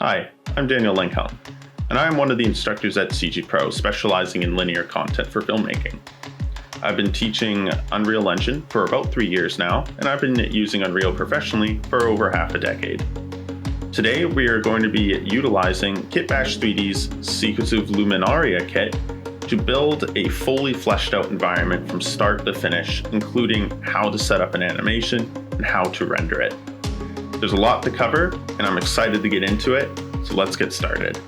Hi, I'm Daniel Langhjelm, and I am one of the instructors at CG Pro specializing in linear content for filmmaking. I've been teaching Unreal Engine for about 3 years now, and I've been using Unreal professionally for over half a decade. Today we are going to be utilizing KitBash3D's Secret of Luminara kit to build a fully fleshed out environment from start to finish, including how to set up an animation and how to render it. There's a lot to cover, and I'm excited to get into it, so let's get started.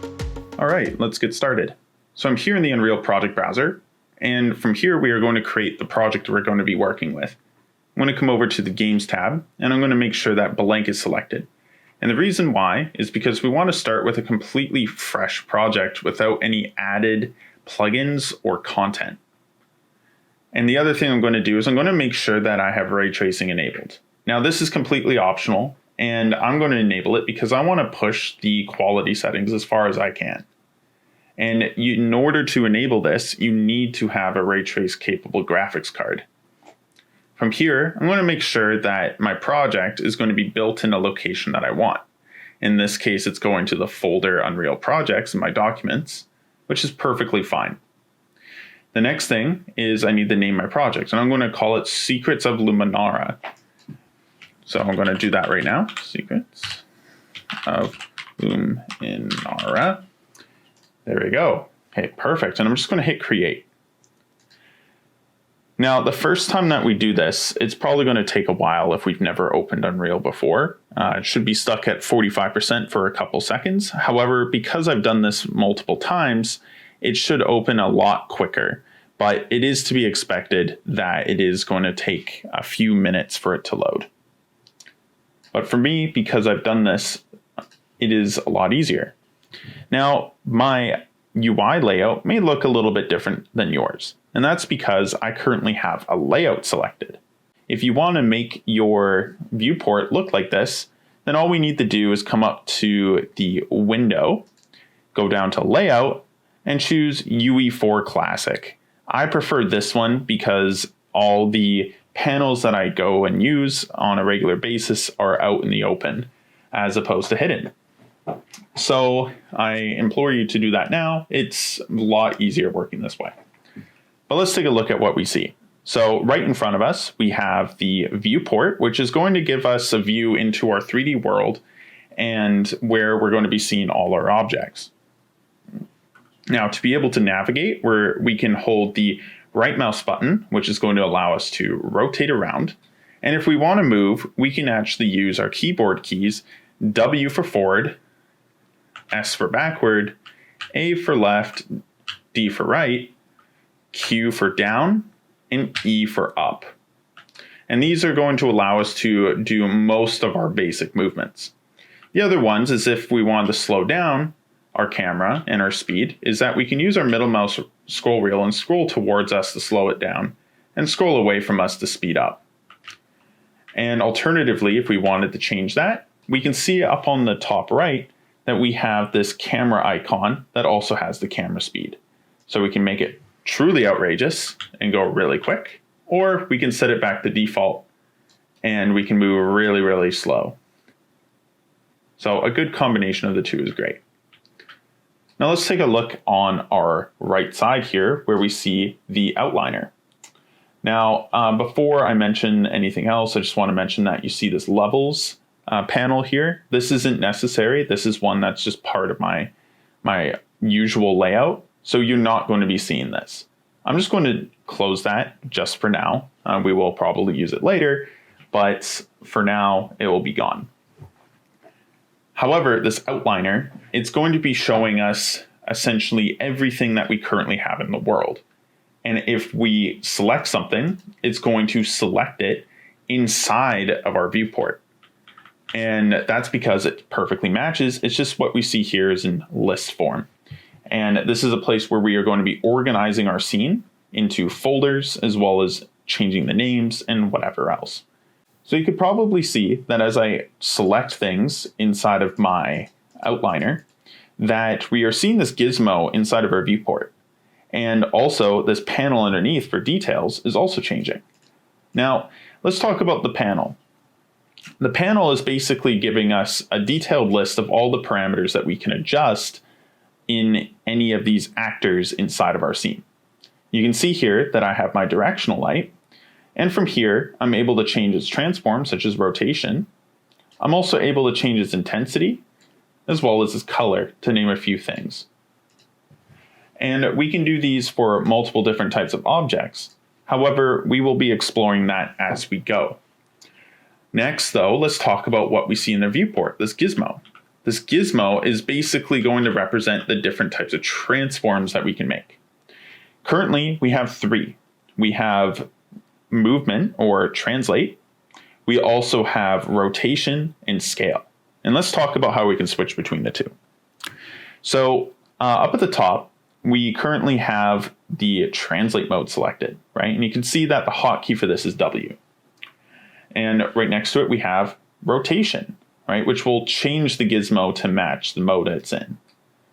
All right, let's get started. So I'm here in the Unreal project browser, and from here we are going to create the project we're going to be working with. I'm going to come over to the Games tab, and I'm going to make sure that blank is selected. And the reason why is because we want to start with a completely fresh project without any added plugins or content. And the other thing I'm going to do is I'm going to make sure that I have ray tracing enabled. Now this is completely optional, and I'm going to enable it because I want to push the quality settings as far as I can. And in order to enable this, you need to have a ray trace capable graphics card. From here, I'm going to make sure that my project is going to be built in a location that I want. In this case, it's going to the folder Unreal Projects in my documents, which is perfectly fine. The next thing is I need to name my project, and I'm going to call it Secrets of Luminara. So I'm going to do that right now. Secrets of Luminara. There we go. Okay, perfect. And I'm just going to hit create. Now, the first time that we do this, it's probably going to take a while if we've never opened Unreal before. It should be stuck at 45% for a couple seconds. However, because I've done this multiple times, it should open a lot quicker. But it is to be expected that it is going to take a few minutes for it to load. But for me, because I've done this, it is a lot easier. Now, my UI layout may look a little bit different than yours, and that's because I currently have a layout selected. If you want to make your viewport look like this, then all we need to do is come up to the window, go down to layout, and choose UE4 Classic. I prefer this one because all the panels that I go and use on a regular basis are out in the open as opposed to hidden. So I implore you to do that now. It's a lot easier working this way. But let's take a look at what we see. So right in front of us, we have the viewport, which is going to give us a view into our 3D world and where we're going to be seeing all our objects. Now, to be able to navigate, we can hold the right mouse button, which is going to allow us to rotate around. And if we want to move, we can actually use our keyboard keys, W for forward, S for backward, A for left, D for right, Q for down, and E for up. And these are going to allow us to do most of our basic movements. The other ones is if we want to slow down our camera and our speed, is that we can use our middle mouse scroll wheel and scroll towards us to slow it down and scroll away from us to speed up. And alternatively, if we wanted to change that, we can see up on the top right that we have this camera icon that also has the camera speed. So we can make it truly outrageous and go really quick, or we can set it back to default and we can move really, really slow. So a good combination of the two is great. Now let's take a look on our right side here where we see the outliner. Now, before I mention anything else, I just want to mention that you see this levels panel here. This isn't necessary. This is one that's just part of my usual layout. So you're not going to be seeing this. I'm just going to close that just for now. We will probably use it later, but for now it will be gone. However, this outliner, it's going to be showing us essentially everything that we currently have in the world. And if we select something, it's going to select it inside of our viewport. And that's because it perfectly matches. It's just what we see here is in list form. And this is a place where we are going to be organizing our scene into folders, as well as changing the names and whatever else. So you could probably see that as I select things inside of my outliner, that we are seeing this gizmo inside of our viewport. And also this panel underneath for details is also changing. Now, let's talk about the panel. The panel is basically giving us a detailed list of all the parameters that we can adjust in any of these actors inside of our scene. You can see here that I have my directional light, and from here, I'm able to change its transform, such as rotation. I'm also able to change its intensity, as well as its color, to name a few things. And we can do these for multiple different types of objects. However, we will be exploring that as we go. Next, though, let's talk about what we see in the viewport, this gizmo. This gizmo is basically going to represent the different types of transforms that we can make. Currently, we have 3. We have movement, or translate. We also have rotation and scale. And let's talk about how we can switch between the two. So up at the top, we currently have the translate mode selected, right? And you can see that the hotkey for this is W. And right next to it, we have rotation, right? Which will change the gizmo to match the mode it's in.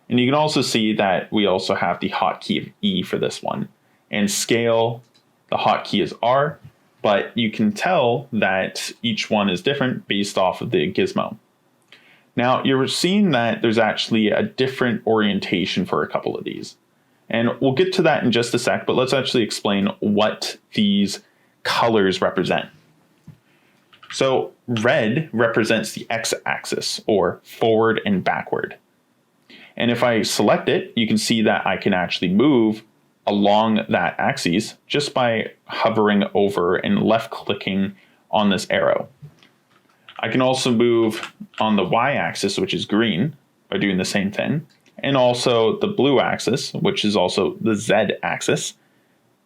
And you can also see that we also have the hotkey of E for this one. And scale, the hotkey is R, but you can tell that each one is different based off of the gizmo. Now, you're seeing that there's actually a different orientation for a couple of these. And we'll get to that in just a sec, but let's actually explain what these colors represent. So red represents the x-axis, or forward and backward. And if I select it, you can see that I can actually move along that axis just by hovering over and left-clicking on this arrow. I can also move on the y-axis, which is green, by doing the same thing, and also the blue axis, which is also the z-axis,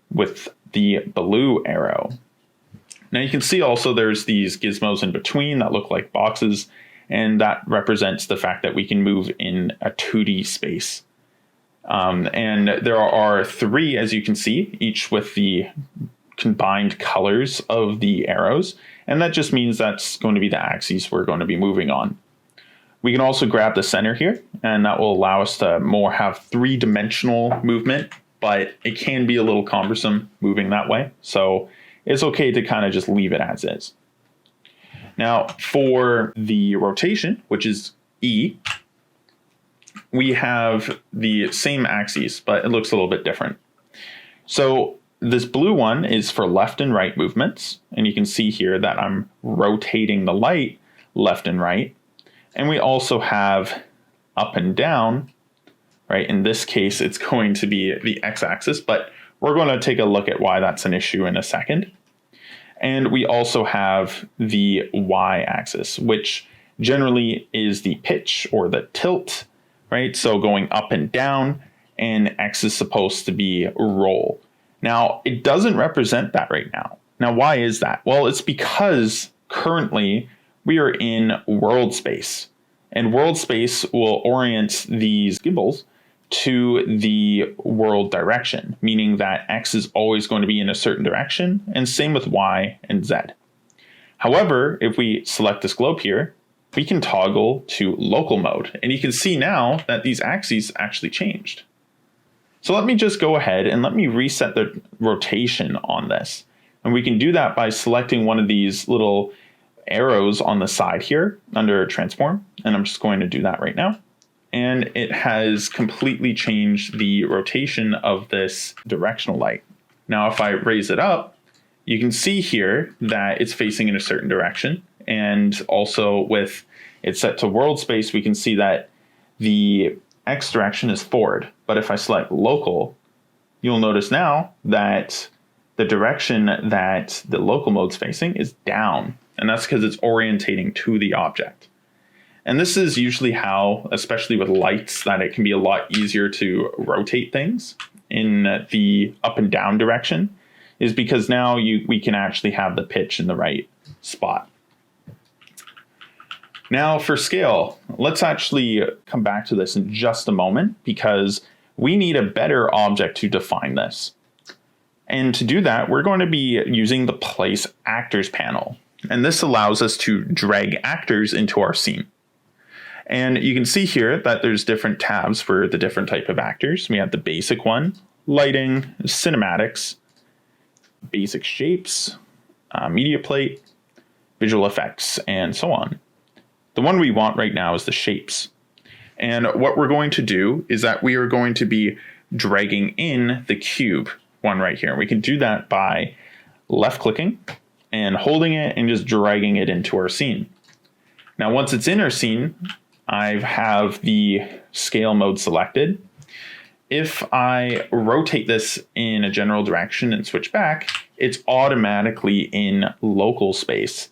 with the blue arrow. Now you can see also there's these gizmos in between that look like boxes, and that represents the fact that we can move in a 2D space. And there are 3, as you can see, each with the combined colors of the arrows, and that just means that's going to be the axes we're going to be moving on. We can also grab the center here, and that will allow us to more have 3-dimensional movement, but it can be a little cumbersome moving that way. So it's okay to kind of just leave it as is. Now for the rotation, which is E, we have the same axes, but it looks a little bit different. So this blue one is for left and right movements. And you can see here that I'm rotating the light left and right. And we also have up and down, right? In this case, it's going to be the x-axis, but we're going to take a look at why that's an issue in a second. And we also have the y-axis, which generally is the pitch or the tilt, right? So going up and down, and X is supposed to be roll. Now, it doesn't represent that right now. Now, why is that? Well, it's because currently we are in world space, and world space will orient these gimbals to the world direction, meaning that X is always going to be in a certain direction, and same with Y and Z. However, if we select this globe here, we can toggle to local mode, and you can see now that these axes actually changed. So let me just go ahead and let me reset the rotation on this. And we can do that by selecting one of these little arrows on the side here under transform. And I'm just going to do that right now. And it has completely changed the rotation of this directional light. Now, if I raise it up, you can see here that it's facing in a certain direction. And also with it set to world space, we can see that the X direction is forward. But if I select local, you'll notice now that the direction that the local mode's facing is down. And that's because it's orientating to the object. And this is usually how, especially with lights, that it can be a lot easier to rotate things in the up and down direction, is because now we can actually have the pitch in the right spot. Now for scale, let's actually come back to this in just a moment, because we need a better object to define this. And to do that, we're going to be using the Place Actors panel. And this allows us to drag actors into our scene. And you can see here that there's different tabs for the different type of actors. We have the basic one, lighting, cinematics, basic shapes, media plate, visual effects, and so on. The one we want right now is the shapes. And what we're going to do is that we are going to be dragging in the cube one right here. We can do that by left clicking and holding it and just dragging it into our scene. Now, once it's in our scene, I have the scale mode selected. If I rotate this in a general direction and switch back, it's automatically in local space.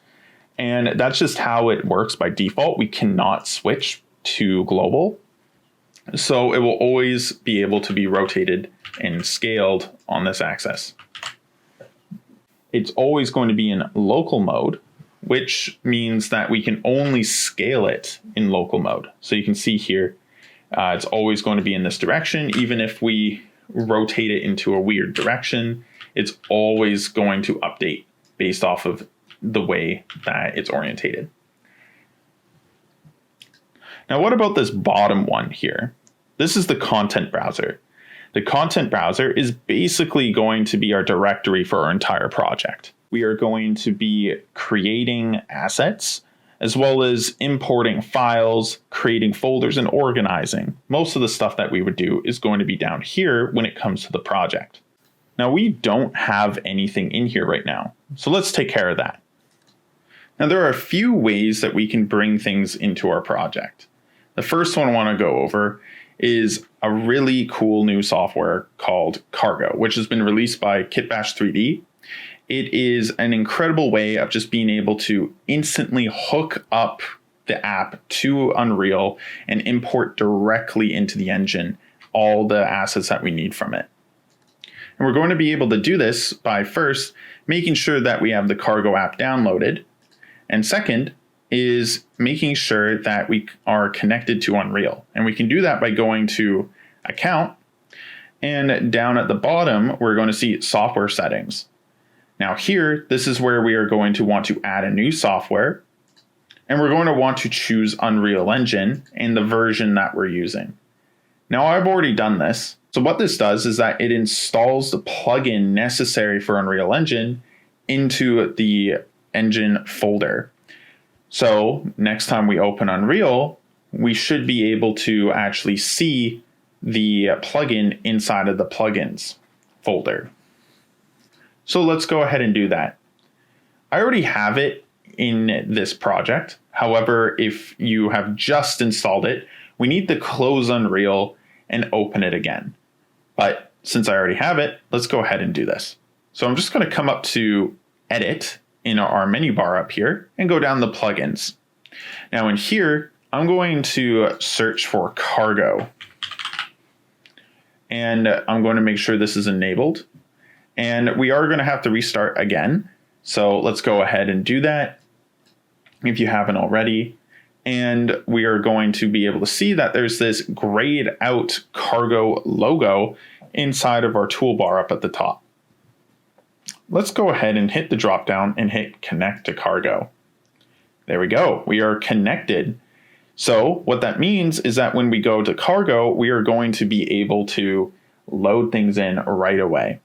And that's just how it works by default. We cannot switch to global. So it will always be able to be rotated and scaled on this axis. It's always going to be in local mode, which means that we can only scale it in local mode. So you can see here, it's always going to be in this direction. Even if we rotate it into a weird direction, it's always going to update based off of the way that it's orientated. Now, what about this bottom one here? This is the content browser. The content browser is basically going to be our directory for our entire project. We are going to be creating assets, as well as importing files, creating folders, and organizing. Most of the stuff that we would do is going to be down here when it comes to the project. Now, we don't have anything in here right now, so let's take care of that. Now, there are a few ways that we can bring things into our project. The first one I want to go over is a really cool new software called Cargo, which has been released by KitBash3D. It is an incredible way of just being able to instantly hook up the app to Unreal and import directly into the engine all the assets that we need from it. And we're going to be able to do this by first making sure that we have the Cargo app downloaded. And second is making sure that we are connected to Unreal. And we can do that by going to Account, and down at the bottom, we're going to see Software Settings. Now here, this is where we are going to want to add a new software, and we're going to want to choose Unreal Engine and the version that we're using. Now, I've already done this. So what this does is that it installs the plugin necessary for Unreal Engine into the engine folder. So next time we open Unreal, we should be able to actually see the plugin inside of the plugins folder. So let's go ahead and do that. I already have it in this project. However, if you have just installed it, we need to close Unreal and open it again. But since I already have it, let's go ahead and do this. So I'm just going to come up to Edit in our menu bar up here and go down the plugins. Now in here, I'm going to search for Cargo. And I'm going to make sure this is enabled. And we are going to have to restart again. So let's go ahead and do that if you haven't already. And we are going to be able to see that there's this grayed out Cargo logo inside of our toolbar up at the top. Let's go ahead and hit the drop down and hit Connect to Cargo. There we go. We are connected. So what that means is that when we go to Cargo, we are going to be able to load things in right away.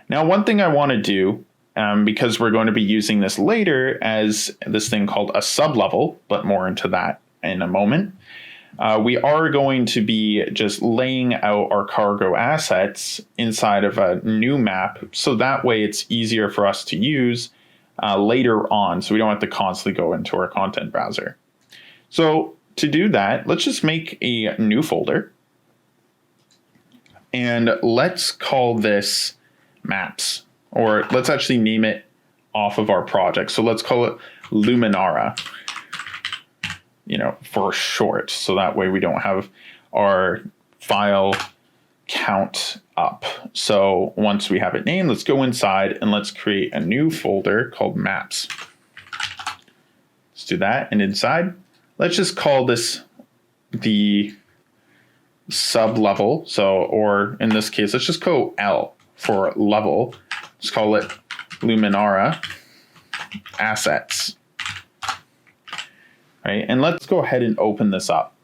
Now, one thing I want to do, because we're going to be using this later as this thing called a sublevel, but more into that in a moment, we are going to be just laying out our Cargo assets inside of a new map. So that way it's easier for us to use later on. So we don't have to constantly go into our content browser. So to do that, let's just make a new folder. And let's call this Maps, or let's actually name it off of our project. So let's call it Luminara, for short. So that way we don't have our file count up. So once we have it named, let's go inside and let's create a new folder called Maps. Let's do that. And inside, let's just call this the sub-level. So, or in this case, let's just go L for level. Let's call it Luminara Assets. Right, and let's go ahead and open this up.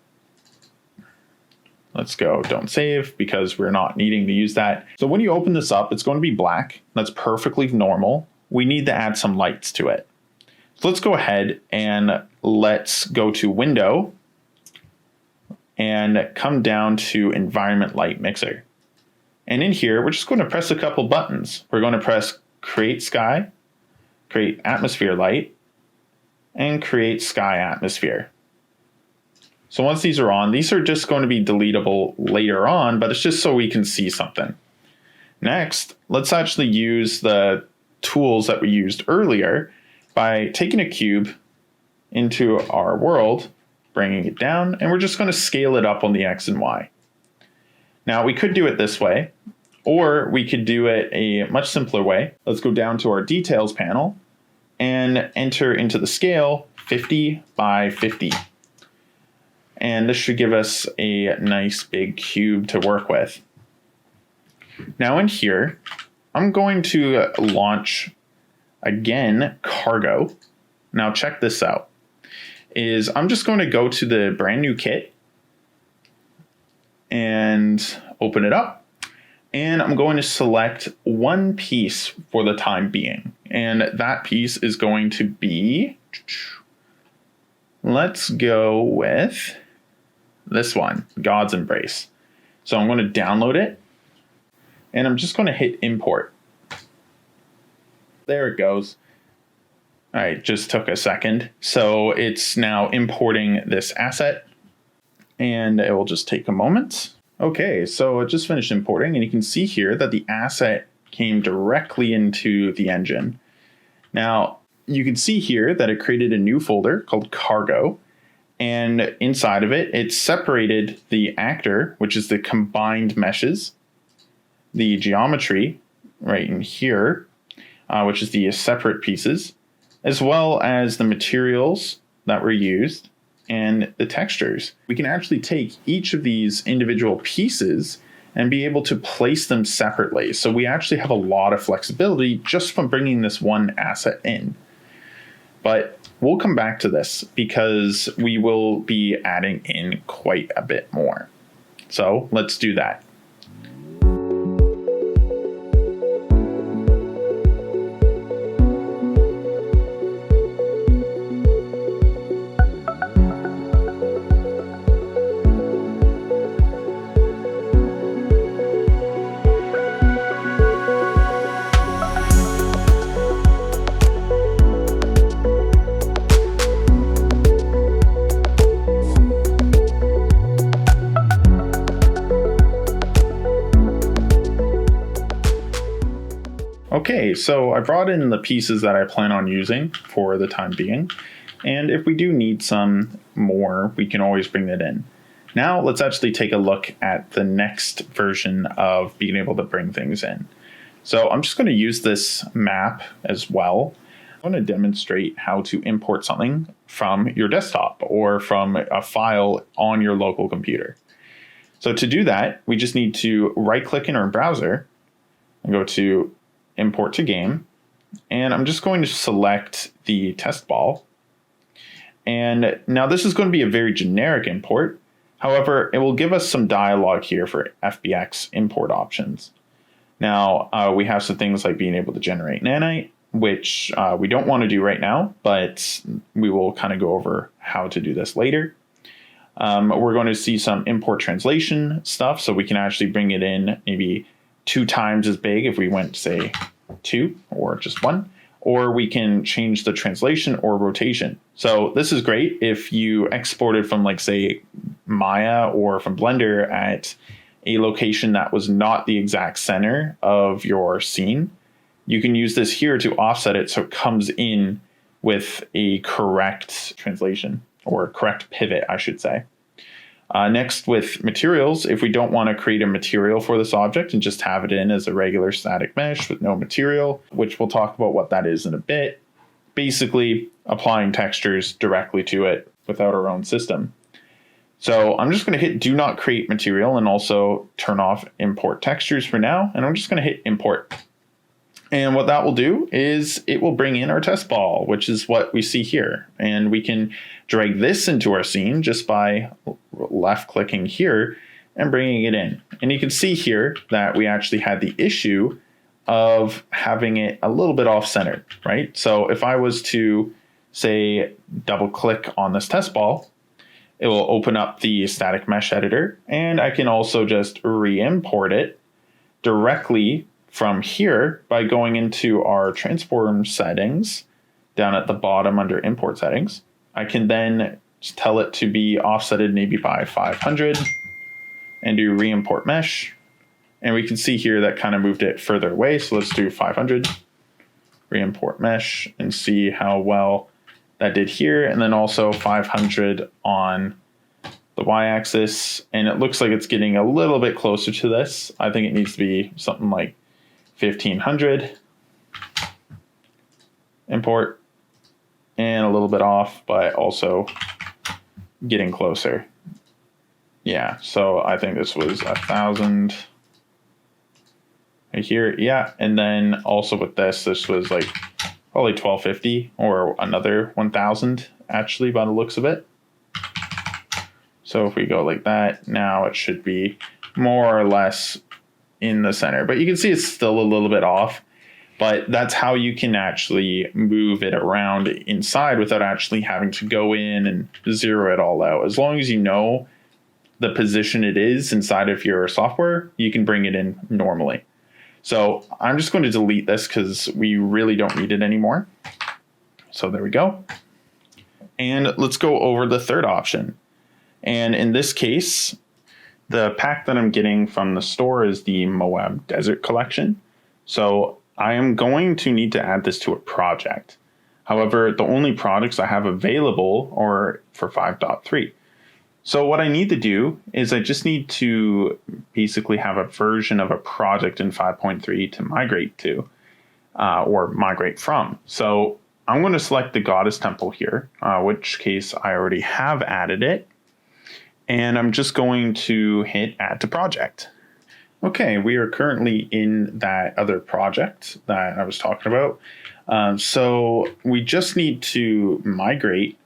Let's go, don't save, because we're not needing to use that. So when you open this up, it's going to be black. That's perfectly normal. We need to add some lights to it. So let's go ahead and let's go to Window and come down to Environment Light Mixer. And in here, we're just going to press a couple buttons. We're going to press Create Sky, Create Atmosphere Light, and Create Sky Atmosphere. So once these are on, these are just going to be deletable later on, but it's just so we can see something. Next, let's actually use the tools that we used earlier by taking a cube into our world, bringing it down, and we're just going to scale it up on the X and Y. Now we could do it this way, or we could do it a much simpler way. Let's go down to our details panel and enter into the scale 50 by 50. And this should give us a nice big cube to work with. Now in here, I'm going to launch again cargo. Now check this out. I'm just going to go to the brand new kit and open it up. And I'm going to select one piece for the time being. And that piece is going to be, let's go with this one, God's Embrace. So I'm going to download it and I'm just going to hit import. There it goes. All right, just took a second. So it's now importing this asset and it will just take a moment. Okay, so it just finished importing and you can see here that the asset came directly into the engine. Now you can see here that it created a new folder called Cargo. And inside of it, it separated the actor, which is the combined meshes, the geometry right in here, which is the separate pieces, as well as the materials that were used and the textures. We can actually take each of these individual pieces and be able to place them separately. So we actually have a lot of flexibility just from bringing this one asset in. But we'll come back to this because we will be adding in quite a bit more. So let's do that. Okay, so I brought in the pieces that I plan on using for the time being. And if we do need some more, we can always bring that in. Now let's actually take a look at the next version of being able to bring things in. So I'm just going to use this map as well. I'm going to demonstrate how to import something from your desktop or from a file on your local computer. So to do that, we just need to right-click in our browser and go to Import to Game. And I'm just going to select the test ball. And now this is going to be a very generic import. However, it will give us some dialog here for FBX import options. Now, we have some things like being able to generate nanite, which we don't want to do right now, but we will kind of go over how to do this later. We're going to see some import translation stuff, so we can actually bring it in maybe 2 times as big if we went, say, 2 or just 1. Or we can change the translation or rotation. So this is great if you exported from, like, say, Maya or from Blender at a location that was not the exact center of your scene. You can use this here to offset it so it comes in with a correct translation, or correct pivot, I should say. Next, with materials, if we don't want to create a material for this object and just have it in as a regular static mesh with no material, which we'll talk about what that is in a bit, basically applying textures directly to it without our own system. So I'm just going to hit Do Not Create Material and also turn off Import Textures for now, and I'm just going to hit Import. And what that will do is it will bring in our test ball, which is what we see here. And we can drag this into our scene just by left-clicking here and bringing it in. And you can see here that we actually had the issue of having it a little bit off-centered, right? So if I was to say double click on this test ball, it will open up the static mesh editor, and I can also just re-import it directly from here by going into our transform settings down at the bottom under import settings. I can then tell it to be offsetted maybe by 500 and do re-import mesh. And we can see here that kind of moved it further away. So let's do 500, re-import mesh, and see how well that did here. And then also 500 on the y-axis. And it looks like it's getting a little bit closer to this. I think it needs to be something like 1500. Import. And a little bit off, but also getting closer. Yeah, so I think this was 1,000 right here. Yeah, and then also with this was like probably 1,250 or another 1,000 actually by the looks of it. So if we go like that, now it should be more or less in the center. But you can see it's still a little bit off. But that's how you can actually move it around inside without actually having to go in and zero it all out. As long as you know the position it is inside of your software, you can bring it in normally. So I'm just going to delete this because we really don't need it anymore. So there we go. And let's go over the third option. And in this case, the pack that I'm getting from the store is the Moab Desert Collection. So I am going to need to add this to a project. However, the only projects I have available are for 5.3. So what I need to do is I just need to basically have a version of a project in 5.3 to migrate to, or migrate from. So I'm going to select the Goddess Temple here, which case I already have added it. And I'm just going to hit Add to Project. Okay, we are currently in that other project that I was talking about. So we just need to migrate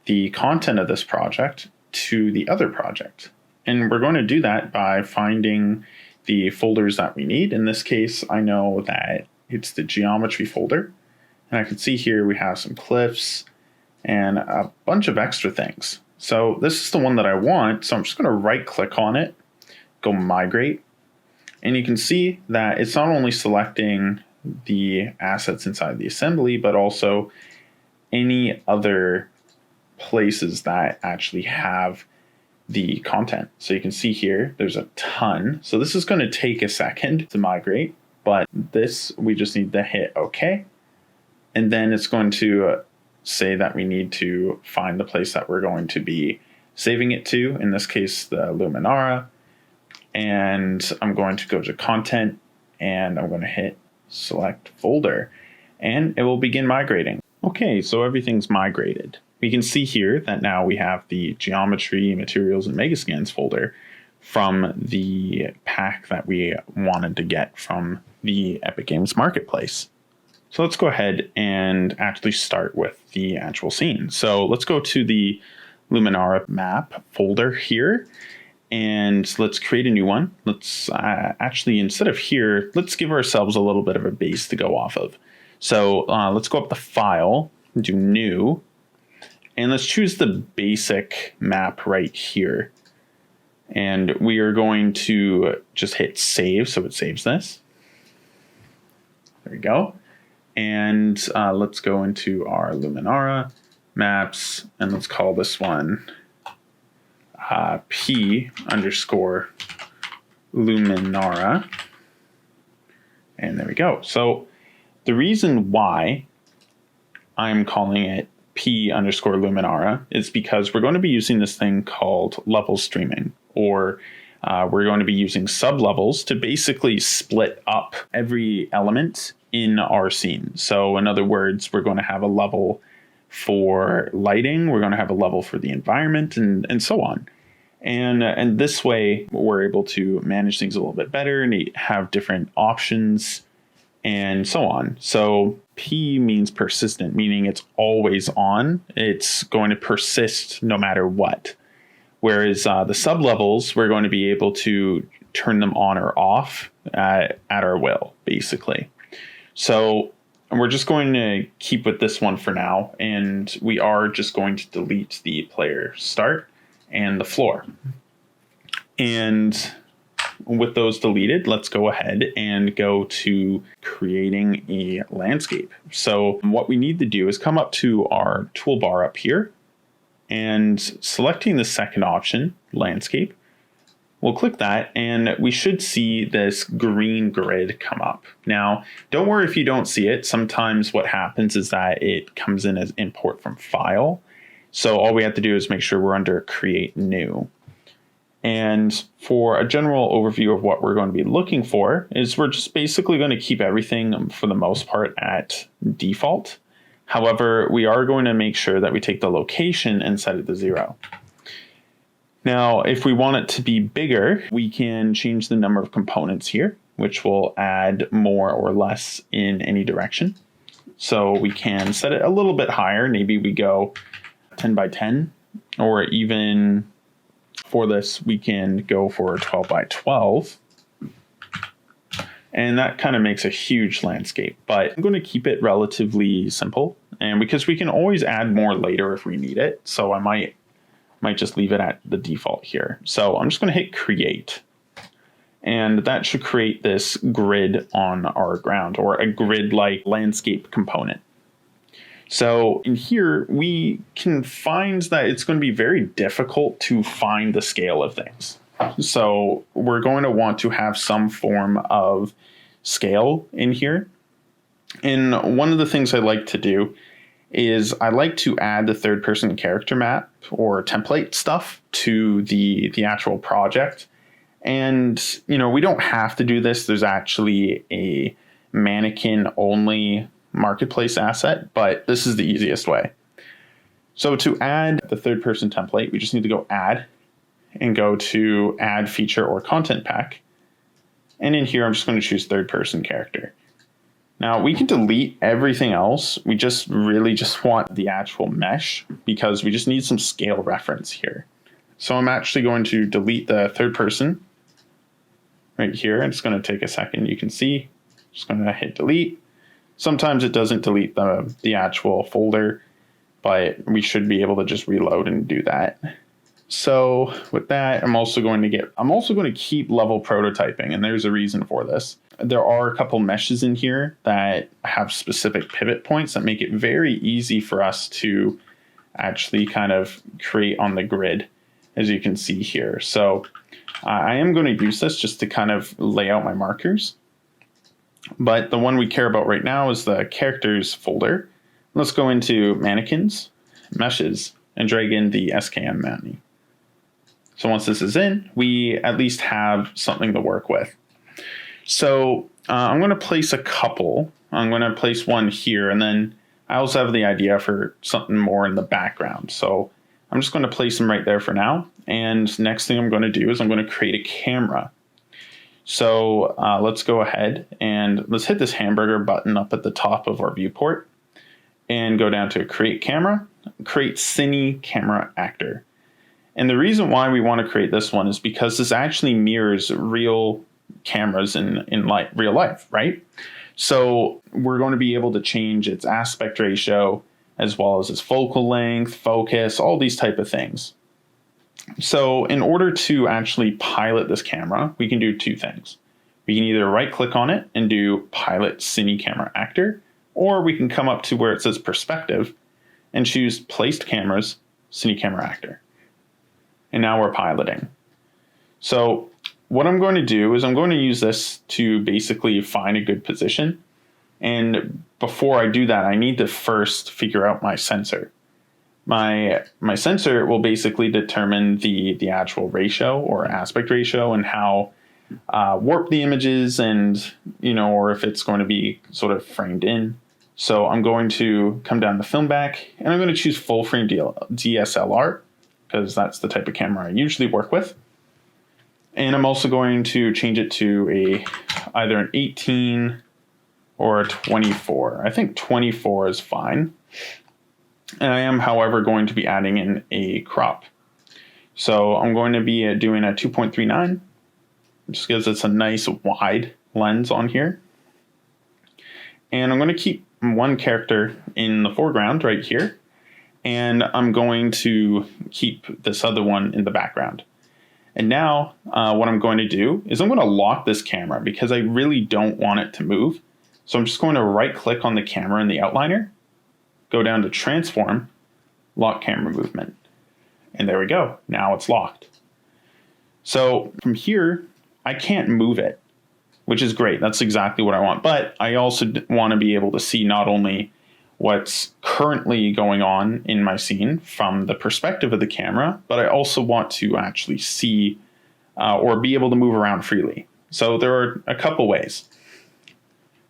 the content of this project to the other project. And we're going to do that by finding the folders that we need. In this case, I know that it's the geometry folder. And I can see here we have some cliffs and a bunch of extra things. So this is the one that I want. So I'm just going to right click on it, go migrate. And you can see that it's not only selecting the assets inside the assembly, but also any other places that actually have the content. So you can see here, there's a ton. So this is going to take a second to migrate, but this, we just need to hit OK. And then it's going to say that we need to find the place that we're going to be saving it to. In this case, the Luminara. And I'm going to go to content and I'm going to hit select folder and it will begin migrating. Okay, so everything's migrated. We can see here that now we have the geometry, materials, and megascans folder from the pack that we wanted to get from the Epic Games Marketplace. So let's go ahead and actually start with the actual scene. So let's go to the Luminara map folder here. And let's create a new one. Let's actually, instead of here, let's give ourselves a little bit of a base to go off of. So let's go up to File, do New, and let's choose the basic map right here. And we are going to just hit Save, so it saves this. There we go. And let's go into our Luminara maps, and let's call this one P underscore Luminara. And there we go. So the reason why I'm calling it P underscore Luminara is because we're going to be using this thing called level streaming, or we're going to be using sub-levels to basically split up every element in our scene. So in other words, we're going to have a level for lighting, we're going to have a level for the environment, and so on. And this way, we're able to manage things a little bit better and have different options and so on. So P means persistent, meaning it's always on. It's going to persist no matter what. Whereas the sub-levels, we're going to be able to turn them on or off at our will, basically. So And we're just going to keep with this one for now. And we are just going to delete the player start and the floor. And with those deleted, let's go ahead and go to creating a landscape. So what we need to do is come up to our toolbar up here and selecting the second option, landscape. We'll click that and we should see this green grid come up. Now, don't worry if you don't see it. Sometimes what happens is that it comes in as import from file. So all we have to do is make sure we're under create new. And for a general overview of what we're going to be looking for is we're just basically going to keep everything for the most part at default. However, we are going to make sure that we take the location and set it to 0. Now, if we want it to be bigger, we can change the number of components here, which will add more or less in any direction. So we can set it a little bit higher. Maybe we go 10 by 10, or even for this, we can go for 12 by 12. And that kind of makes a huge landscape, but I'm going to keep it relatively simple. And because we can always add more later if we need it. So I might just leave it at the default here. So I'm just going to hit create. And that should create this grid on our ground, or a grid-like landscape component. So in here, we can find that it's going to be very difficult to find the scale of things. So we're going to want to have some form of scale in here. And one of the things I like to do is I like to add the third person character map or template stuff to the actual project. And, we don't have to do this. There's actually a mannequin only marketplace asset, but this is the easiest way. So to add the third person template, we just need to go add and go to add feature or content pack. And in here, I'm just going to choose third person character. Now we can delete everything else. We just really want the actual mesh because we just need some scale reference here. So I'm actually going to delete the third person right here. It's going to take a second. You can see, just going to hit delete. Sometimes it doesn't delete the actual folder, but we should be able to just reload and do that. So with that, I'm also going to keep level prototyping, and there's a reason for this. There are a couple meshes in here that have specific pivot points that make it very easy for us to actually kind of create on the grid, as you can see here. So I am going to use this just to kind of lay out my markers. But the one we care about right now is the characters folder. Let's go into mannequins, meshes, and drag in the SKM manny. So once this is in, we at least have something to work with. So I'm going to place a couple. I'm going to place one here, and then I also have the idea for something more in the background. So I'm just going to place them right there for now. And next thing I'm going to do is I'm going to create a camera. So let's go ahead and let's hit this hamburger button up at the top of our viewport and go down to create camera, create Cine camera actor. And the reason why we want to create this one is because this actually mirrors real cameras in real life, right? So we're going to be able to change its aspect ratio as well as its focal length, focus, all these type of things. So in order to actually pilot this camera, we can do two things. We can either right click on it and do pilot Cine camera actor, or we can come up to where it says perspective and choose placed cameras, Cine camera actor. And now we're piloting. So what I'm going to do is I'm going to use this to basically find a good position. And before I do that, I need to first figure out my sensor. My sensor will basically determine the actual ratio or aspect ratio and how warped the image is, and or if it's going to be sort of framed in. So I'm going to come down to film back, and I'm going to choose full frame DSLR because that's the type of camera I usually work with. And I'm also going to change it to either an 18 or a 24. I think 24 is fine. And I am, however, going to be adding in a crop. So I'm going to be doing a 2.39, just because it's a nice wide lens on here. And I'm going to keep one character in the foreground right here, and I'm going to keep this other one in the background. And now what I'm going to do is I'm going to lock this camera because I really don't want it to move. So I'm just going to right click on the camera in the outliner, go down to transform, lock camera movement. And there we go. Now it's locked. So from here, I can't move it, which is great. That's exactly what I want. But I also want to be able to see not only what's currently going on in my scene from the perspective of the camera, but I also want to actually see or be able to move around freely. So there are a couple ways.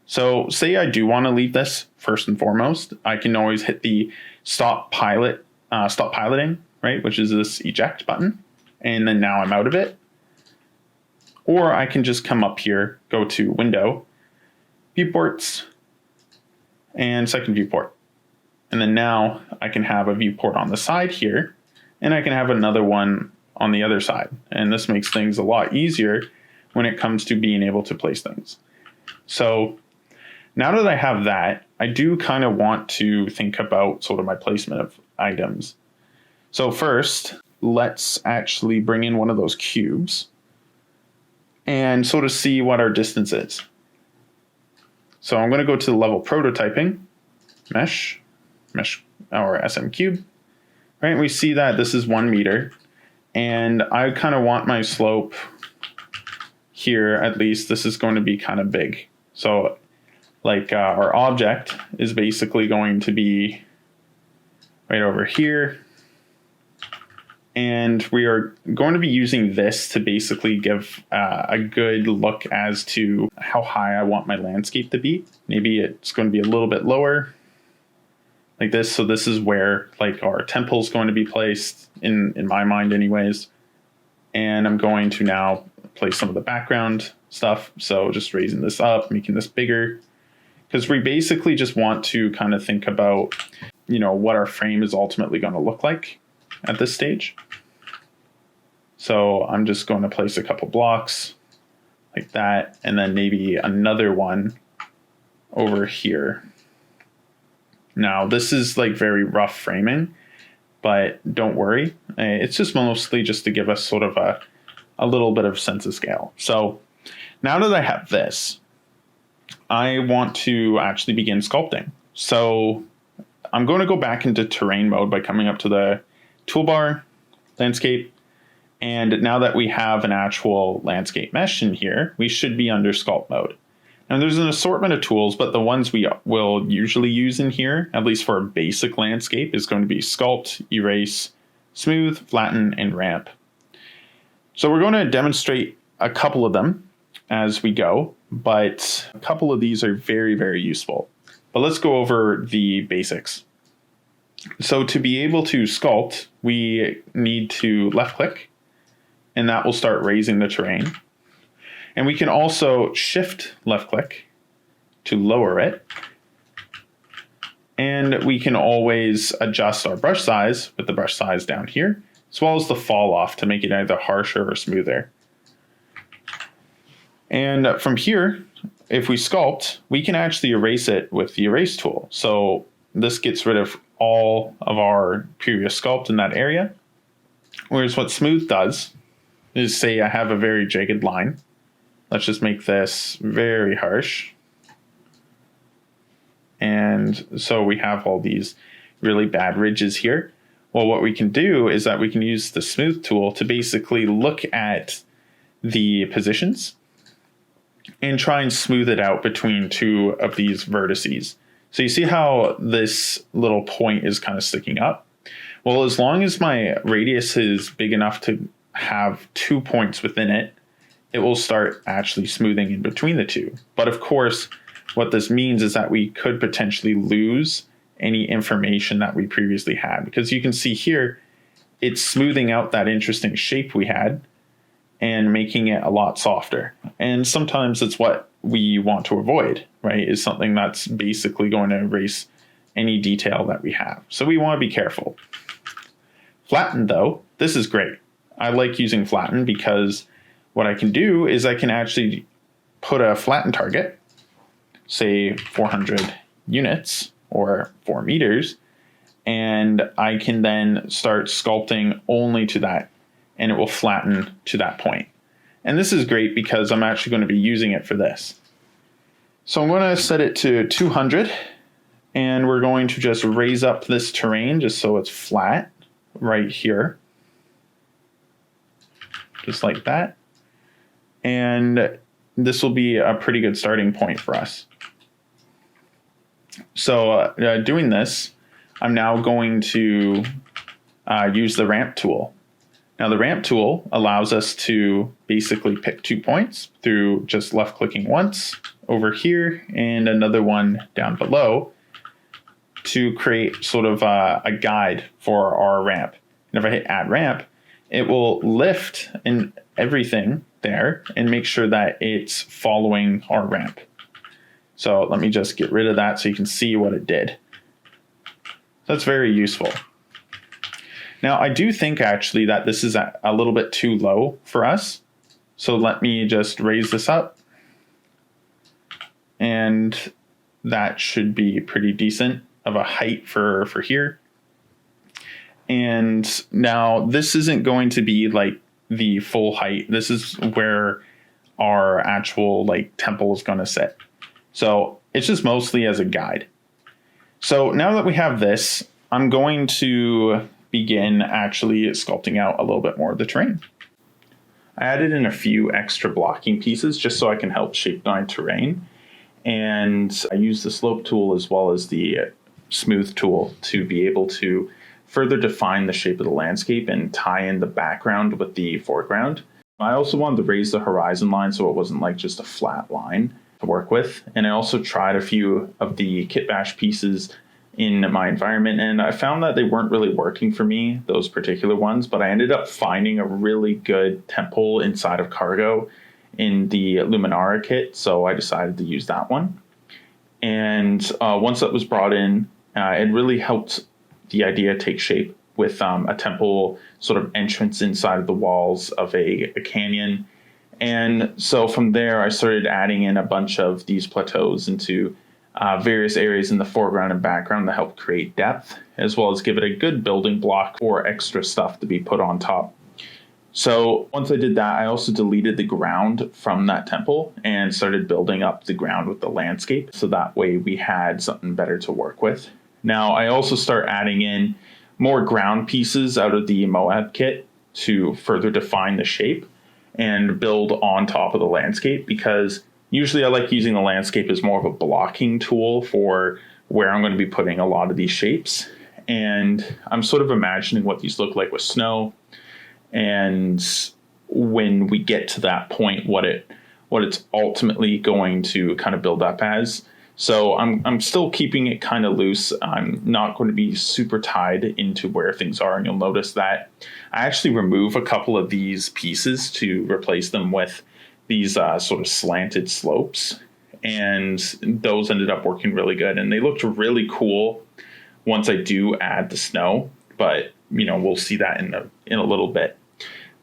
So say I do want to leave this first and foremost, I can always hit the stop piloting, right, which is this eject button, and then now I'm out of it. Or I can just come up here, go to Window, Viewports, and second viewport. And then now I can have a viewport on the side here, and I can have another one on the other side. And this makes things a lot easier when it comes to being able to place things. So now that I have that, I do kind of want to think about sort of my placement of items. So first, let's actually bring in one of those cubes and sort of see what our distance is. So I'm going to go to the level prototyping, mesh or SM cube, right? We see that this is 1 meter, and I kind of want my slope here, at least this is going to be kind of big. So like our object is basically going to be right over here. And we are going to be using this to basically give a good look as to how high I want my landscape to be. Maybe it's going to be a little bit lower like this. So this is where like our temple is going to be placed in my mind anyways. And I'm going to now place some of the background stuff. So just raising this up, making this bigger, because we basically just want to kind of think about, you know, what our frame is ultimately going to look like at this stage. So I'm just going to place a couple blocks like that, and then maybe another one over here. Now this is like very rough framing, but don't worry. It's just mostly just to give us sort of a little bit of sense of scale. So now that I have this, I want to actually begin sculpting. So I'm going to go back into terrain mode by coming up to the toolbar, landscape. And now that we have an actual landscape mesh in here, we should be under sculpt mode. Now there's an assortment of tools, but the ones we will usually use in here, at least for a basic landscape, is going to be sculpt, erase, smooth, flatten, and ramp. So we're going to demonstrate a couple of them as we go, but a couple of these are very, very useful. But let's go over the basics. So to be able to sculpt, we need to left click, and that will start raising the terrain. And we can also shift left click to lower it. And we can always adjust our brush size with the brush size down here, as well as the fall off to make it either harsher or smoother. And from here, if we sculpt, we can actually erase it with the erase tool. So this gets rid of all of our previous sculpt in that area. Whereas what smooth does is, say I have a very jagged line. Let's just make this very harsh. And so we have all these really bad ridges here. Well, what we can do is that we can use the smooth tool to basically look at the positions and try and smooth it out between two of these vertices. So you see how this little point is kind of sticking up? Well, as long as my radius is big enough to have 2 points within it, it will start actually smoothing in between the two. But of course, what this means is that we could potentially lose any information that we previously had, because you can see here, it's smoothing out that interesting shape we had and making it a lot softer. And sometimes it's what we want to avoid, right? Is something that's basically going to erase any detail that we have. So we want to be careful. Flatten though, this is great. I like using flatten because what I can do is I can actually put a flatten target, say 400 units or 4 meters, and I can then start sculpting only to that, and it will flatten to that point. And this is great because I'm actually going to be using it for this. So I'm going to set it to 200, and we're going to just raise up this terrain just so it's flat right here. Just like that. And this will be a pretty good starting point for us. So doing this, I'm now going to use the ramp tool. Now the ramp tool allows us to basically pick 2 points through just left clicking once over here and another one down below to create sort of a guide for our ramp. And if I hit add ramp, it will lift in everything there and make sure that it's following our ramp. So let me just get rid of that so you can see what it did. That's very useful. Now I do think actually that this is a little bit too low for us. So let me just raise this up. And that should be pretty decent of a height for here. And now this isn't going to be like the full height. This is where our actual like temple is going to sit. So it's just mostly as a guide. So now that we have this, I'm going to begin actually sculpting out a little bit more of the terrain. I added in a few extra blocking pieces just so I can help shape my terrain. And I use the slope tool as well as the smooth tool to be able to further define the shape of the landscape and tie in the background with the foreground. I also wanted to raise the horizon line so it wasn't like just a flat line to work with. And I also tried a few of the KitBash pieces in my environment, and I found that they weren't really working for me, those particular ones, but I ended up finding a really good temple inside of Cargo in the Luminara kit, so I decided to use that one. And once that was brought in, it really helped the idea take shape with a temple sort of entrance inside of the walls of a canyon. And so from there, I started adding in a bunch of these plateaus into various areas in the foreground and background to help create depth, as well as give it a good building block for extra stuff to be put on top. So once I did that, I also deleted the ground from that temple and started building up the ground with the landscape. So that way we had something better to work with. Now I also start adding in more ground pieces out of the Moab kit to further define the shape and build on top of the landscape, because usually I like using the landscape as more of a blocking tool for where I'm going to be putting a lot of these shapes. And I'm sort of imagining what these look like with snow. And when we get to that point, what it's ultimately going to kind of build up as. So I'm still keeping it kind of loose. I'm not going to be super tied into where things are. And you'll notice that I actually remove a couple of these pieces to replace them with these sort of slanted slopes. And those ended up working really good. And they looked really cool once I do add the snow. But, we'll see that in a little bit.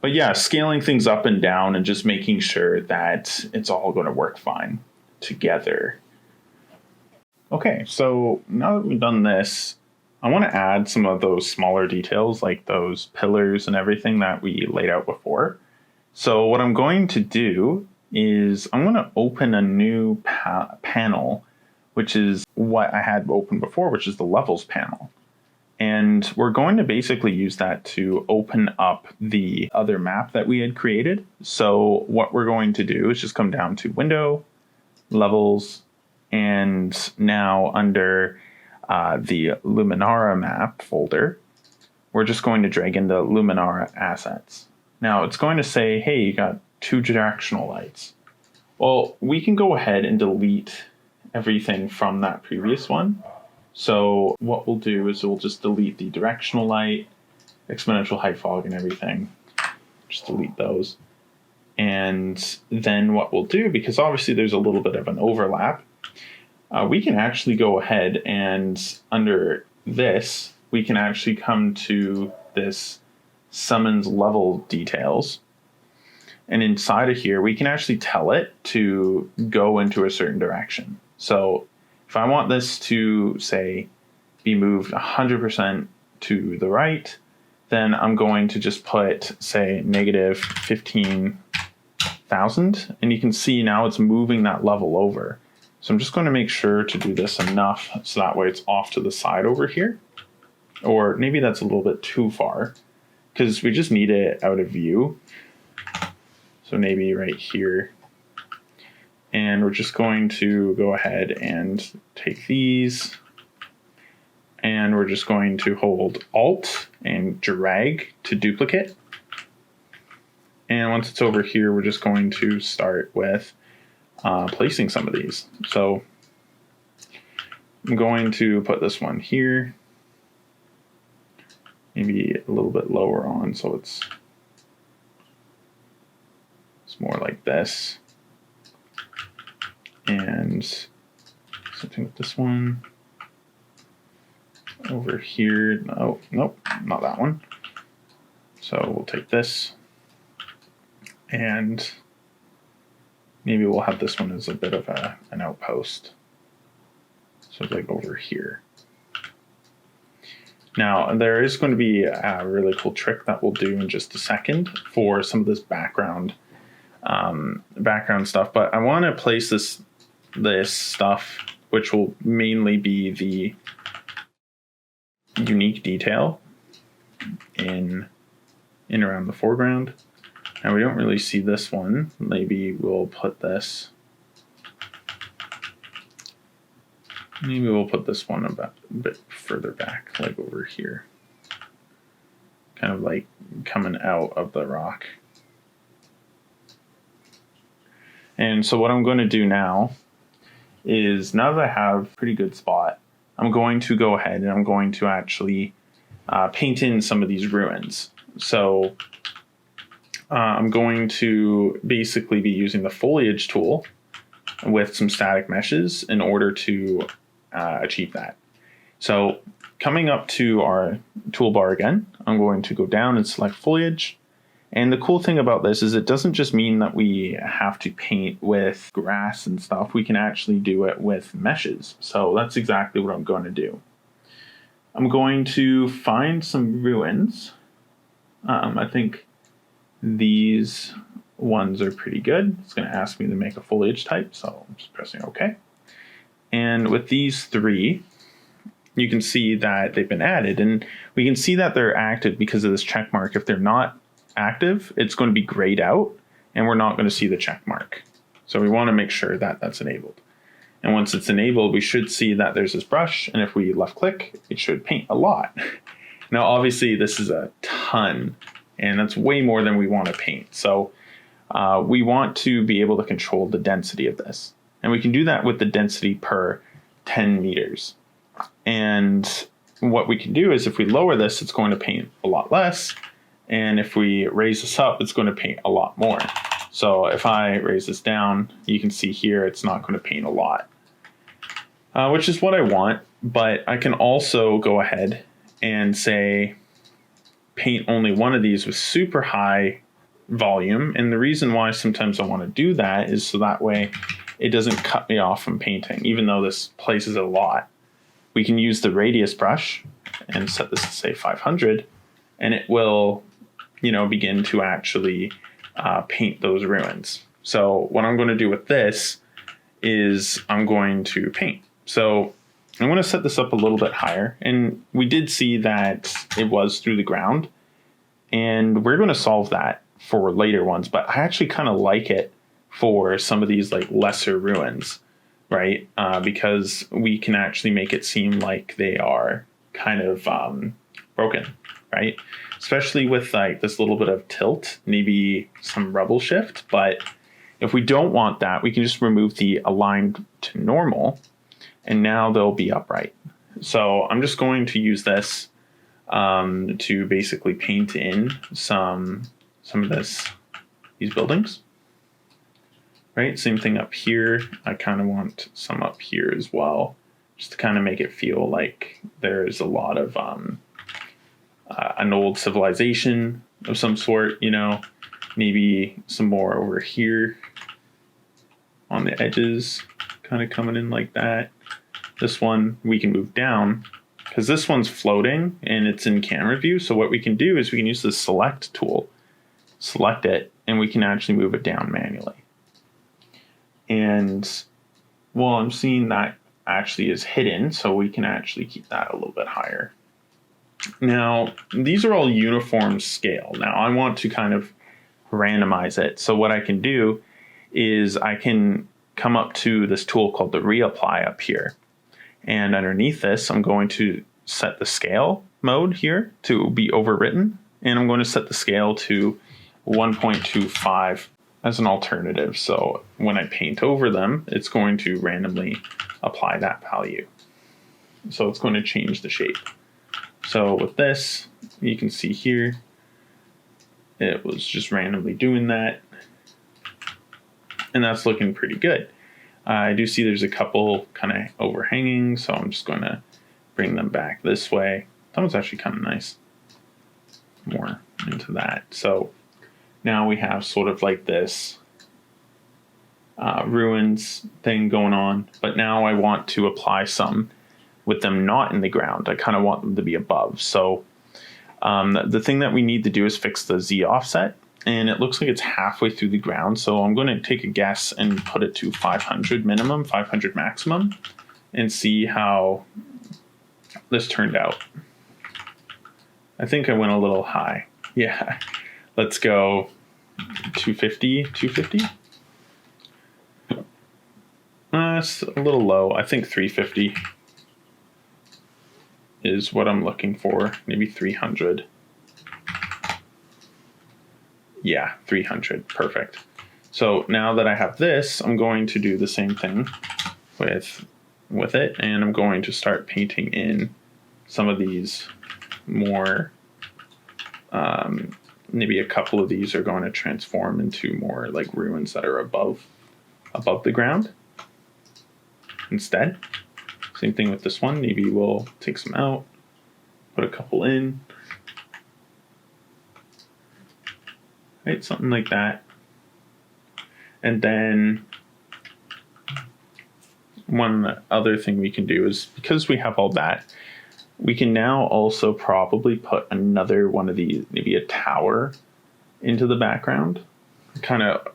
But yeah, scaling things up and down and just making sure that it's all going to work fine together. Okay, so now that we've done this, I want to add some of those smaller details like those pillars and everything that we laid out before. So what I'm going to do is I'm going to open a new panel, which is what I had open before, which is the levels panel. And we're going to basically use that to open up the other map that we had created. So what we're going to do is just come down to Window, Levels, and now under the Luminara map folder, we're just going to drag in the Luminara assets. Now it's going to say, hey, you got 2 directional lights. Well, we can go ahead and delete everything from that previous one. So what we'll do is we'll just delete the directional light, exponential height fog, and everything. Just delete those. And then what we'll do, because obviously there's a little bit of an overlap, we can actually go ahead and under this, we can actually come to this summons level details. And inside of here, we can actually tell it to go into a certain direction. So If I want this to, say, be moved 100% to the right, then I'm going to just put, say, negative 15,000. And you can see now it's moving that level over. So I'm just going to make sure to do this enough so that way it's off to the side over here. Or maybe that's a little bit too far because we just need it out of view. So maybe right here. And we're just going to go ahead and take these. And we're just going to hold Alt and drag to duplicate. And once it's over here, we're just going to start with placing some of these. So I'm going to put this one here, maybe a little bit lower on, so it's more like this. And something with this one over here. Oh, nope, not that one. So we'll take this and maybe we'll have this one as a bit of an outpost. So like over here. Now there is going to be a really cool trick that we'll do in just a second for some of this background stuff, but I want to place this stuff, which will mainly be the unique detail in around the foreground. Now we don't really see this one. Maybe we'll put this. Maybe we'll put this one a bit further back, like over here. Kind of like coming out of the rock. And so what I'm going to do now is, now that I have a pretty good spot, I'm going to go ahead and I'm going to actually paint in some of these ruins. So I'm going to basically be using the foliage tool with some static meshes in order to achieve that. So coming up to our toolbar again, I'm going to go down and select foliage. And the cool thing about this is it doesn't just mean that we have to paint with grass and stuff. We can actually do it with meshes. So that's exactly what I'm going to do. I'm going to find some ruins. I think these ones are pretty good. It's going to ask me to make a foliage type, so I'm just pressing OK. And with these three, you can see that they've been added. And we can see that they're active because of this check mark. If they're not active, it's going to be grayed out, and we're not going to see the check mark. So we want to make sure that that's enabled. And once it's enabled, we should see that there's this brush, and if we left click, it should paint a lot. Now, obviously, this is a ton, and that's way more than we want to paint. So we want to be able to control the density of this. And we can do that with the density per 10 meters. And what we can do is if we lower this, it's going to paint a lot less. And if we raise this up, it's going to paint a lot more. So if I raise this down, you can see here, it's not going to paint a lot, which is what I want. But I can also go ahead and say, paint only one of these with super high volume. And the reason why sometimes I want to do that is so that way it doesn't cut me off from painting, even though this places a lot. We can use the radius brush and set this to say 500, and it will, begin to actually paint those ruins. So what I'm going to do with this is I'm going to paint. So I'm going to set this up a little bit higher, and we did see that it was through the ground, and we're going to solve that for later ones, but I actually kind of like it for some of these like lesser ruins, right? Because we can actually make it seem like they are kind of broken, right? Especially with like this little bit of tilt, maybe some rubble shift. But if we don't want that, we can just remove the aligned to normal, and now they'll be upright. So I'm just going to use this to basically paint in some of these buildings. Right, same thing up here. I kind of want some up here as well, just to kind of make it feel like there's a lot of an old civilization of some sort, maybe some more over here on the edges, kind of coming in like that. This one we can move down because this one's floating and it's in camera view. So what we can do is we can use the select tool, select it, and we can actually move it down manually. And well, I'm seeing that actually is hidden, so we can actually keep that a little bit higher. Now, these are all uniform scale. Now, I want to kind of randomize it. So what I can do is I can come up to this tool called the reapply up here. And underneath this, I'm going to set the scale mode here to be overwritten. And I'm going to set the scale to 1.25 as an alternative. So when I paint over them, it's going to randomly apply that value. So it's going to change the shape. So with this, you can see here, it was just randomly doing that. And that's looking pretty good. I do see there's a couple kind of overhanging, so I'm just going to bring them back this way. That one's actually kind of nice. More into that. So now we have sort of like this ruins thing going on, but now I want to apply some with them not in the ground. I kind of want them to be above. So the thing that we need to do is fix the Z offset, and it looks like it's halfway through the ground. So I'm going to take a guess and put it to 500 minimum, 500 maximum, and see how this turned out. I think I went a little high. Yeah, let's go 250, 250. It's a little low. I think 350 is what I'm looking for. Maybe 300. Yeah, 300. Perfect. So now that I have this, I'm going to do the same thing with it, and I'm going to start painting in some of these more. Maybe a couple of these are going to transform into more like ruins that are above the ground instead. Same thing with this one. Maybe we'll take some out, put a couple in. Right, something like that. And then one other thing we can do is, because we have all that, we can now also probably put another one of these, maybe a tower, into the background, kind of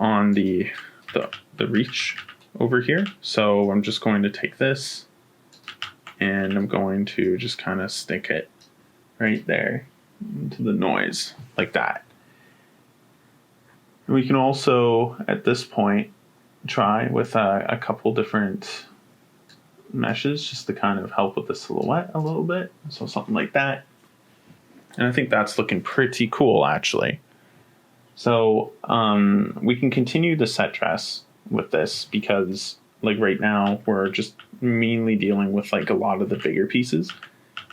on the reach over here. So I'm just going to take this and I'm going to just kind of stick it right there into the noise like that. And we can also, at this point, try with a couple different meshes just to kind of help with the silhouette a little bit. So something like that. And I think that's looking pretty cool, actually. So we can continue the set dress with this because, like, right now we're just mainly dealing with like a lot of the bigger pieces.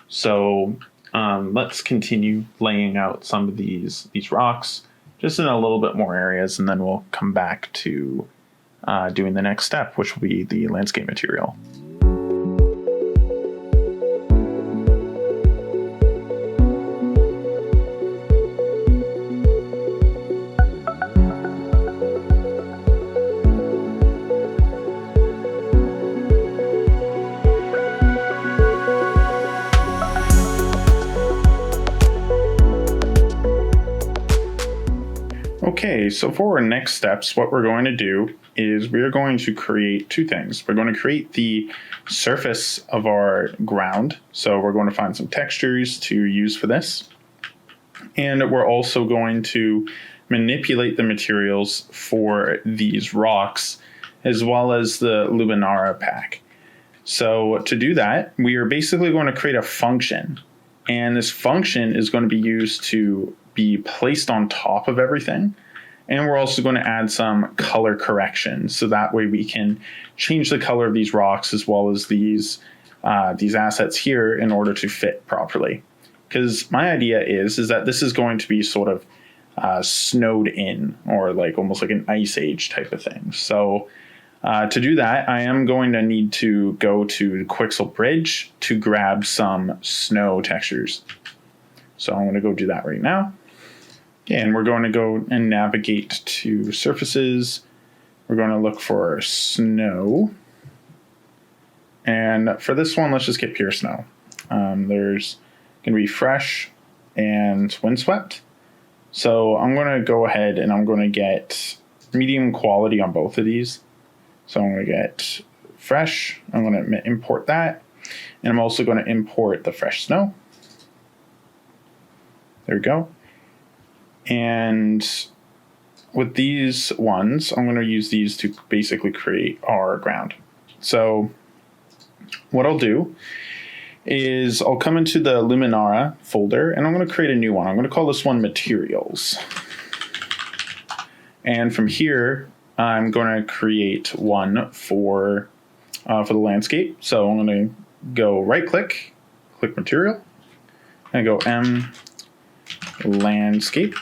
So let's continue laying out some of these rocks just in a little bit more areas, and then we'll come back to doing the next step, which will be the landscape material. Okay, so for our next steps, what we're going to do is we're going to create two things. We're going to create the surface of our ground. So we're going to find some textures to use for this. And we're also going to manipulate the materials for these rocks, as well as the Luminara pack. So to do that, we are basically going to create a function. And this function is going to be used to be placed on top of everything. And we're also going to add some color correction. So that way we can change the color of these rocks as well as these assets here in order to fit properly. Because my idea is that this is going to be sort of snowed in, or like almost like an ice age type of thing. So to do that, I am going to need to go to Quixel Bridge to grab some snow textures. So I'm going to go do that right now. And we're going to go and navigate to surfaces. We're going to look for snow. And for this one, let's just get pure snow. There's going to be fresh and windswept. So I'm going to go ahead and I'm going to get medium quality on both of these. So I'm going to get fresh. I'm going to import that. And I'm also going to import the fresh snow. There we go. And with these ones, I'm going to use these to basically create our ground. So what I'll do is I'll come into the Luminara folder and I'm going to create a new one. I'm going to call this one Materials. And from here, I'm going to create one for the landscape. So I'm going to go right click Material, and go Landscape.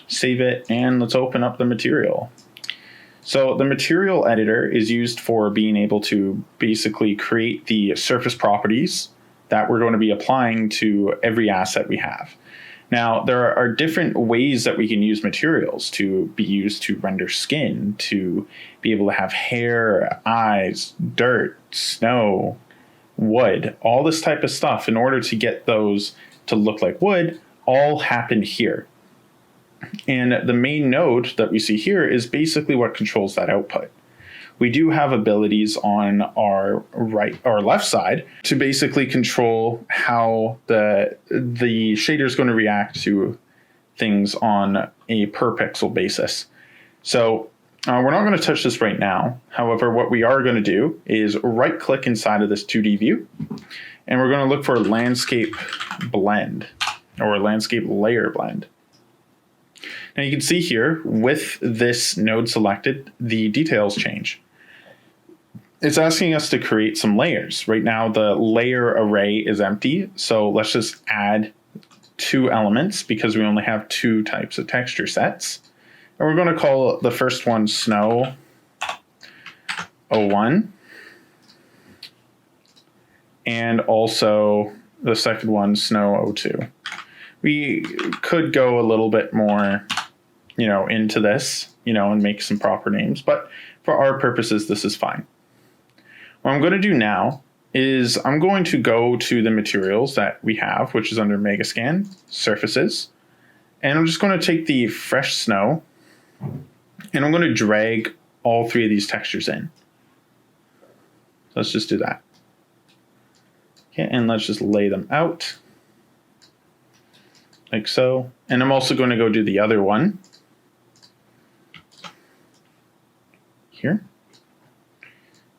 Save it, and let's open up the material. So the material editor is used for being able to basically create the surface properties that we're going to be applying to every asset we have. Now, there are different ways that we can use materials to be used to render skin, to be able to have hair, eyes, dirt, snow, wood, all this type of stuff. In order to get those to look like wood, all happen here. And the main node that we see here is basically what controls that output. We do have abilities on our left side to basically control how the shader is going to react to things on a per pixel basis. So we're not going to touch this right now. However, what we are going to do is right click inside of this 2D view, and we're going to look for landscape blend or landscape layer blend. Now you can see here with this node selected, the details change. It's asking us to create some layers. Right now the layer array is empty, so let's just add 2 elements because we only have 2 types of texture sets. And we're going to call the first one Snow 01, and also the second one Snow 02. We could go a little bit more, into this, and make some proper names, but for our purposes, this is fine. What I'm going to do now is I'm going to go to the materials that we have, which is under Megascan, Surfaces, and I'm just going to take the fresh snow, and I'm going to drag all 3 of these textures in. Let's just do that. Okay, and let's just lay them out like so. And I'm also going to go do the other one here.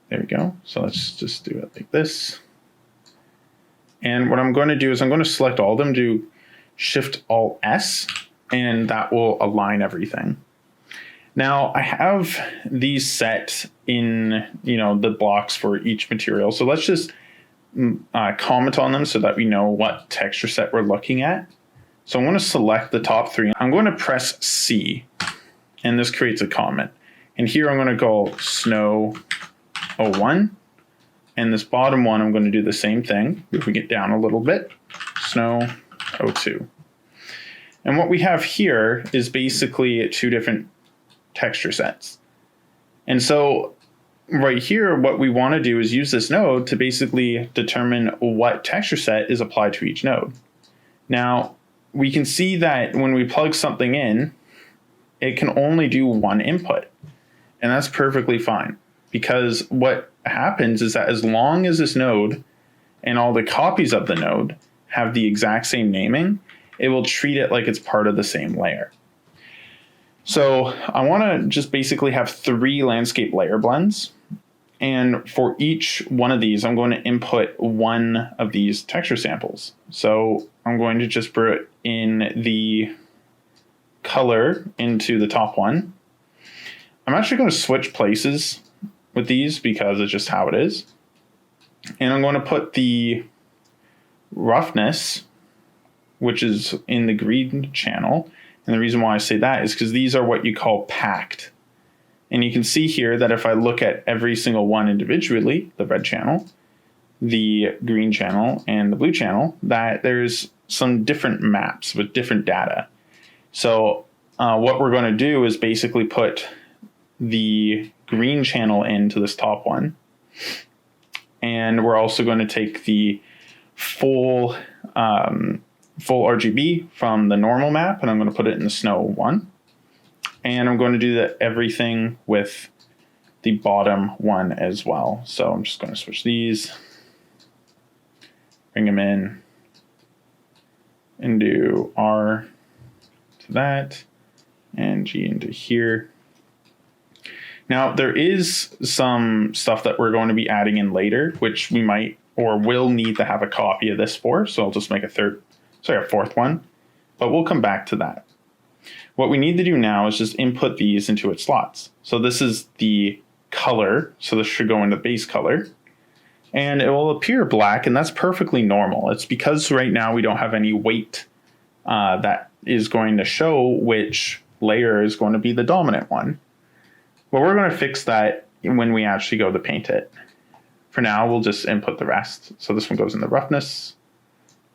There we go. So let's just do it like this. And what I'm going to do is I'm going to select all of them, do Shift-Alt-S, and that will align everything. Now I have these set in, the blocks for each material. So let's just comment on them so that we know what texture set we're looking at. So I'm going to select the top 3. I'm going to press C, and this creates a comment. And here I'm going to go Snow 01, and this bottom one I'm going to do the same thing. If we get down a little bit, Snow 02. And what we have here is basically 2 different texture sets. And so right here, what we want to do is use this node to basically determine what texture set is applied to each node. Now, we can see that when we plug something in, it can only do one input. And that's perfectly fine, because what happens is that as long as this node and all the copies of the node have the exact same naming, it will treat it like it's part of the same layer. So I want to just basically have 3 landscape layer blends. And for each one of these, I'm going to input one of these texture samples. So I'm going to just put in the color into the top one. I'm actually going to switch places with these because it's just how it is. And I'm going to put the roughness, which is in the green channel. And the reason why I say that is because these are what you call packed. And you can see here that if I look at every single one individually, the red channel, the green channel, and the blue channel, that there's some different maps with different data. So what we're going to do is basically put the green channel into this top one. And we're also going to take the full RGB from the normal map, and I'm going to put it in the snow one. And I'm going to do everything with the bottom one as well. So I'm just going to switch these, bring them in, and do R to that, and G into here. Now, there is some stuff that we're going to be adding in later, which we might or will need to have a copy of this for. So I'll just make a fourth one, but we'll come back to that. What we need to do now is just input these into its slots. So this is the color. So this should go into base color, and it will appear black, and that's perfectly normal. It's because right now we don't have any weight that is going to show which layer is going to be the dominant one. Well, we're going to fix that when we actually go to paint it. For now, we'll just input the rest. So this one goes in the roughness.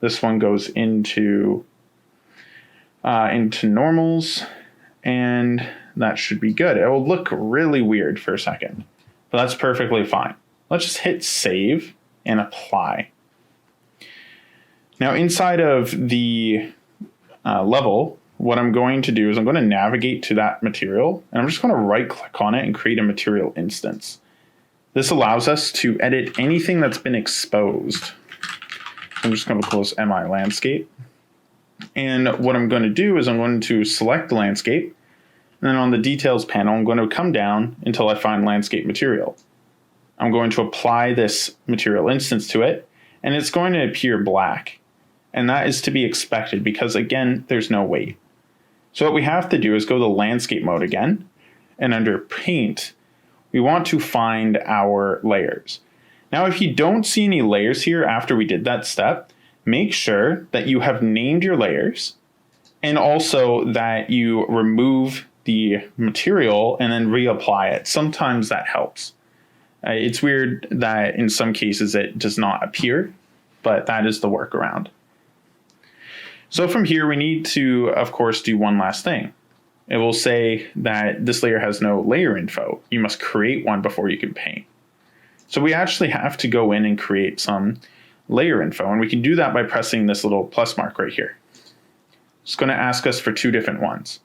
This one goes into normals, and that should be good. It will look really weird for a second, but that's perfectly fine. Let's just hit save and apply. Now inside of the level, what I'm going to do is I'm going to navigate to that material, and I'm just going to right click on it and create a material instance. This allows us to edit anything that's been exposed. I'm just going to close MI landscape. And what I'm going to do is I'm going to select the landscape, and then on the details panel, I'm going to come down until I find landscape material. I'm going to apply this material instance to it, and it's going to appear black. And that is to be expected because, again, there's no weight. So what we have to do is go to landscape mode again, and under paint, we want to find our layers. Now, if you don't see any layers here after we did that step, make sure that you have named your layers, and also that you remove the material and then reapply it. Sometimes that helps. It's weird that in some cases it does not appear, but that is the workaround. So from here, we need to, of course, do one last thing. It will say that this layer has no layer info. You must create one before you can paint. So we actually have to go in and create some layer info, and we can do that by pressing this little plus mark right here. It's going to ask us for two different ones.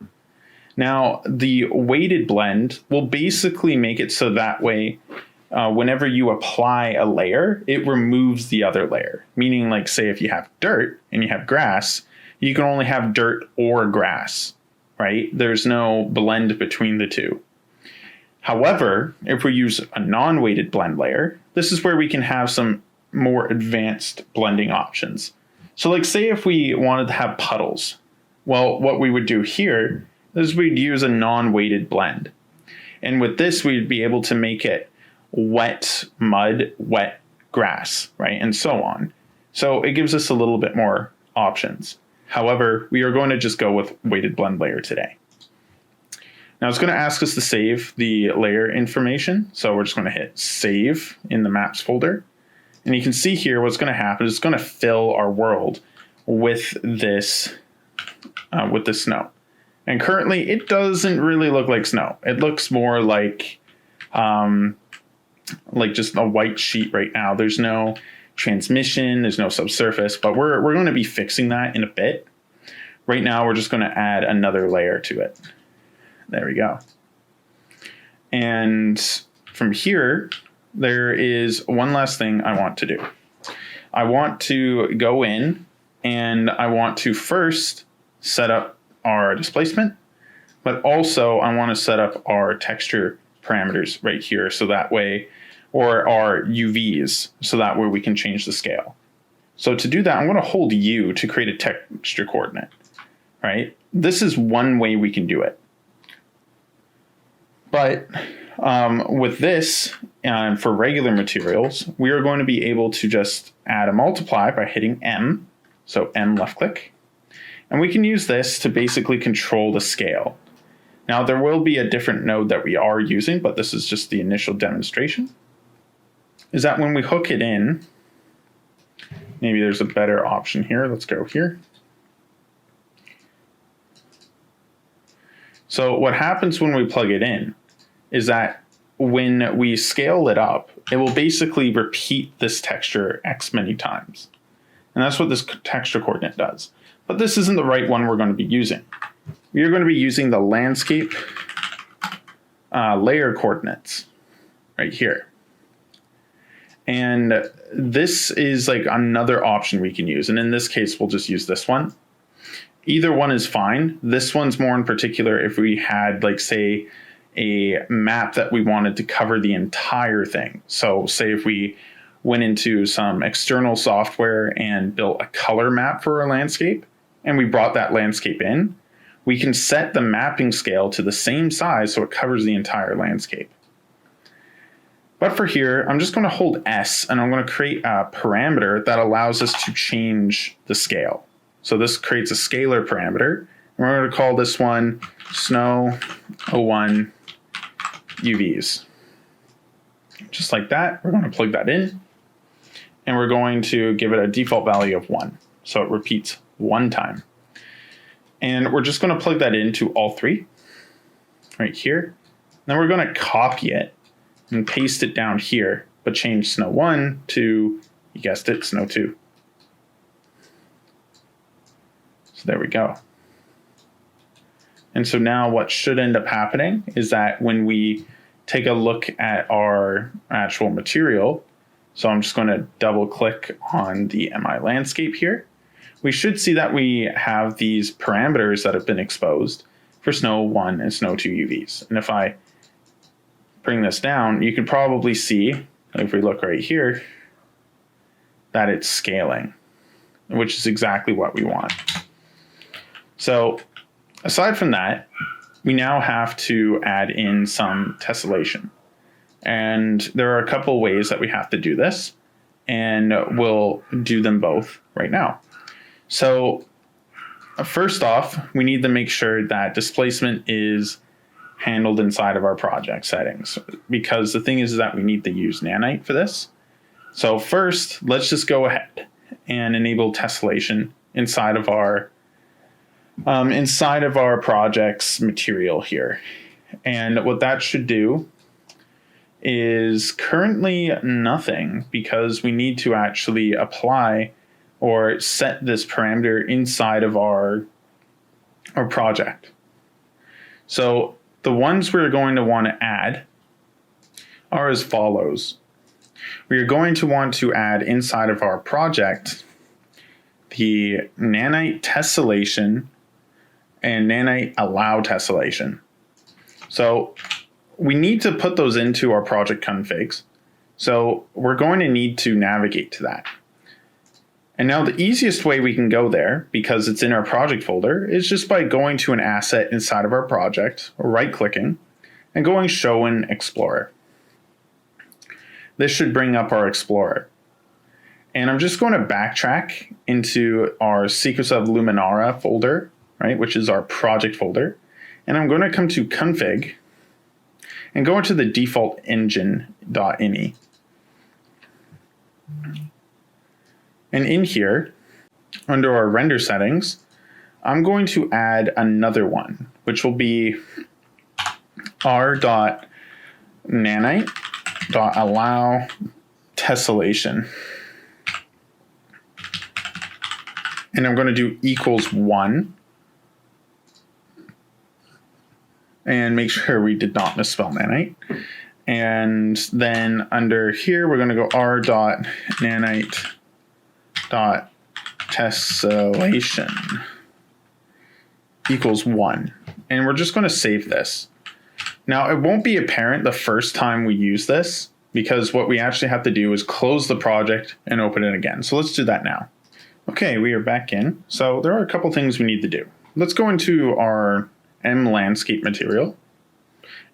Now, the weighted blend will basically make it so that way whenever you apply a layer, it removes the other layer. Meaning, like, say if you have dirt and you have grass, you can only have dirt or grass, right? There's no blend between the two. However, if we use a non-weighted blend layer, this is where we can have some more advanced blending options. So like say if we wanted to have puddles, well, what we would do here is we'd use a non-weighted blend. And with this, we'd be able to make it wet mud, wet grass, right? And so on. So it gives us a little bit more options. However, we are going to just go with weighted blend layer today. Now it's going to ask us to save the layer information. So we're just going to hit save in the maps folder. And you can see here what's going to happen is it's going to fill our world with this snow. And currently it doesn't really look like snow. It looks more like just a white sheet right now. There's no transmission, there's no subsurface, but we're going to be fixing that in a bit. Right now we're just going to add another layer to it. There we go. And from here, there is one last thing I want to do. I want to go in and I want to first set up our displacement, but also I want to set up our texture parameters right here so that way, or our UVs, so that way we can change the scale. So to do that, I'm going to hold U to create a texture coordinate, right? This is one way we can do it. But with this, for regular materials, we are going to be able to just add a multiply by hitting M. So M left click. And we can use this to basically control the scale. Now there will be a different node that we are using, but this is just the initial demonstration. Is that when we hook it in, maybe there's a better option here. Let's go here. So what happens when we plug it in is that when we scale it up, it will basically repeat this texture X many times. And that's what this texture coordinate does. But this isn't the right one we're going to be using. We're going to be using the landscape layer coordinates right here. And this is like another option we can use. And in this case, we'll just use this one. Either one is fine. This one's more in particular if we had, like, say, a map that we wanted to cover the entire thing. So say if we went into some external software and built a color map for our landscape, and we brought that landscape in, we can set the mapping scale to the same size so it covers the entire landscape. But for here, I'm just going to hold S and I'm going to create a parameter that allows us to change the scale. So this creates a scalar parameter. And we're going to call this one Snow 01 UVs. Just like that, we're going to plug that in. And we're going to give it a default value of 1. So it repeats 1 time. And we're just going to plug that into all 3 right here. Then we're going to copy it and paste it down here, but change Snow 1 to, you guessed it, Snow 2. So there we go. And so now what should end up happening is that when we take a look at our actual material, so I'm just going to double click on the MI landscape here, we should see that we have these parameters that have been exposed for Snow 1 and Snow 2 UVs. And if I bring this down, you can probably see, if we look right here, that it's scaling, which is exactly what we want. So aside from that, we now have to add in some tessellation. And there are a couple ways that we have to do this, and we'll do them both right now. So first off, we need to make sure that displacement is handled inside of our project settings, because the thing is that we need to use Nanite for this. So first, let's just go ahead and enable tessellation inside of our project's material here. And what that should do is currently nothing, because we need to actually apply or set this parameter inside of our project. So the ones we're going to want to add are as follows. We are going to want to add inside of our project the Nanite tessellation and Nanite allow tessellation. So we need to put those into our project configs. So we're going to need to navigate to that. And now the easiest way we can go there, because it's in our project folder, is just by going to an asset inside of our project, or right-clicking, and going Show in Explorer. This should bring up our Explorer. And I'm just going to backtrack into our Secret of Luminara folder, right, which is our project folder. And I'm going to come to Config and go into the default engine.ini. And in here, under our render settings, I'm going to add another one, which will be r.nanite.allow tessellation. And I'm going to do equals 1. And make sure we did not misspell nanite. And then under here, we're going to go r.nanite.tessellation equals 1. And we're just going to save this. Now, it won't be apparent the first time we use this, because what we actually have to do is close the project and open it again. So let's do that now. Okay, we are back in. So there are a couple things we need to do. Let's go into our M landscape material,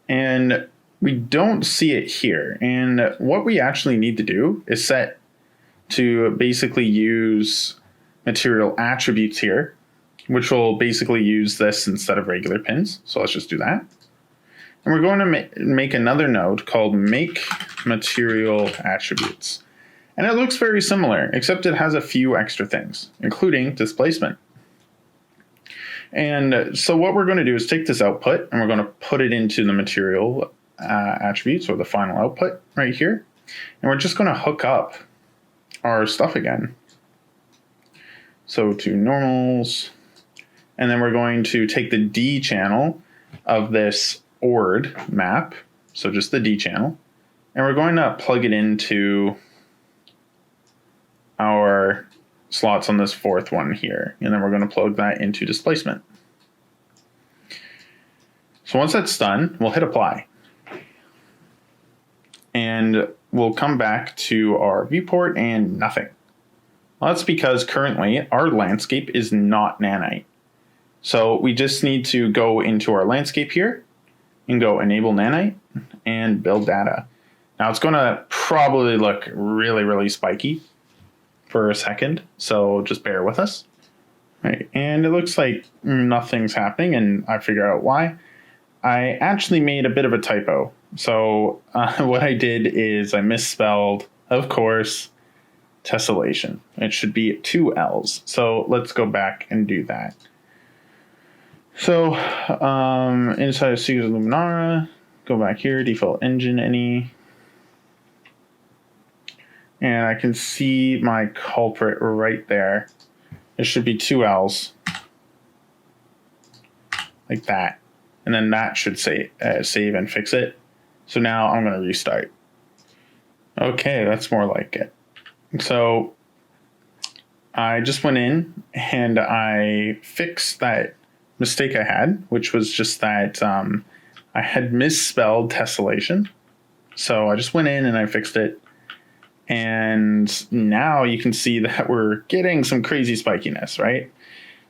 and we don't see it here. And what we actually need to do is set to basically use material attributes here, which will basically use this instead of regular pins. So let's just do that. And we're going to make another node called make material attributes. And it looks very similar, except it has a few extra things, including displacement. And so what we're going to do is take this output and we're going to put it into the material attributes or the final output right here. And we're just going to hook up our stuff again. So to normals, and then we're going to take the D channel of this ORD map, so just the D channel, and we're going to plug it into our slots on this fourth one here, and then we're going to plug that into displacement. So once that's done, we'll hit apply. And we'll come back to our viewport and nothing. Well, that's because currently our landscape is not nanite. So we just need to go into our landscape here and go enable nanite and build data. Now it's going to probably look really, really spiky for a second, so just bear with us. Right, and it looks like nothing's happening, and I figure out why. I actually made a bit of a typo. So what I did is I misspelled, of course, tessellation. It should be 2 L's. So let's go back and do that. So inside of Secret of Luminara, go back here, default engine any. And I can see my culprit right there. It should be 2 L's. Like that. And then that should save and fix it. So now I'm going to restart. Okay, that's more like it. So I just went in and I fixed that mistake I had, which was just that I had misspelled tessellation. So I just went in and I fixed it. And now you can see that we're getting some crazy spikiness, right?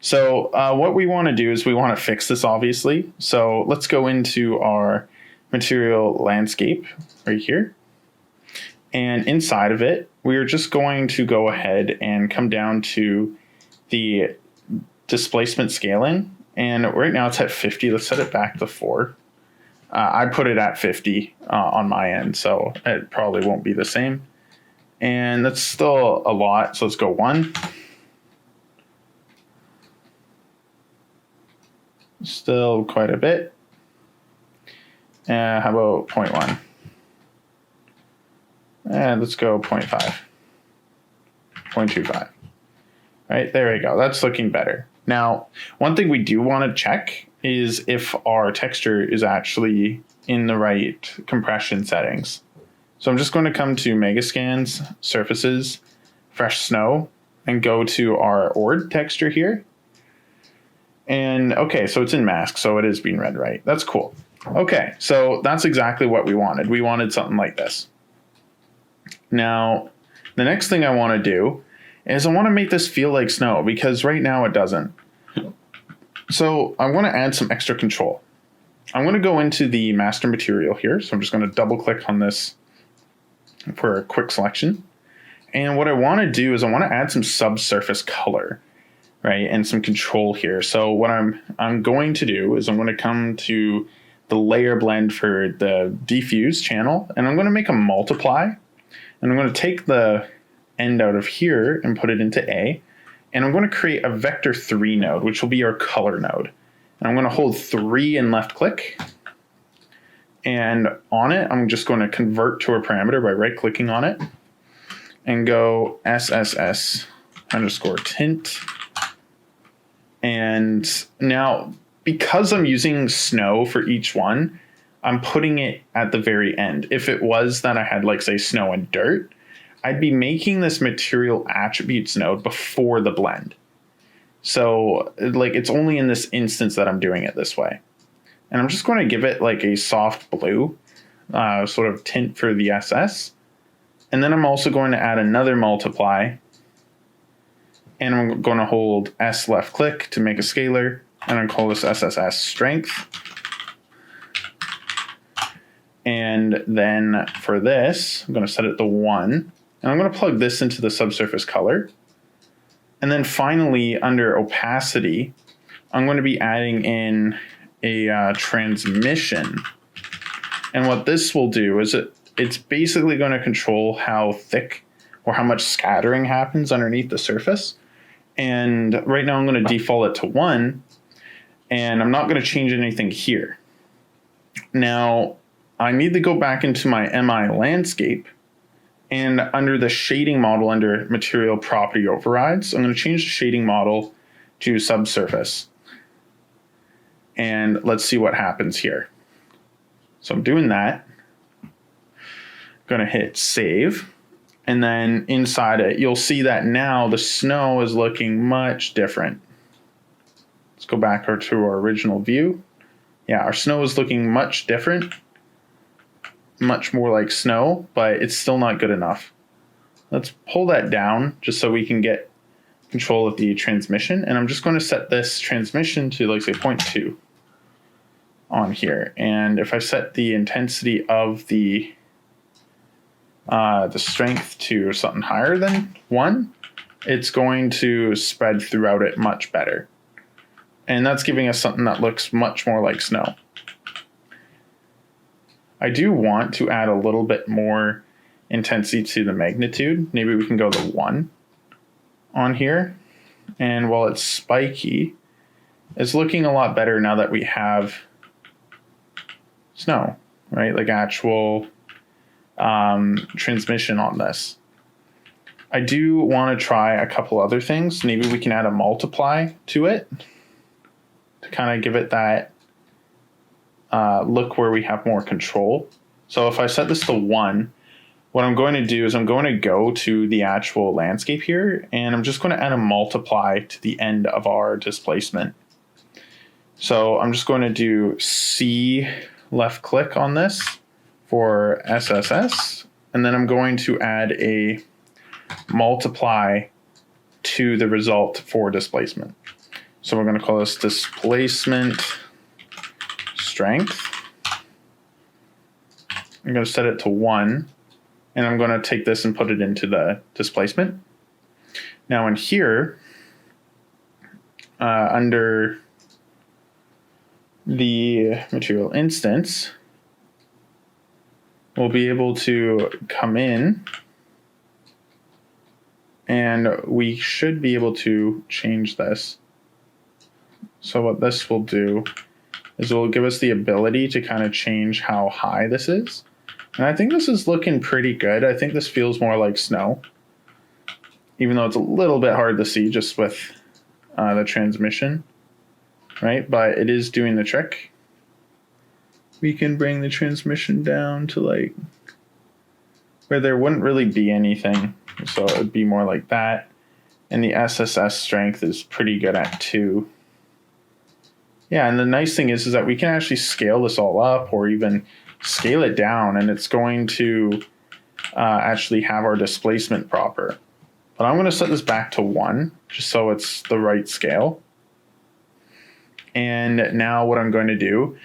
So what we want to do is we want to fix this, obviously. So let's go into our material landscape right here. And inside of it, we're just going to go ahead and come down to the displacement scaling. And right now it's at 50. Let's set it back to 4. I put it at 50 on my end, so it probably won't be the same. And that's still a lot, so let's go 1. Still quite a bit. How about 0.1? And let's go 0.5. 0.25. Right, there we go. That's looking better. Now, one thing we do want to check is if our texture is actually in the right compression settings. So I'm just going to come to Megascans, Surfaces, Fresh Snow, and go to our ORD texture here. And okay, so it's in mask, so it is being read right. That's cool. Okay, so that's exactly what we wanted. We wanted something like this. Now, the next thing I want to do is I want to make this feel like snow, because right now it doesn't. So I want to add some extra control. I'm going to go into the master material here. So I'm just going to double click on this for a quick selection. And what I want to do is I want to add some subsurface color, right? And some control here. So what I'm going to do is I'm going to come to the layer blend for the diffuse channel, and I'm going to make a multiply. And I'm going to take the end out of here and put it into A. And I'm going to create a vector 3 node, which will be our color node. And I'm going to hold 3 and left click. And on it, I'm just going to convert to a parameter by right clicking on it and go SSS underscore tint. And now, because I'm using snow for each one, I'm putting it at the very end. If it was that I had, like, say, snow and dirt, I'd be making this material attributes node before the blend. So, like, it's only in this instance that I'm doing it this way. And I'm just going to give it like a soft blue sort of tint for the SS. And then I'm also going to add another multiply. And I'm going to hold S left click to make a scalar. And I'm going to call this SSS strength. And then for this, I'm going to set it to 1. And I'm going to plug this into the subsurface color. And then finally, under opacity, I'm going to be adding in a transmission. And what this will do is it's basically going to control how thick or how much scattering happens underneath the surface. And right now I'm going to default it to 1, and I'm not going to change anything here. Now, I need to go back into my MI landscape, and under the shading model, under material property overrides, I'm going to change the shading model to subsurface. And let's see what happens here. So I'm doing that. I'm going to hit save. And then inside it, you'll see that now the snow is looking much different. Let's go back to our original view. Yeah, our snow is looking much different. Much more like snow, but it's still not good enough. Let's pull that down just so we can get control of the transmission. And I'm just going to set this transmission to, like, say 0.2 on here. And if I set the intensity of the strength to something higher than 1, it's going to spread throughout it much better. And that's giving us something that looks much more like snow. I do want to add a little bit more intensity to the magnitude. Maybe we can go to 1 on here. And while it's spiky, it's looking a lot better now that we have snow, right? Like actual transmission on this. I do want to try a couple other things. Maybe we can add a multiply to it to kind of give it that look where we have more control. So if I set this to 1, what I'm going to do is I'm going to go to the actual landscape here, and I'm just going to add a multiply to the end of our displacement. So I'm just going to do C left click on this for SSS, and then I'm going to add a multiply to the result for displacement. So we're going to call this displacement strength. I'm going to set it to 1, and I'm going to take this and put it into the displacement. Now in here, under the material instance, we'll be able to come in, and we should be able to change this. So what this will do is it will give us the ability to kind of change how high this is. And I think this is looking pretty good. I think this feels more like snow, even though it's a little bit hard to see just with the transmission, right? But it is doing the trick. We can bring the transmission down to like where there wouldn't really be anything. So it would be more like that. And the SSS strength is pretty good at 2. Yeah, and the nice thing is that we can actually scale this all up or even scale it down, and it's going to actually have our displacement proper. But I'm going to set this back to 1 just so it's the right scale. And now what I'm going to do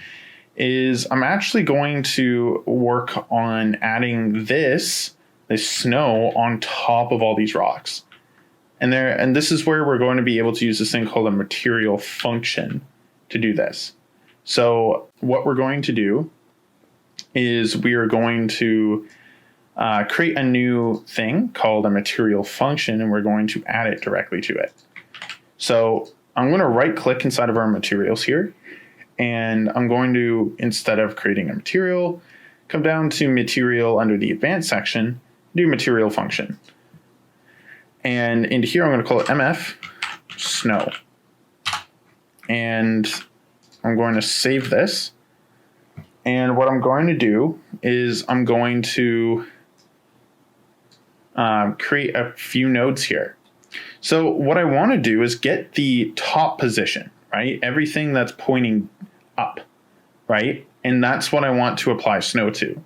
is I'm actually going to work on adding this snow on top of all these rocks. And this is where we're going to be able to use this thing called a material function to do this. So what we're going to do is we are going to create a new thing called a material function, and we're going to add it directly to it. So I'm going to right click inside of our materials here, and I'm going to, instead of creating a material, come down to material under the advanced section, do material function. And into here, I'm going to call it MF snow. And I'm going to save this. And what I'm going to do is I'm going to create a few nodes here. So what I want to do is get the top position, right? Everything that's pointing up, right? And that's what I want to apply snow to.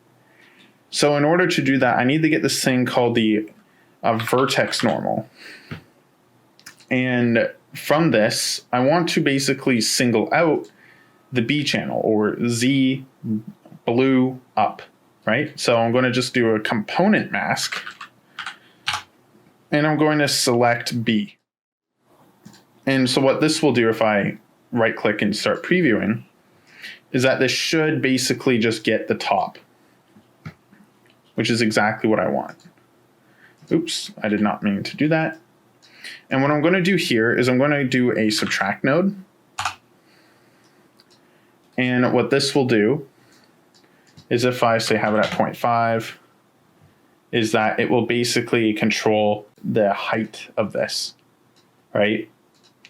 So in order to do that, I need to get this thing called the vertex normal. And from this, I want to basically single out the B channel, or Z blue up, right? So I'm going to just do a component mask, and I'm going to select B. And so what this will do, if I right click and start previewing, is that this should basically just get the top, which is exactly what I want. Oops, I did not mean to do that. And what I'm going to do here is I'm going to do a subtract node. And what this will do is if I say have it at 0.5, is that it will basically control the height of this, right?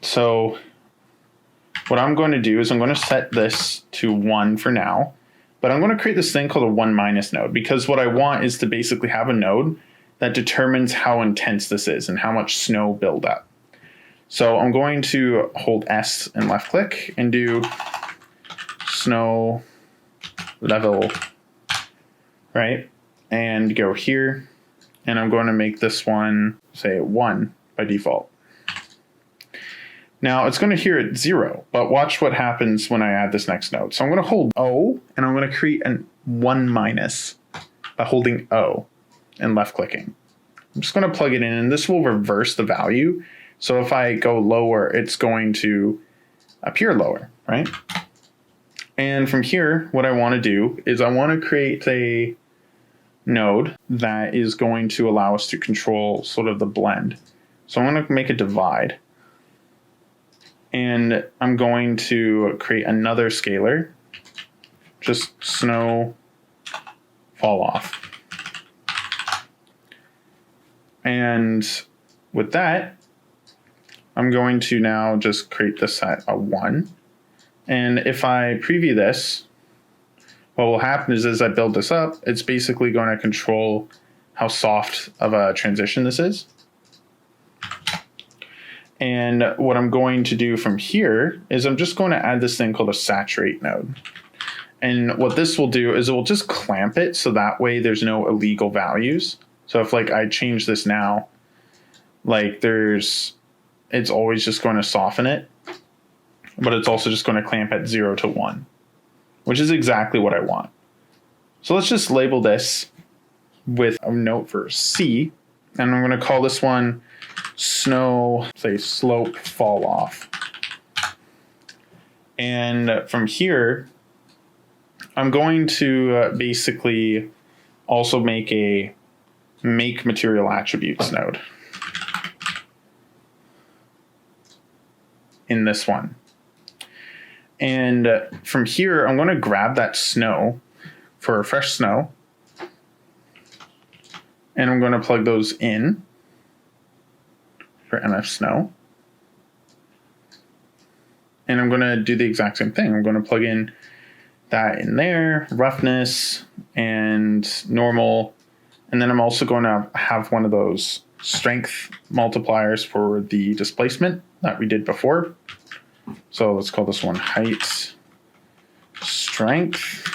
So what I'm going to do is I'm going to set this to 1 for now, but I'm going to create this thing called a 1 minus node, because what I want is to basically have a node that determines how intense this is and how much snow buildup. So I'm going to hold S and left click and do snow level, right? And go here, and I'm going to make this one say 1 by default. Now it's going to hear it 0, but watch what happens when I add this next node. So I'm going to hold O, and I'm going to create a 1 minus by holding O and left clicking. I'm just going to plug it in, and this will reverse the value. So if I go lower, it's going to appear lower, right? And from here, what I want to do is I want to create a node that is going to allow us to control sort of the blend. So I'm going to make a divide. And I'm going to create another scalar, just snow fall off. And with that, I'm going to now just create this at a 1. And if I preview this, what will happen is as I build this up, it's basically going to control how soft of a transition this is. And what I'm going to do from here is I'm just going to add this thing called a saturate node. And what this will do is it will just clamp it so that way there's no illegal values. So if like I change this now, like it's always just going to soften it, but it's also just going to clamp at 0 to 1, which is exactly what I want. So let's just label this with a note for C, and I'm going to call this one snow, say slope fall off. And from here, I'm going to basically also make a make material attributes node in this one. And from here, I'm going to grab that snow for fresh snow, and I'm going to plug those in for MF snow. And I'm going to do the exact same thing. I'm going to plug in that in there, roughness and normal. And then I'm also going to have one of those strength multipliers for the displacement that we did before. So let's call this one height strength.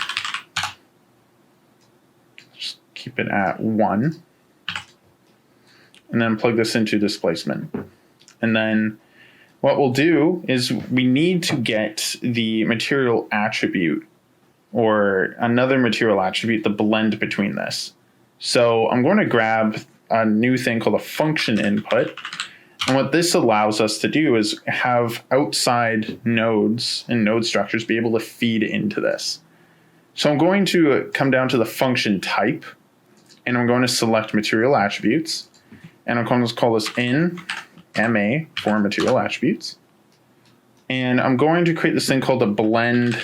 Just keep it at 1. And then plug this into displacement. And then what we'll do is we need to get the material attribute or another material attribute, the blend between this. So I'm going to grab a new thing called a function input. And what this allows us to do is have outside nodes and node structures be able to feed into this. So I'm going to come down to the function type, and I'm going to select material attributes. And I'm going to call this in MA for material attributes. And I'm going to create this thing called a blend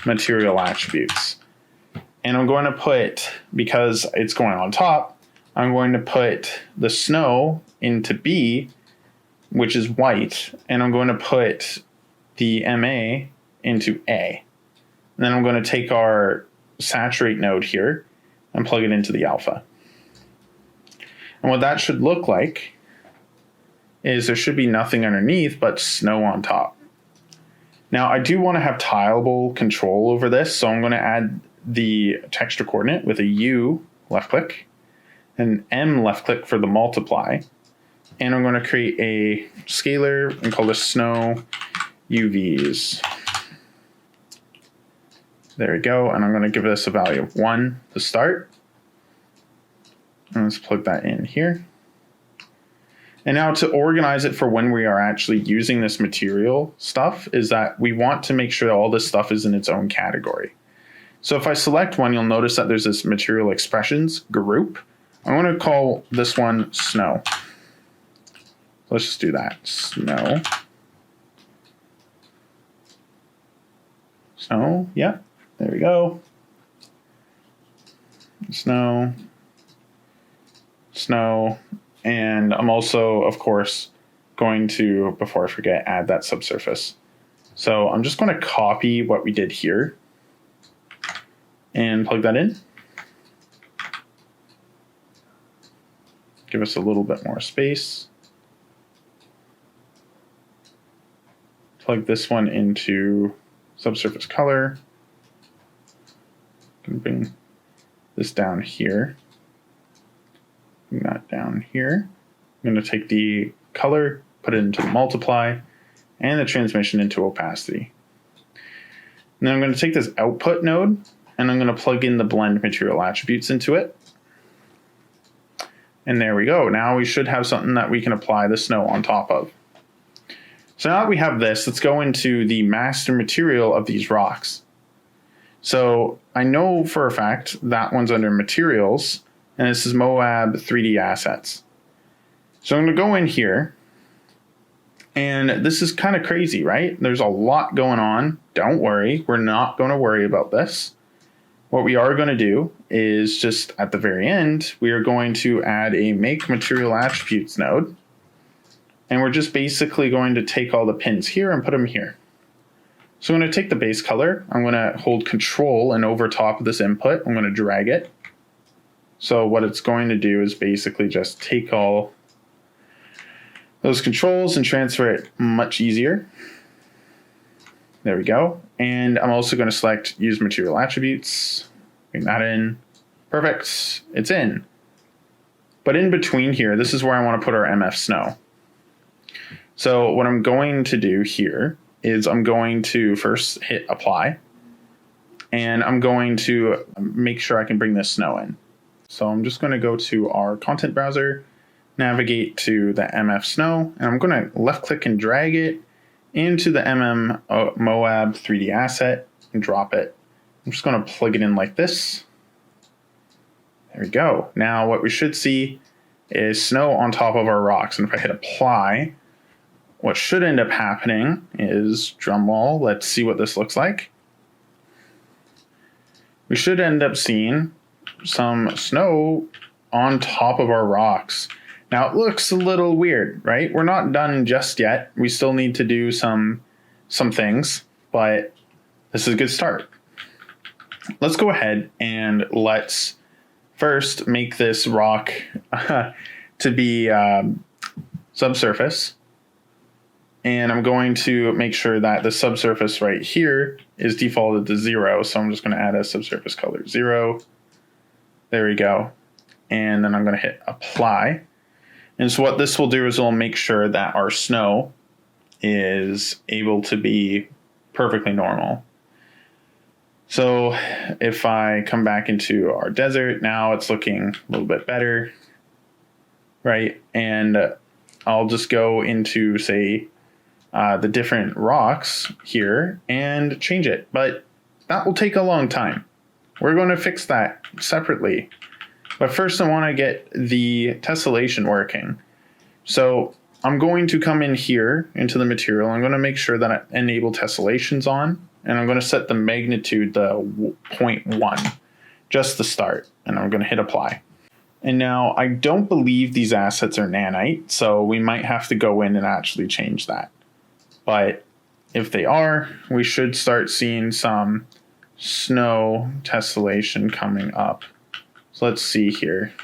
material attributes. And I'm going to put, because it's going on top, I'm going to put the snow into B, which is white. And I'm going to put the MA into A. And then I'm going to take our saturate node here and plug it into the alpha. And what that should look like is there should be nothing underneath but snow on top. Now I do want to have tileable control over this, so I'm going to add the texture coordinate with a U left click and M left click for the multiply. And I'm going to create a scalar and call this snow UVs. There we go. And I'm going to give this a value of 1 to start. And let's plug that in here. And now to organize it for when we are actually using this material stuff is that we want to make sure that all this stuff is in its own category. So if I select one, you'll notice that there's this material expressions group. I'm going to call this one snow. Let's just do that. Snow. Snow, yeah, there we go. snow, snow, and I'm also, of course, going to, before I forget, add that subsurface. So I'm just going to copy what we did here and plug that in. Give us a little bit more space. Plug this one into subsurface color. Can bring this down here. Bring that down here. I'm going to take the color, put it into the multiply, and the transmission into opacity. And then I'm going to take this output node, and I'm going to plug in the blend material attributes into it. And there we go. Now we should have something that we can apply the snow on top of. So now that we have this, let's go into the master material of these rocks. So I know for a fact that one's under materials, and this is Moab 3D assets. So I'm going to go in here, and this is kind of crazy, right? There's a lot going on. Don't worry, we're not going to worry about this. What we are going to do is just at the very end, we are going to add a make material attributes node. And we're just basically going to take all the pins here and put them here. So I'm going to take the base color. I'm going to hold control and over top of this input, I'm going to drag it. So what it's going to do is basically just take all those controls and transfer it much easier. There we go. And I'm also going to select use material attributes, bring that in. Perfect, it's in. But in between here, this is where I want to put our MF snow. So what I'm going to do here is I'm going to first hit apply, and I'm going to make sure I can bring this snow in. So I'm just going to go to our content browser, navigate to the MF snow, and I'm going to left click and drag it into the Moab 3D asset and drop it. I'm just going to plug it in like this. There we go. Now what we should see is snow on top of our rocks. And if I hit apply, what should end up happening is, drum roll, let's see what this looks like. We should end up seeing some snow on top of our rocks. Now it looks a little weird, right? We're not done just yet. We still need to do some things, but this is a good start. Let's go ahead and let's first make this rock to be subsurface. And I'm going to make sure that the subsurface right here is defaulted to 0. So I'm just going to add a subsurface color 0. There we go. And then I'm going to hit apply. And so what this will do is it'll make sure that our snow is able to be perfectly normal. So if I come back into our desert, now it's looking a little bit better, right? And I'll just go into, say, the different rocks here and change it. But that will take a long time. We're going to fix that separately. But first I want to get the tessellation working. So I'm going to come in here into the material. I'm going to make sure that I enable tessellations on. And I'm going to set the magnitude to 0.1, just the start. And I'm going to hit apply. And now I don't believe these assets are nanite, so we might have to go in and actually change that. But if they are, we should start seeing some snow tessellation coming up. So let's see here.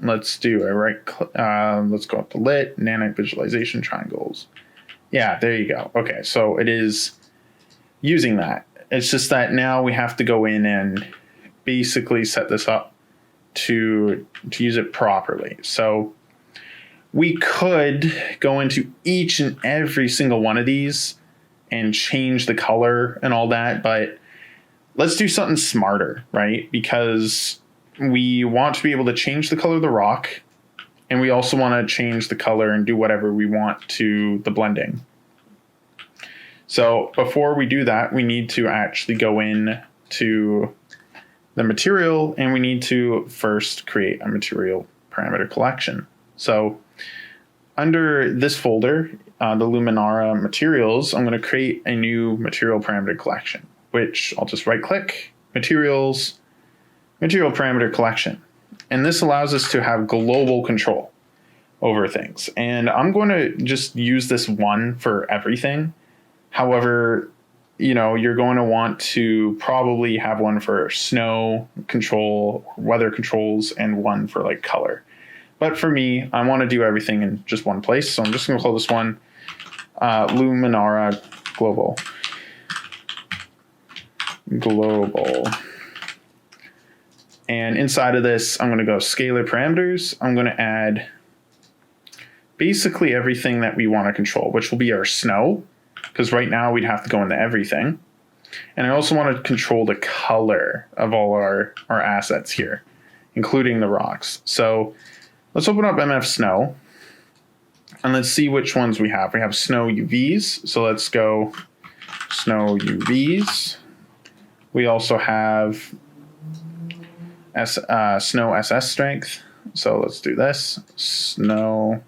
Let's do a let's go up to lit, nanite visualization triangles. Yeah, there you go. Okay, so it is using that. It's just that now we have to go in and basically set this up to use it properly. So we could go into each and every single one of these and change the color and all that, but let's do something smarter, right? Because we want to be able to change the color of the rock, and we also want to change the color and do whatever we want to the blending. So before we do that, we need to actually go in to the material, and we need to first create a material parameter collection. So under this folder, the Luminara materials, I'm going to create a new material parameter collection, which I'll just right click, materials, material parameter collection. And this allows us to have global control over things. And I'm going to just use this one for everything. However, you're going to want to probably have one for snow control, weather controls, and one for like color. But for me, I want to do everything in just one place. So I'm just going to call this one Luminara Global. And inside of this, I'm going to go scalar parameters. I'm going to add basically everything that we want to control, which will be our snow, because right now we'd have to go into everything. And I also want to control the color of all our assets here, including the rocks. So let's open up MF Snow and let's see which ones we have. We have snow UVs. So let's go snow UVs. We also have snow SS strength. So let's do this. Snow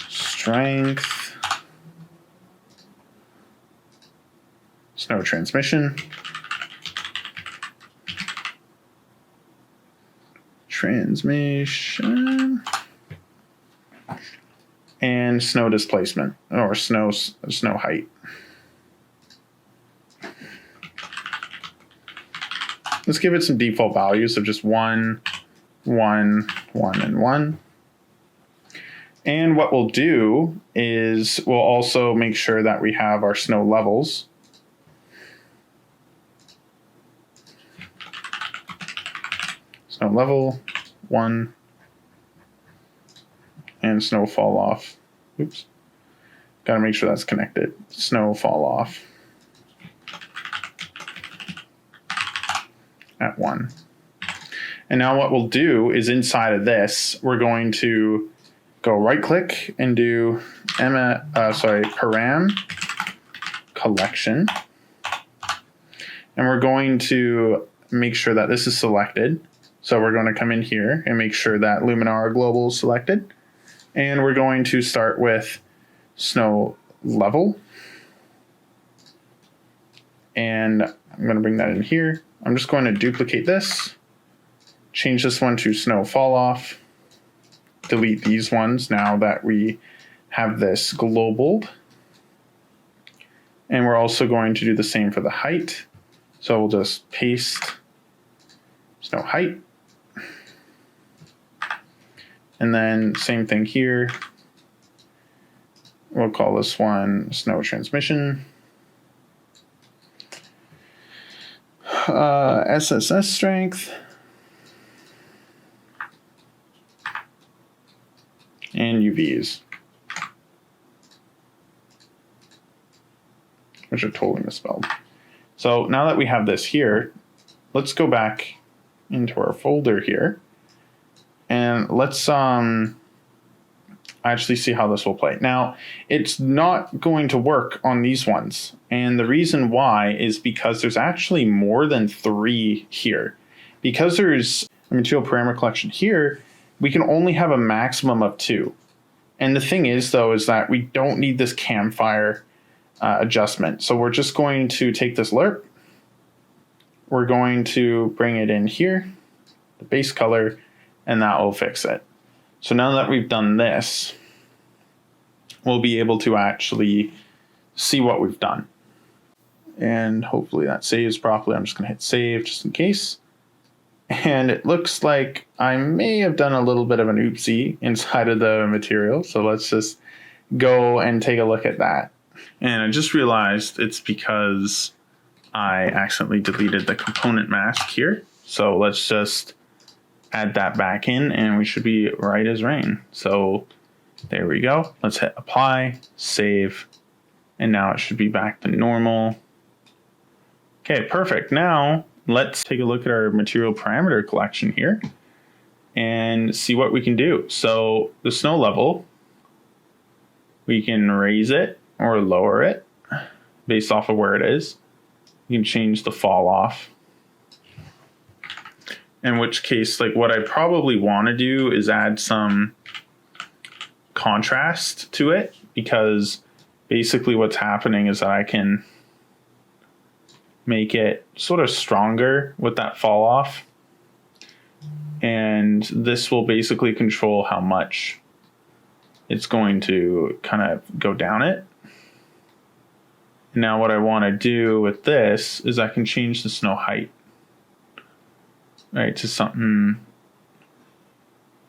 strength. Snow transmission. And snow displacement, or snow height. Let's give it some default values of just 1, 1, 1, and 1. And what we'll do is we'll also make sure that we have our snow levels. Snow level 1 and snow fall off. Oops. Got to make sure that's connected. Snow fall off at 1. And now what we'll do is inside of this, we're going to go right click and do param collection. And we're going to make sure that this is selected. So we're going to come in here and make sure that Luminara Global is selected. And we're going to start with snow level. And I'm going to bring that in here. I'm just going to duplicate this, change this one to snow fall off, delete these ones now that we have this global. And we're also going to do the same for the height. So we'll just paste snow height. And then same thing here. We'll call this one snow transmission. SSS strength. And UVs. Which are totally misspelled. So now that we have this here, let's go back into our folder here. And let's actually see how this will play. Now, it's not going to work on these ones. And the reason why is because there's actually more than 3 here. Because there's a material parameter collection here, we can only have a maximum of 2. And the thing is, though, is that we don't need this campfire adjustment. So we're just going to take this lerp. We're going to bring it in here, the base color, and that will fix it. So now that we've done this, we'll be able to actually see what we've done. And hopefully that saves properly. I'm just going to hit save just in case. And it looks like I may have done a little bit of an oopsie inside of the material. So let's just go and take a look at that. And I just realized it's because I accidentally deleted the component mask here. So let's just add that back in and we should be right as rain. So there we go. Let's hit apply, save, and now it should be back to normal. Okay, perfect. Now let's take a look at our material parameter collection here and see what we can do. So the snow level, we can raise it or lower it based off of where it is. You can change the fall off. In which case, like what I probably want to do is add some contrast to it, because basically what's happening is that I can make it sort of stronger with that fall off. And this will basically control how much it's going to kind of go down it. Now what I want to do with this is I can change the snow height, right, to something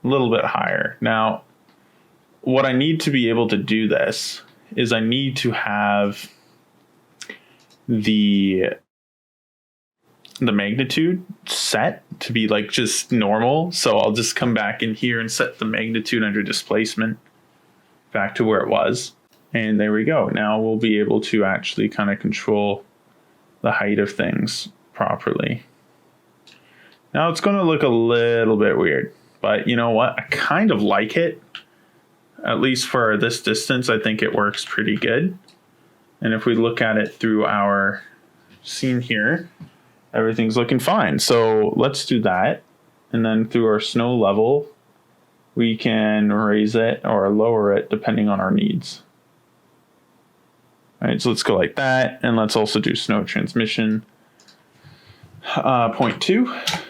a little bit higher. Now, what I need to be able to do this is I need to have the magnitude set to be like just normal. So I'll just come back in here and set the magnitude under displacement back to where it was. And there we go. Now we'll be able to actually kind of control the height of things properly. Now it's going to look a little bit weird, but you know what? I kind of like it. At least for this distance, I think it works pretty good. And if we look at it through our scene here, everything's looking fine. So let's do that. And then through our snow level, we can raise it or lower it depending on our needs. All right, so let's go like that. And let's also do snow transmission 0.2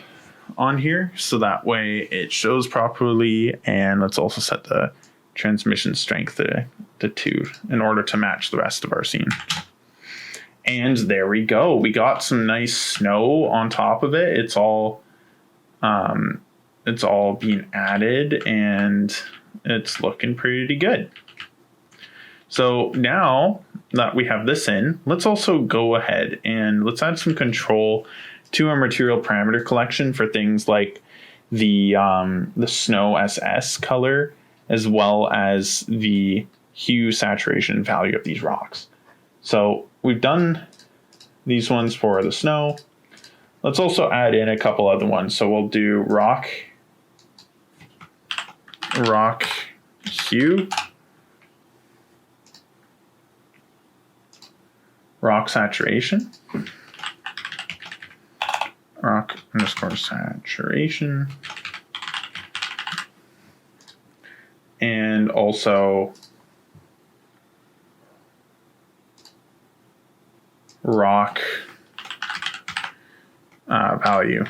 on here. So that way it shows properly. And let's also set the transmission strength to 2 in order to match the rest of our scene. And there we go. We got some nice snow on top of it. It's all being added and it's looking pretty good. So now that we have this in, let's also go ahead and let's add some control to our material parameter collection for things like the snow SS color, as well as the hue, saturation, value of these rocks. So we've done these ones for the snow. Let's also add in a couple other ones. So we'll do rock hue, rock saturation, rock underscore saturation, and also rock value.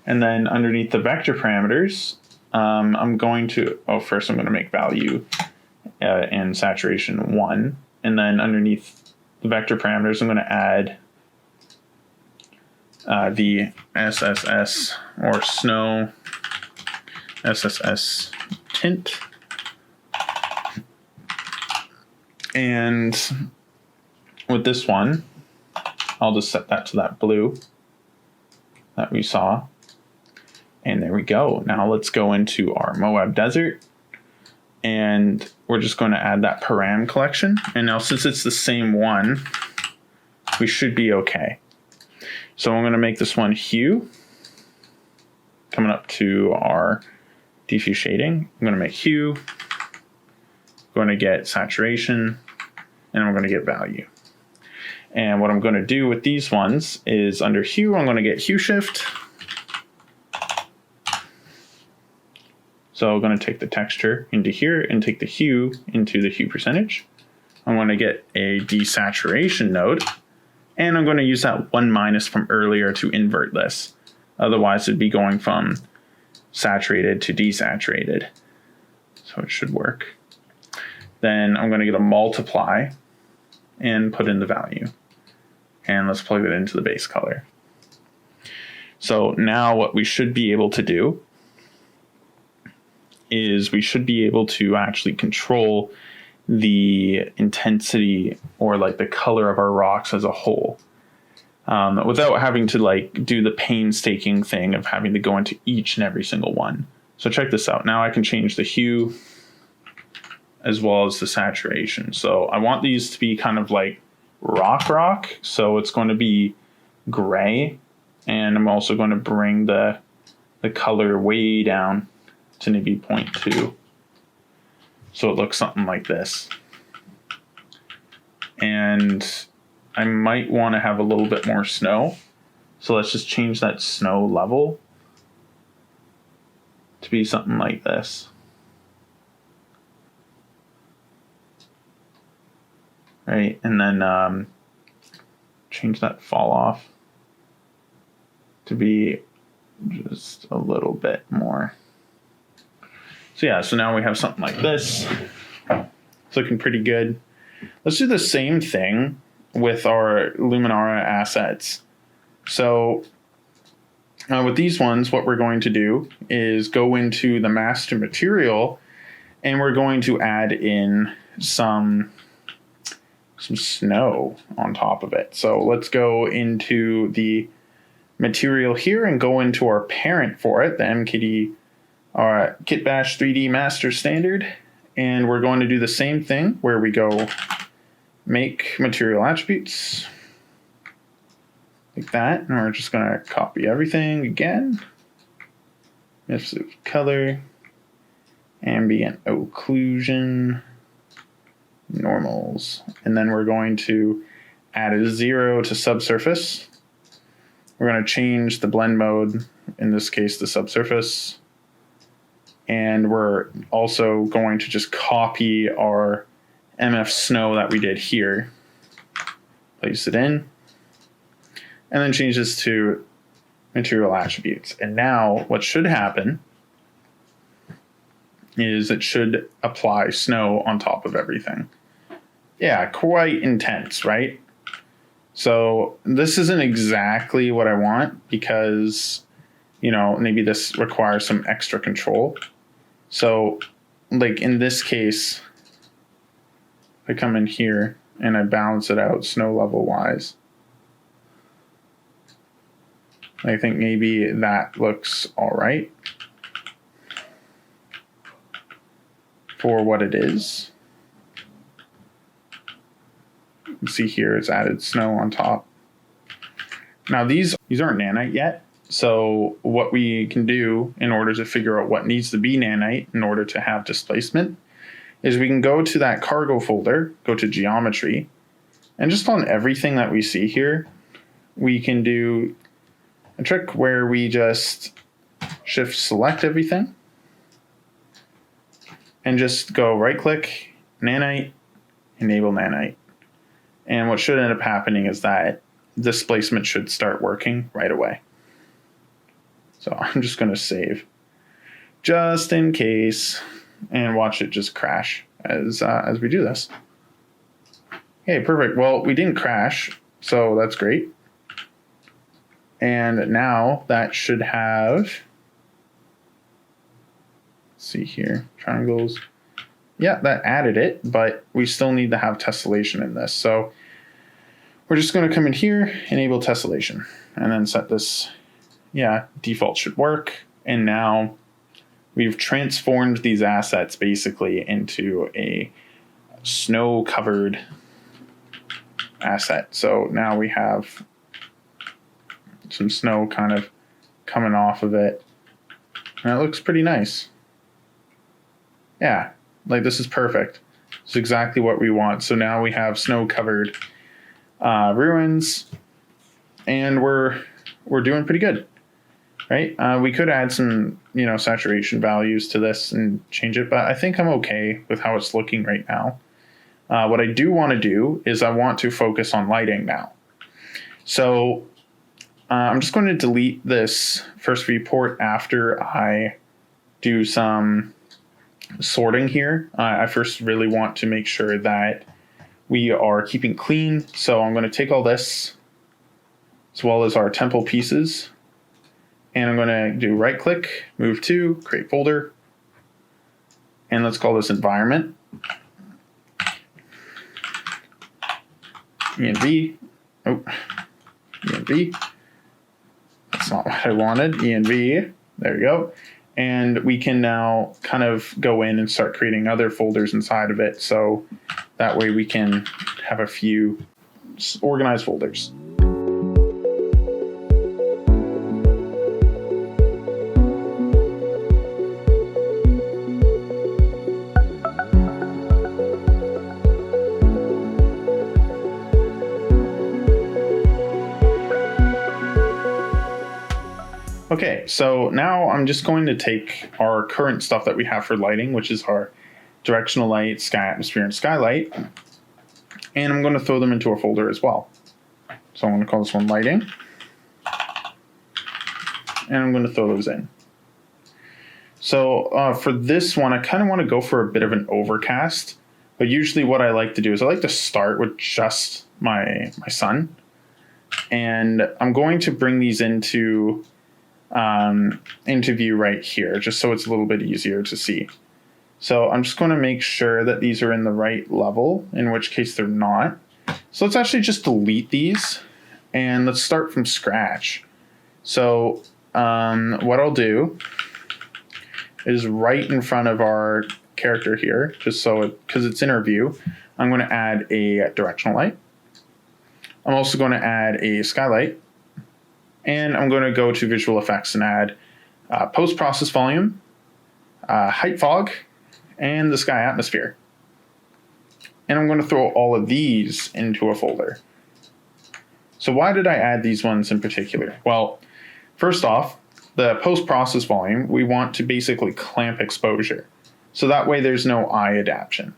And then underneath the vector parameters, I'm going to, first I'm going to make value and saturation 1. And then underneath the vector parameters, I'm going to add the SSS or snow SSS tint. And with this one, I'll just set that to that blue that we saw. And there we go. Now let's go into our Moab Desert. And we're just going to add that param collection. And now since it's the same one, we should be okay. So I'm going to make this one hue. Coming up to our diffuse shading, I'm going to make hue. Going to get saturation. And I'm going to get value. And what I'm going to do with these ones is under hue, I'm going to get hue shift. So I'm going to take the texture into here and take the hue into the hue percentage. I'm going to get a desaturation node, and I'm going to use that 1- from earlier to invert this. Otherwise, it'd be going from saturated to desaturated. So it should work. Then I'm going to get a multiply and put in the value. And let's plug it into the base color. So now what we should be able to do is we should be able to actually control the intensity or like the color of our rocks as a whole, without having to like do the painstaking thing of having to go into each and every single one. So check this out. Now I can change the hue as well as the saturation. So I want these to be kind of like rock. So it's going to be gray, and I'm also going to bring the color way down to maybe 0.2. So it looks something like this. And I might want to have a little bit more snow. So let's just change that snow level to be something like this. Right, and then change that fall off to be just a little bit more. So yeah, so now we have something like this. It's looking pretty good. Let's do the same thing with our Luminara assets. So with these ones, what we're going to do is go into the master material, and we're going to add in some snow on top of it. So let's go into the material here and go into our parent for it, the MKD, our KitBash3D Master Standard. And we're going to do the same thing where we go make material attributes like that. And we're just going to copy everything again. Absolute color, ambient occlusion, normals. And then we're going to add a 0 to subsurface. We're going to change the blend mode, in this case, the subsurface. And we're also going to just copy our MF snow that we did here, place it in, and then change this to material attributes. And now what should happen is it should apply snow on top of everything. Yeah, quite intense, right? So this isn't exactly what I want because, you know, maybe this requires some extra control. So like in this case, I come in here and I balance it out snow level wise. I think maybe that looks all right for what it is. You can see here it's added snow on top. Now these aren't nanite yet. So what we can do in order to figure out what needs to be nanite in order to have displacement is we can go to that cargo folder, go to geometry, and just on everything that we see here, we can do a trick where we just shift select everything and just go right click, nanite, enable nanite. And what should end up happening is that displacement should start working right away. So I'm just going to save just in case and watch it just crash as we do this. Okay, perfect. Well, we didn't crash, so that's great. And now that should have, let's see here, triangles. Yeah, that added it, but we still need to have tessellation in this. So we're just going to come in here, enable tessellation, and then set this. Yeah, default should work. And now we've transformed these assets basically into a snow-covered asset. So now we have some snow kind of coming off of it. And it looks pretty nice. Yeah, like this is perfect. It's exactly what we want. So now we have snow-covered ruins, and we're doing pretty good. Right? We could add some, you know, saturation values to this and change it, but I think I'm okay with how it's looking right now. What I do want to do is I want to focus on lighting now. So I'm just going to delete this first viewport after I do some sorting here. I first really want to make sure that we are keeping clean. So I'm going to take all this as well as our temple pieces. And I'm going to do right click, move to, create folder. And let's call this environment. ENV. Oh, ENV. That's not what I wanted. ENV. There we go. And we can now kind of go in and start creating other folders inside of it. So that way we can have a few organized folders. Okay, so now I'm just going to take our current stuff that we have for lighting, which is our directional light, sky atmosphere, and skylight, and I'm going to throw them into a folder as well. So I'm going to call this one lighting. And I'm going to throw those in. So for this one, I kind of want to go for a bit of an overcast. But usually what I like to do is I like to start with just my sun. And I'm going to bring these into view right here, just so it's a little bit easier to see. So I'm just going to make sure that these are in the right level, in which case they're not. So let's actually just delete these and let's start from scratch. So what I'll do is right in front of our character here, just so because it's in our view, I'm going to add a directional light. I'm also going to add a skylight, and I'm going to go to visual effects and add post-process volume, height fog, and the sky atmosphere. And I'm going to throw all of these into a folder. So why did I add these ones in particular? Well, first off, the post-process volume, we want to basically clamp exposure. So that way there's no eye adaptation.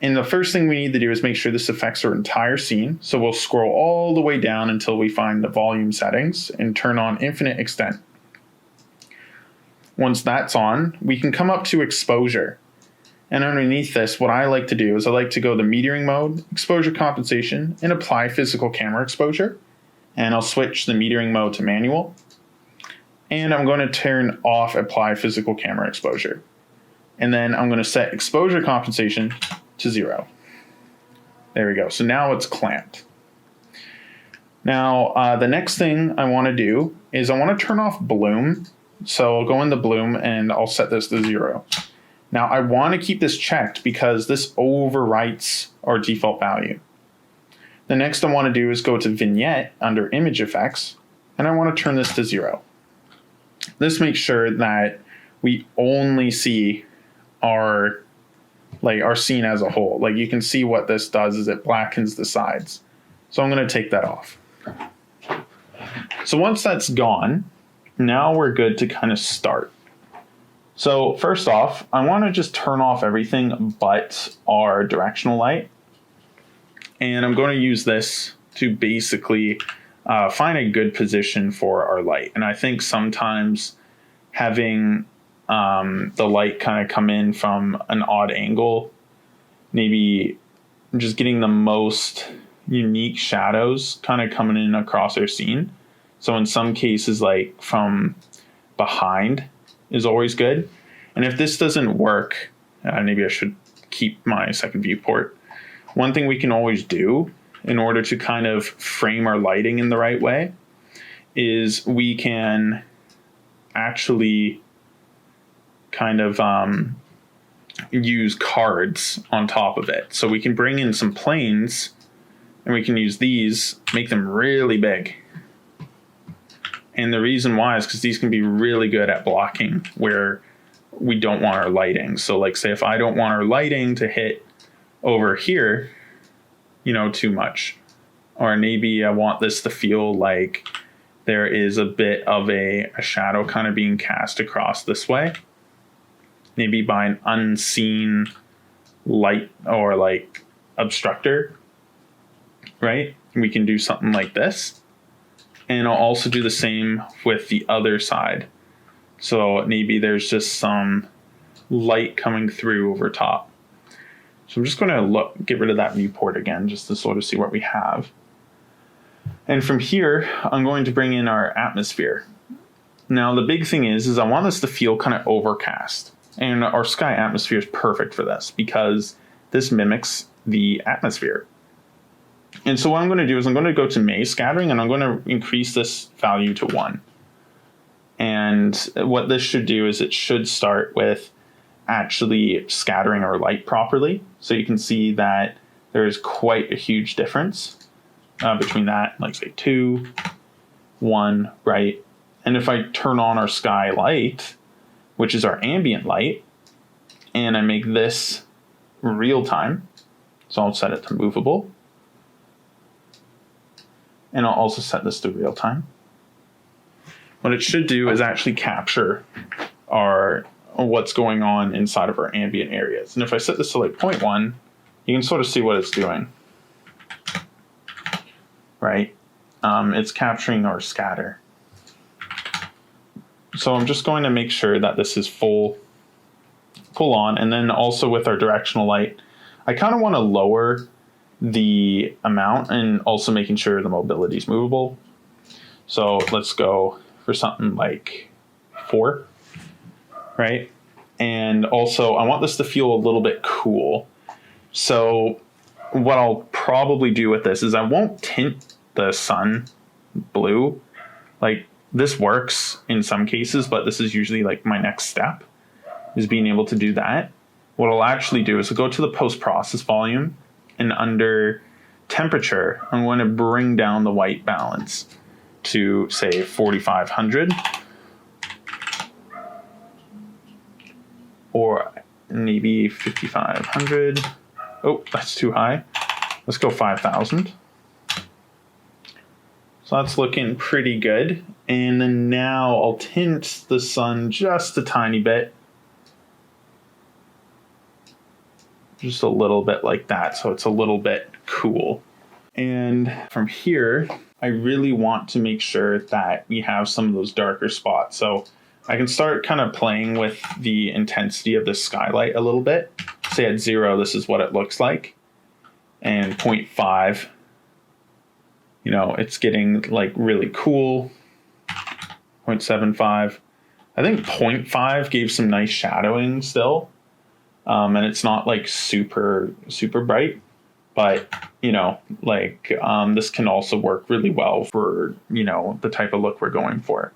And the first thing we need to do is make sure this affects our entire scene. So we'll scroll all the way down until we find the volume settings and turn on infinite extent. Once that's on, we can come up to exposure. And underneath this, what I like to do is I like to go to metering mode, exposure compensation, and apply physical camera exposure. And I'll switch the metering mode to manual. And I'm going to turn off apply physical camera exposure. And then I'm going to set exposure compensation to 0. There we go. So now it's clamped. Now, the next thing I want to do is I want to turn off bloom. So I'll go into bloom and I'll set this to 0. Now I want to keep this checked because this overwrites our default value. The next I want to do is go to vignette under image effects, and I want to turn this to 0. This makes sure that we only see our scene as a whole. Like you can see what this does is it blackens the sides. So I'm going to take that off. So once that's gone, now we're good to kind of start. So first off, I want to just turn off everything but our directional light. And I'm going to use this to basically find a good position for our light. And I think sometimes having the light kind of come in from an odd angle, maybe just getting the most unique shadows kind of coming in across our scene. So in some cases, like from behind is always good. And if this doesn't work, maybe I should keep my second viewport. One thing we can always do in order to kind of frame our lighting in the right way is we can actually kind of use cards on top of it. So we can bring in some planes and we can use these, make them really big. And the reason why is because these can be really good at blocking where we don't want our lighting. So like say if I don't want our lighting to hit over here, too much, or maybe I want this to feel like there is a bit of a shadow kind of being cast across this way, maybe by an unseen light or like obstructor, right? We can do something like this. And I'll also do the same with the other side. So maybe there's just some light coming through over top. So I'm just going to get rid of that viewport again, just to sort of see what we have. And from here, I'm going to bring in our atmosphere. Now, the big thing is I want this to feel kind of overcast. And our sky atmosphere is perfect for this because this mimics the atmosphere. And so what I'm going to do is I'm going to go to maze scattering and I'm going to increase this value to 1. And what this should do is it should start with actually scattering our light properly. So you can see that there is quite a huge difference between that, like say 2, 1, right? And if I turn on our sky light, which is our ambient light, and I make this real time, so I'll set it to movable. And I'll also set this to real time. What it should do is actually capture what's going on inside of our ambient areas. And if I set this to like 0.1, you can sort of see what it's doing. right? It's capturing our scatter. So I'm just going to make sure that this is full on. And then also with our directional light, I kind of want to lower the amount and also making sure the mobility is movable. So let's go for something like 4, right? And also I want this to feel a little bit cool. So what I'll probably do with this is I won't tint the sun blue. Like, this works in some cases, but this is usually like my next step, is being able to do that. What I'll actually do is I'll go to the post-process volume, and under temperature, I'm going to bring down the white balance to, say, 4,500. Or maybe 5,500. Oh, that's too high. Let's go 5,000. So that's looking pretty good. And then now I'll tint the sun just a tiny bit. Just a little bit like that, so it's a little bit cool. And from here, I really want to make sure that we have some of those darker spots. So I can start kind of playing with the intensity of the skylight a little bit. Say at 0, this is what it looks like. And 0.5, you know, it's getting like really cool. 0.75. I think 0.5 gave some nice shadowing still. And it's not like super bright, but you know, like this can also work really well for, you know, the type of look we're going for.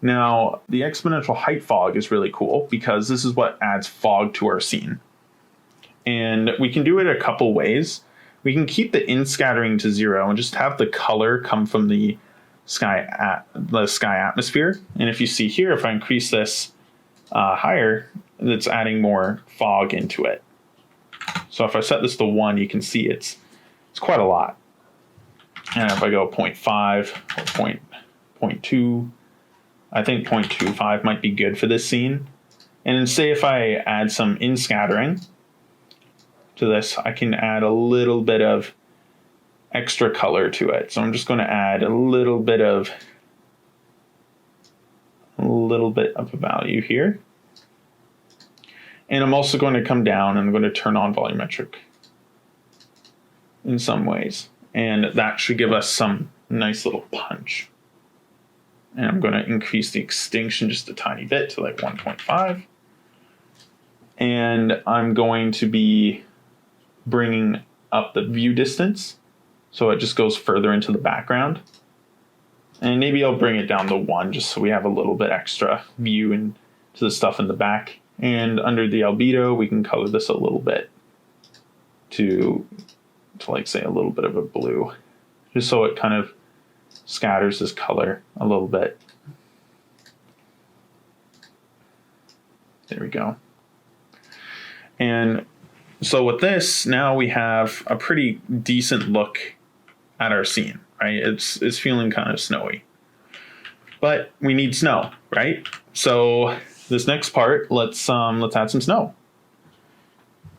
Now, the exponential height fog is really cool because this is what adds fog to our scene. And we can do it a couple ways. We can keep the in-scattering to 0 and just have the color come from the sky atmosphere. And if you see here, if I increase this higher, it's adding more fog into it. So if I set this to 1, you can see it's quite a lot. And if I go 0.5 or 0.2, I think 0.25 might be good for this scene. And then say if I add some in-scattering to this, I can add a little bit of extra color to it. So I'm just going to add a little bit of a value here. And I'm also going to come down and I'm going to turn on volumetric in some ways. And that should give us some nice little punch. And I'm going to increase the extinction just a tiny bit to like 1.5. And I'm going to be bringing up the view distance, so it just goes further into the background. And maybe I'll bring it down to 1 just so we have a little bit extra view into the stuff in the back. And under the albedo, we can color this a little bit to like say a little bit of a blue, just so it kind of scatters this color a little bit. There we go. And so with this, now we have a pretty decent look at our scene, right? It's feeling kind of snowy, but we need snow, right? So this next part, let's add some snow.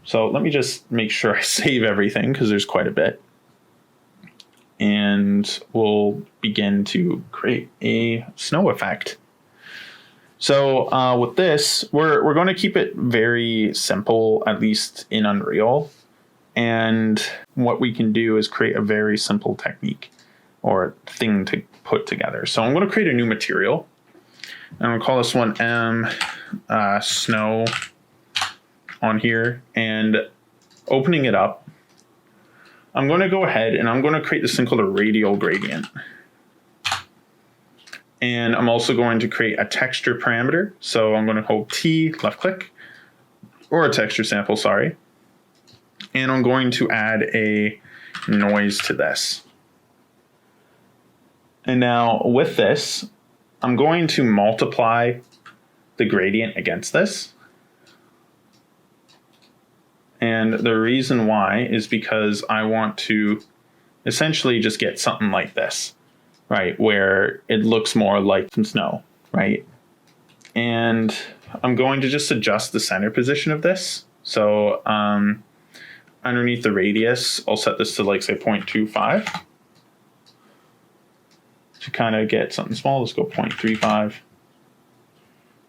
So let me just make sure I save everything because there's quite a bit. And we'll begin to create a snow effect. So with this, we're going to keep it very simple, at least in Unreal. And what we can do is create a very simple technique or thing to put together. So I'm going to create a new material. And I'll call this one snow on here. And opening it up, I'm going to go ahead and I'm going to create this thing called a radial gradient. And I'm also going to create a texture parameter. So I'm going to hold T, left click, or a texture sample, sorry. And I'm going to add a noise to this. And now with this, I'm going to multiply the gradient against this. And the reason why is because I want to essentially just get something like this, right? Where it looks more like some snow, right? And I'm going to just adjust the center position of this. So underneath the radius, I'll set this to like say 0.25. kind of get something small, let's go 0.35,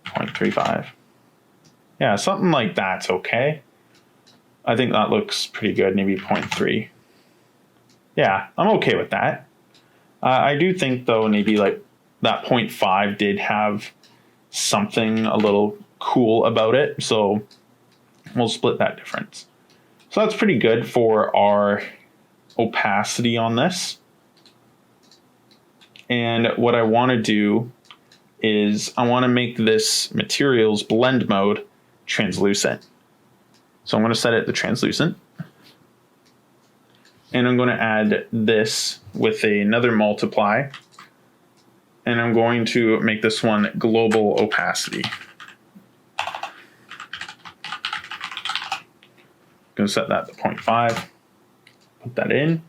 0.35. Yeah, something like that's okay. I think that looks pretty good, maybe 0.3. Yeah, I'm okay with that. I do think though, maybe like that 0.5 did have something a little cool about it. So we'll split that difference. So that's pretty good for our opacity on this. And what I want to do is I want to make this materials blend mode translucent. So I'm going to set it to translucent. And I'm going to add this with another multiply. And I'm going to make this one global opacity. Going to set that to 0.5. Put that in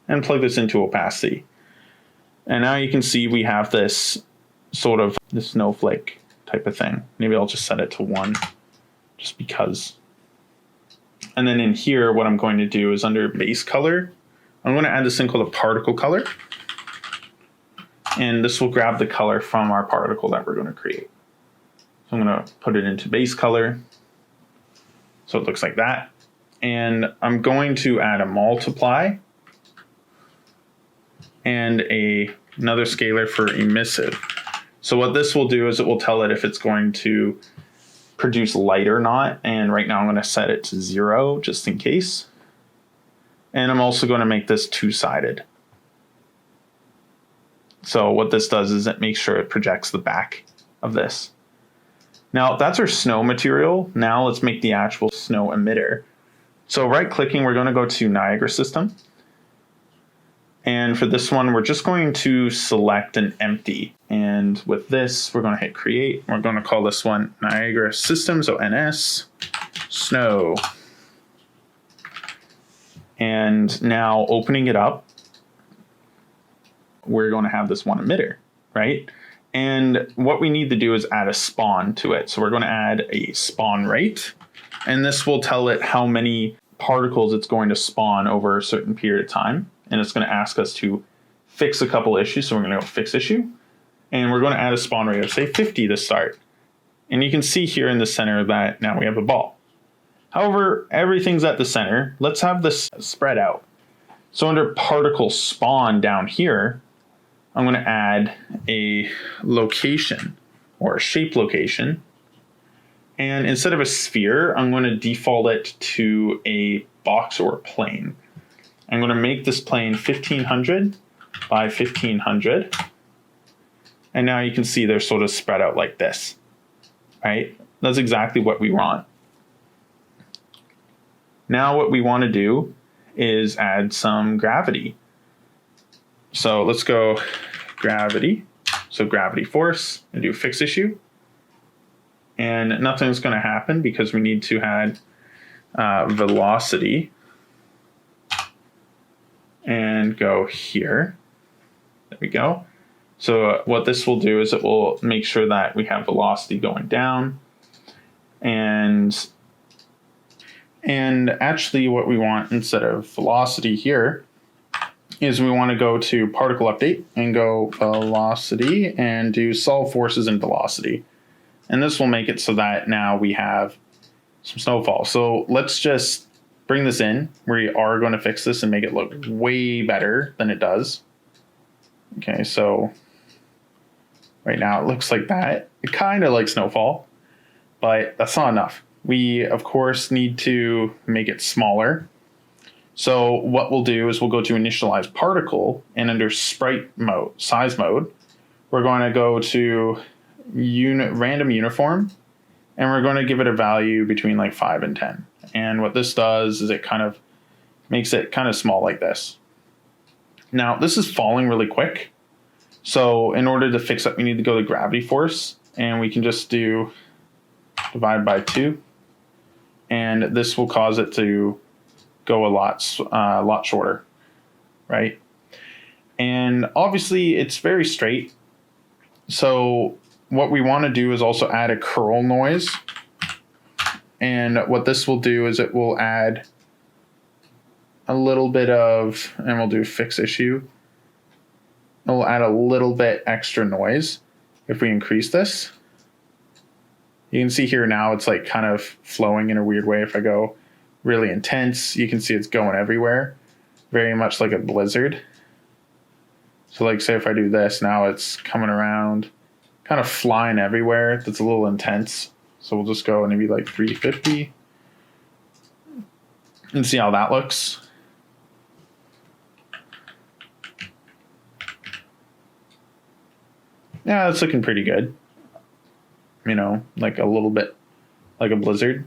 and plug this into opacity. And now you can see we have this sort of the snowflake type of thing. Maybe I'll just set it to 1 just because. And then in here, what I'm going to do is under base color, I'm going to add this thing called a particle color. And this will grab the color from our particle that we're going to create. So I'm going to put it into base color. So it looks like that. And I'm going to add a multiply and another scalar for emissive. So what this will do is it will tell it if it's going to produce light or not. And right now I'm going to set it to 0 just in case. And I'm also going to make this two-sided. So what this does is it makes sure it projects the back of this. Now that's our snow material. Now let's make the actual snow emitter. So right-clicking, we're going to go to Niagara System. And for this one, we're just going to select an empty. And with this, we're going to hit create. We're going to call this one Niagara System, so NS, snow. And now opening it up, we're going to have this one emitter, right? And what we need to do is add a spawn to it. So we're going to add a spawn rate. And this will tell it how many particles it's going to spawn over a certain period of time. And it's going to ask us to fix a couple issues. So we're going to go fix issue. And we're going to add a spawn rate of say 50 to start. And you can see here in the center that now we have a ball. However, everything's at the center. Let's have this spread out. So under particle spawn down here, I'm going to add a location or a shape location. And instead of a sphere, I'm going to default it to a box or a plane. I'm going to make this plane 1500 by 1500. And now you can see they're sort of spread out like this, right? That's exactly what we want. Now what we want to do is add some gravity. So let's go gravity. So gravity force and do fix issue. And nothing's going to happen because we need to add velocity. And go here. There we go. So what this will do is it will make sure that we have velocity going down. And actually what we want instead of velocity here is we want to go to particle update and go velocity and do solve forces and velocity. And this will make it so that now we have some snowfall. So let's just bring this in. We are going to fix this and make it look way better than it does. Okay, so right now it looks like that. It kind of like snowfall, but that's not enough. We, of course, need to make it smaller. So what we'll do is we'll go to initialize particle, and under sprite mode, size mode, we're going to go to random uniform, and we're going to give it a value between like 5 and 10. And what this does is it kind of makes it kind of small like this. Now, this is falling really quick. So in order to fix it, we need to go to gravity force, and we can just do divide by 2. And this will cause it to go a lot shorter, right? And obviously it's very straight. So what we want to do is also add a curl noise. And what this will do is it will add a little bit of, and we'll do fix issue, It'll add a little bit extra noise if we increase this. You can see here now it's like kind of flowing in a weird way. If I go really intense, you can see it's going everywhere, very much like a blizzard. So like say if I do this, now it's coming around, kind of flying everywhere. That's a little intense. So we'll just go maybe like 350 and see how that looks. Yeah, it's looking pretty good. You know, like a little bit like a blizzard.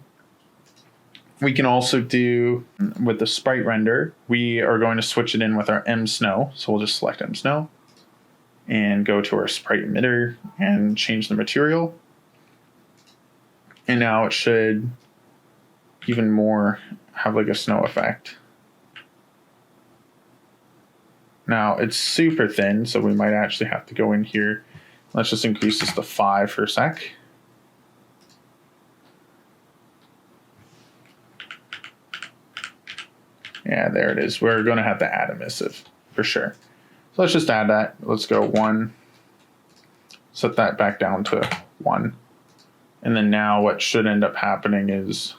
We can also do, with the sprite render, we are going to switch it in with our M Snow. So we'll just select M Snow and go to our sprite emitter and change the material. And now it should even more have like a snow effect. Now it's super thin, so we might actually have to go in here. Let's just increase this to 5 for a sec. Yeah, there it is. We're going to have to add emissive for sure. So let's just add that. Let's go 1. Set that back down to 1. And then now what should end up happening is,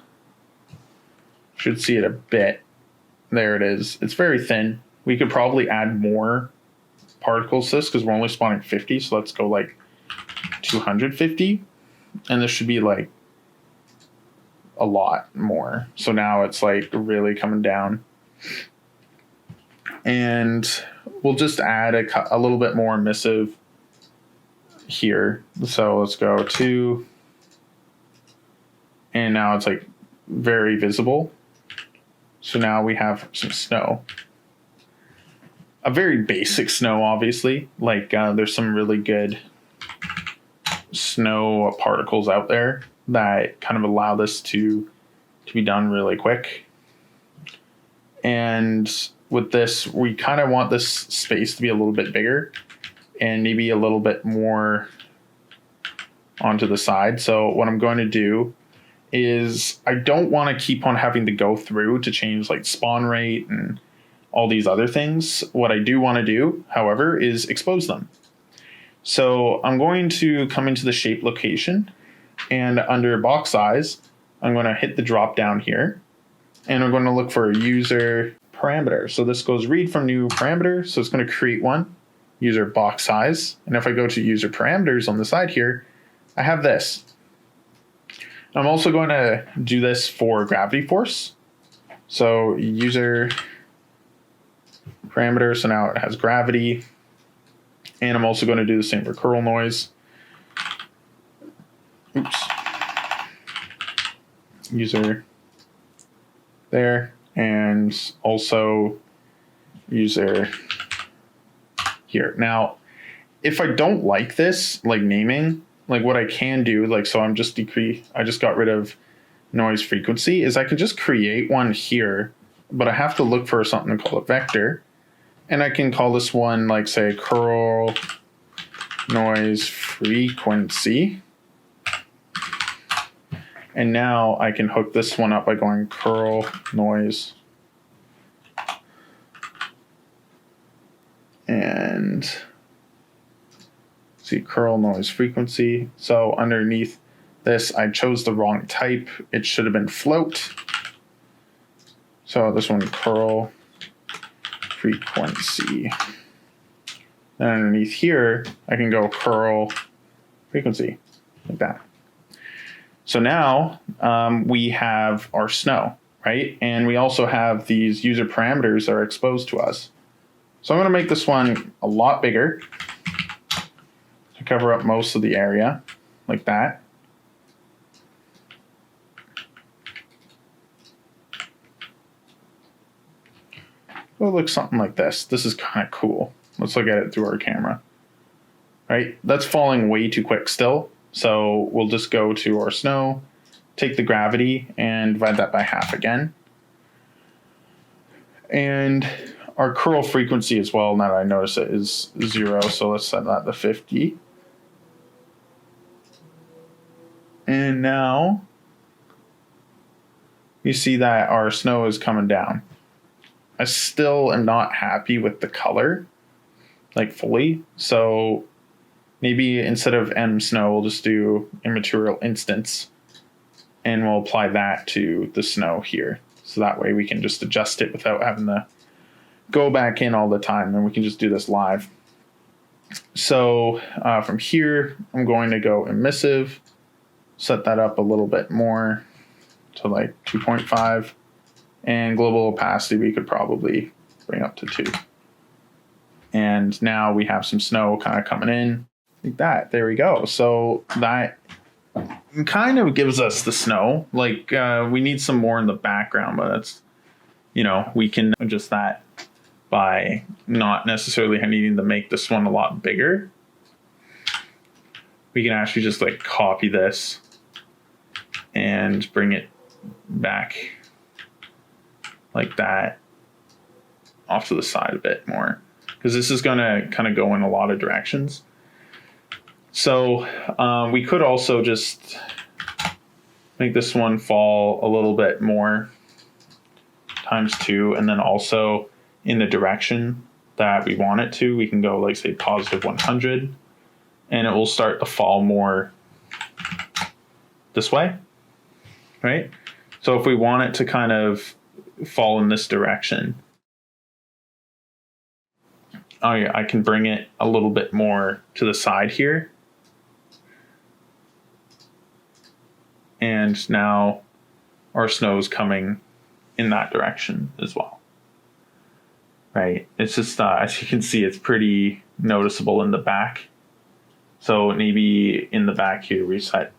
should see it a bit. There it is. It's very thin. We could probably add more particles to this because we're only spawning 50. So let's go like 250. And this should be like a lot more. So now it's like really coming down. And we'll just add a little bit more emissive here. So let's go 2. And now it's like very visible. So now we have some snow. A very basic snow, obviously. Like there's some really good snow particles out there that kind of allow this to be done really quick. And with this, we kind of want this space to be a little bit bigger and maybe a little bit more onto the side. So what I'm going to do is I don't want to keep on having to go through to change like spawn rate and all these other things. What I do want to do, however, is expose them. So I'm going to come into the shape location, and under box size, I'm going to hit the drop down here, and I'm going to look for a user parameter. So this goes read from new parameter. So it's going to create one, user box size. And if I go to user parameters on the side here, I have this. I'm also going to do this for gravity force. So user parameter, so now it has gravity. And I'm also going to do the same for curl noise. Oops. User there, and also user here. Now, if I don't like this, like naming, like what I can do, like, so I'm just I just got rid of noise frequency, is I can just create one here, but I have to look for something to call a vector. And I can call this one, like, say, curl noise frequency. And now I can hook this one up by going curl noise. And see, curl noise frequency. So underneath this, I chose the wrong type. It should have been float. So this one, curl frequency. And underneath here, I can go curl frequency, like that. So now we have our snow, right? And we also have these user parameters that are exposed to us. So I'm going to make this one a lot bigger to cover up most of the area, like that. It'll look something like this. This is kind of cool. Let's look at it through our camera. Right? That's falling way too quick still. So we'll just go to our snow, take the gravity, and divide that by half again. And our curl frequency as well, now that I notice it, is 0. So let's set that to 50. And now you see that our snow is coming down. I still am not happy with the color. like fully. So maybe instead of M snow, we'll just do immaterial instance, and we'll apply that to the snow here. So that way we can just adjust it without having to go back in all the time, and we can just do this live. So from here, I'm going to go emissive, set that up a little bit more to like 2.5, and global opacity we could probably bring up to 2. And now we have some snow kind of coming in like that. There we go. So that kind of gives us the snow. Like we need some more in the background, but that's, we can adjust that by not necessarily needing to make this one a lot bigger. We can actually just like copy this and bring it back like that off to the side a bit more, because this is going to kind of go in a lot of directions. So we could also just make this one fall a little bit more, ×2, and then also in the direction that we want it to, we can go like say positive 100, and it will start to fall more this way, right? So if we want it to kind of fall in this direction, I can bring it a little bit more to the side here. And now our snow is coming in that direction as well. Right? It's just, as you can see, it's pretty noticeable in the back. So maybe in the back here, we set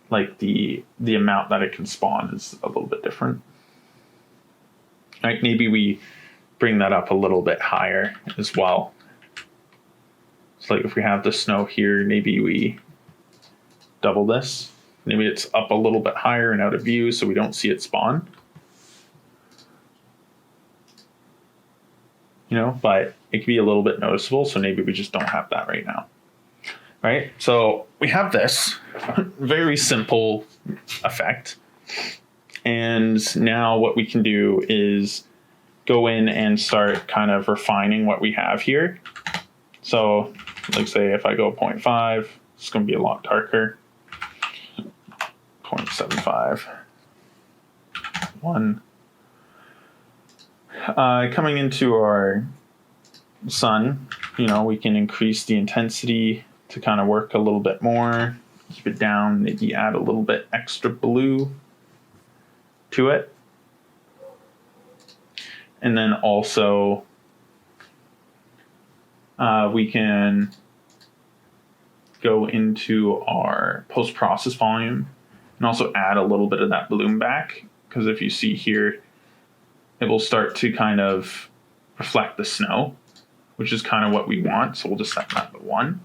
like the amount that it can spawn is a little bit different. Right? Maybe we bring that up a little bit higher as well. So like if we have the snow here, maybe we double this. Maybe it's up a little bit higher and out of view so we don't see it spawn. But it can be a little bit noticeable, so maybe we just don't have that right now. Right? So we have this very simple effect. And now what we can do is go in and start kind of refining what we have here. So like say if I go 0.5, it's going to be a lot darker. 0.75, 1. Coming into our sun, we can increase the intensity to kind of work a little bit more, keep it down, maybe add a little bit extra blue to it. And then also we can go into our post-process volume and also add a little bit of that bloom back, because if you see here, it will start to kind of reflect the snow, which is kind of what we want. So we'll just set that to 1.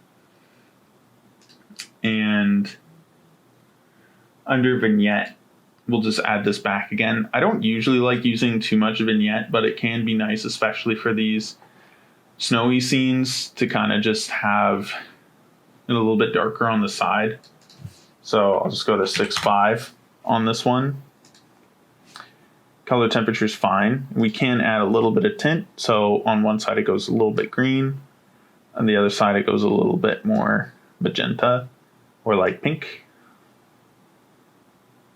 And under vignette, we'll just add this back again. I don't usually like using too much vignette, but it can be nice, especially for these snowy scenes, to kind of just have it a little bit darker on the side. So I'll just go to 6.5 on this one. Color temperature is fine. We can add a little bit of tint. So on one side it goes a little bit green. On the other side it goes a little bit more magenta or light pink.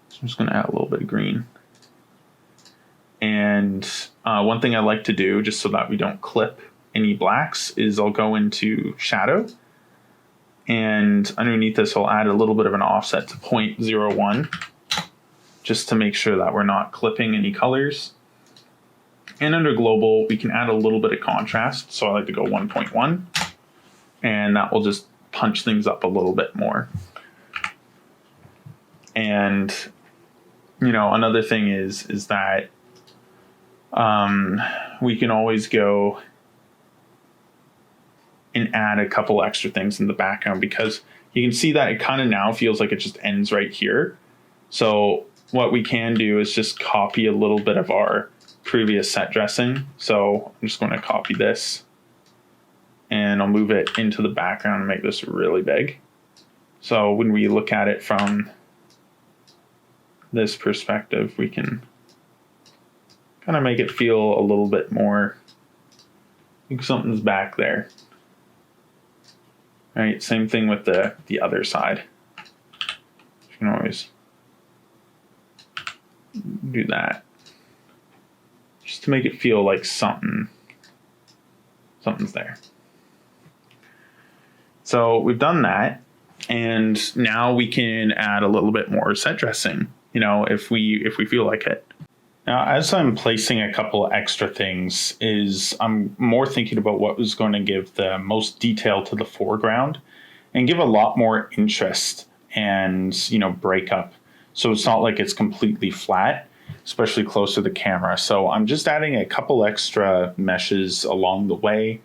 So I'm just going to add a little bit of green. And one thing I like to do, just so that we don't clip any blacks, is I'll go into shadow. And underneath this, I'll add a little bit of an offset to 0.01, just to make sure that we're not clipping any colors. And under global, we can add a little bit of contrast. So I like to go 1.1, and that will just punch things up a little bit more. And, another thing is that we can always go and add a couple extra things in the background, because you can see that it kind of now feels like it just ends right here. So what we can do is just copy a little bit of our previous set dressing. So I'm just going to copy this and I'll move it into the background and make this really big. So when we look at it from this perspective, we can kind of make it feel a little bit more like something's back there. Right, same thing with the other side. You can always do that just to make it feel like something's there. So we've done that, and now we can add a little bit more set dressing, you know, if we feel like it. Now, as I'm placing a couple extra things, I'm more thinking about what was going to give the most detail to the foreground and give a lot more interest and, you know, break up. So it's not like it's completely flat, especially close to the camera. So I'm just adding a couple extra meshes along the way.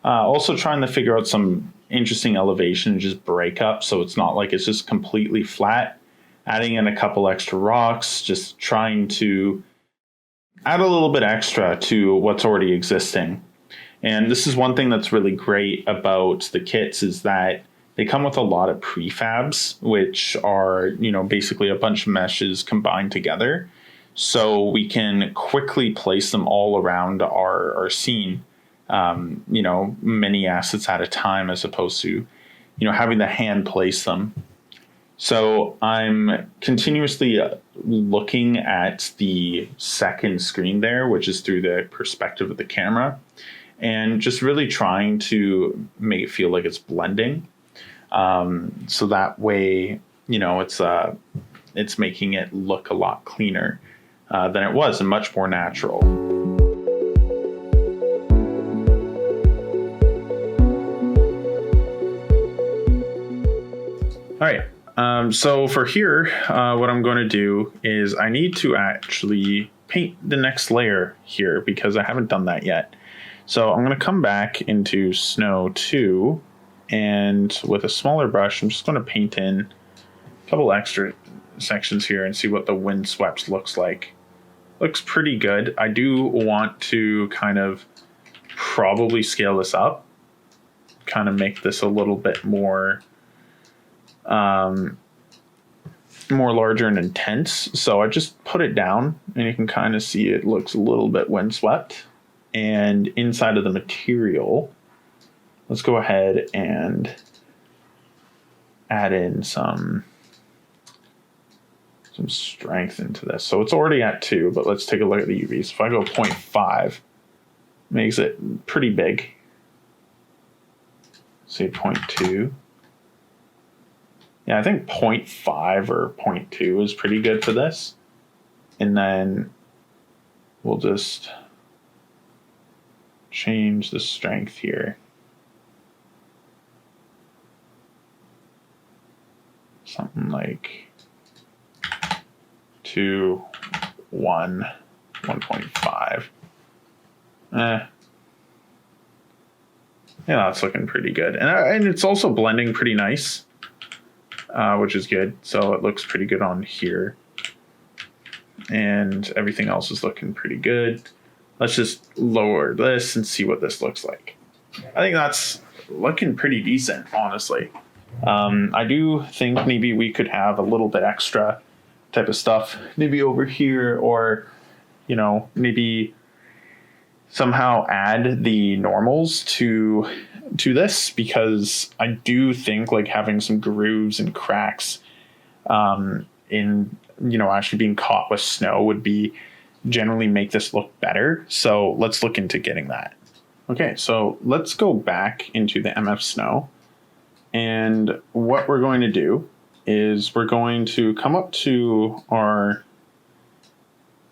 Also trying to figure out some interesting elevation, just break up. So it's not like it's just completely flat. Adding in a couple extra rocks, just trying to add a little bit extra to what's already existing. And this is one thing that's really great about the kits is that they come with a lot of prefabs, which are, you know, basically a bunch of meshes combined together. So we can quickly place them all around our scene, you know, many assets at a time, as opposed to, you know, having to hand place them. So I'm continuously looking at the second screen there, which is through the perspective of the camera, and just really trying to make it feel like it's blending. So that way, you know, it's making it look a lot cleaner than it was and much more natural. All right. So for here, what I'm going to do is I need to actually paint the next layer here because I haven't done that yet. So I'm going to come back into Snow 2, and with a smaller brush, I'm just going to paint in a couple extra sections here and see what the windswept looks like. Looks pretty good. I do want to kind of probably scale this up, kind of make this a little bit more larger and intense. So I just put it down and you can kind of see it looks a little bit windswept. And inside of the material, let's go ahead and add in some strength into this. So it's already at 2, but let's take a look at the UV. So if I go 0.5, makes it pretty big. Say 0.2. Yeah, I think 0.5 or 0.2 is pretty good for this. And then we'll just change the strength here. Something like 2, 1, 1.5. Yeah, that's looking pretty good. And it's also blending pretty nice, which is good. So it looks pretty good on here. And everything else is looking pretty good. Let's just lower this and see what this looks like. I think that's looking pretty decent, honestly. I do think maybe we could have a little bit extra type of stuff, maybe over here, or, you know, maybe somehow add the normals to this, because I do think like having some grooves and cracks in, you know, actually being caught with snow would be generally make this look better. So let's look into getting that. Okay, so let's go back into the MF Snow. And what we're going to do is we're going to come up to our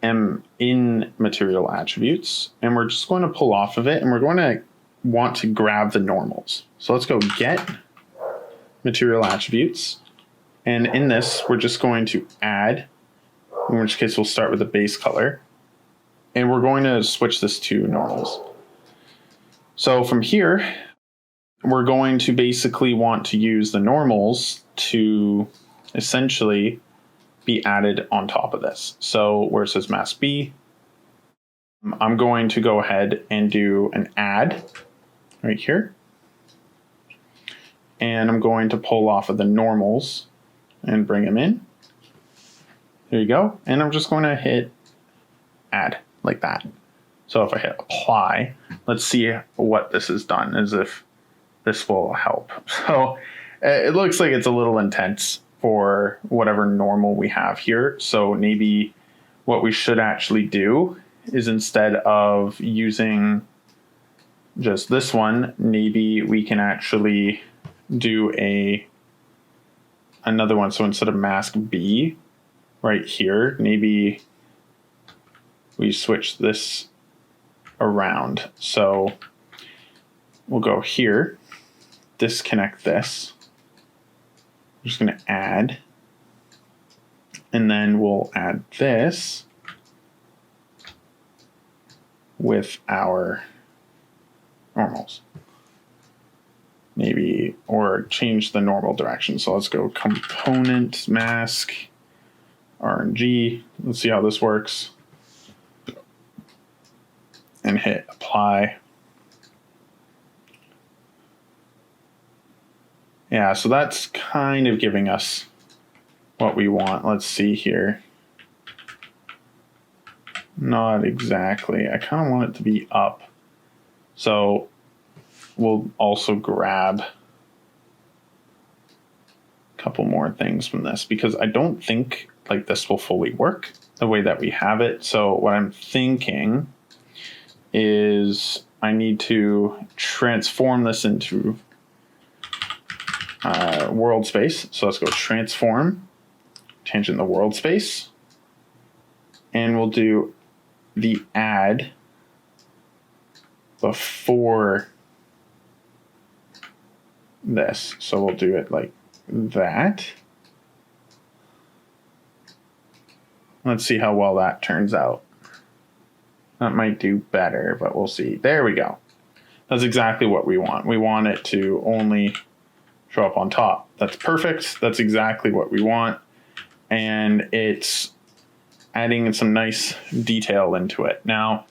in material attributes, and we're just going to pull off of it, and we're going to want to grab the normals. So let's go get material attributes. And in this, we're just going to add, in which case we'll start with the base color. And we're going to switch this to normals. So from here, we're going to basically want to use the normals to essentially be added on top of this. So where it says mask B, I'm going to go ahead and do an add right here. And I'm going to pull off of the normals and bring them in. There you go. And I'm just going to hit add like that. So if I hit apply, let's see what this has done, as if this will help. So it looks like it's a little intense for whatever normal we have here. So maybe what we should actually do is, instead of using just this one, maybe we can actually do another one. So instead of mask B right here, maybe we switch this around. So we'll go here, disconnect this. I'm just going to add, and then we'll add this with our normals. Maybe, or change the normal direction. So let's go component mask RNG. Let's see how this works. And hit apply. Yeah, so that's kind of giving us what we want. Let's see here. Not exactly. I kind of want it to be up. So we'll also grab a couple more things from this, because I don't think like this will fully work the way that we have it. So what I'm thinking is I need to transform this into world space. So let's go transform, tangent the world space, and we'll do the add before this. So we'll do it like that. Let's see how well that turns out. That might do better, but we'll see. There we go. That's exactly what we want. We want it to only show up on top. That's perfect. That's exactly what we want. And it's adding some nice detail into it. Now,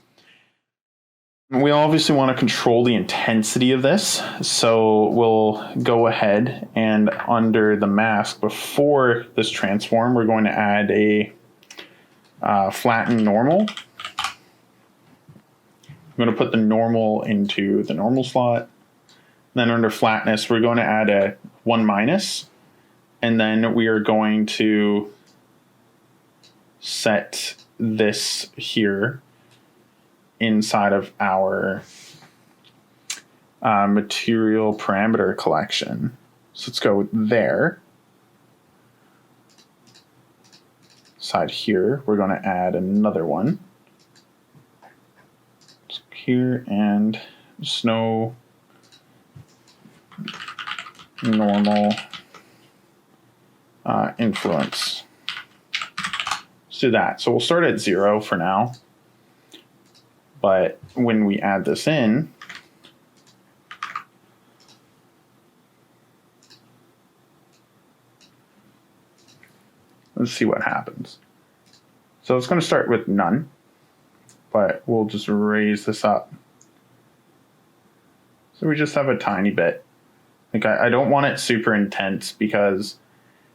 we obviously want to control the intensity of this. So we'll go ahead and under the mask, before this transform, we're going to add a flatten normal. I'm going to put the normal into the normal slot. Then under flatness, we're going to add a 1 minus, and then we are going to set this here inside of our material parameter collection. So let's go there. Side here, we're going to add another one. Here, and snow normal influence. Let's do that. So we'll start at 0 for now. But when we add this in, let's see what happens. So it's going to start with none, but we'll just raise this up. So we just have a tiny bit. Like I don't want it super intense, because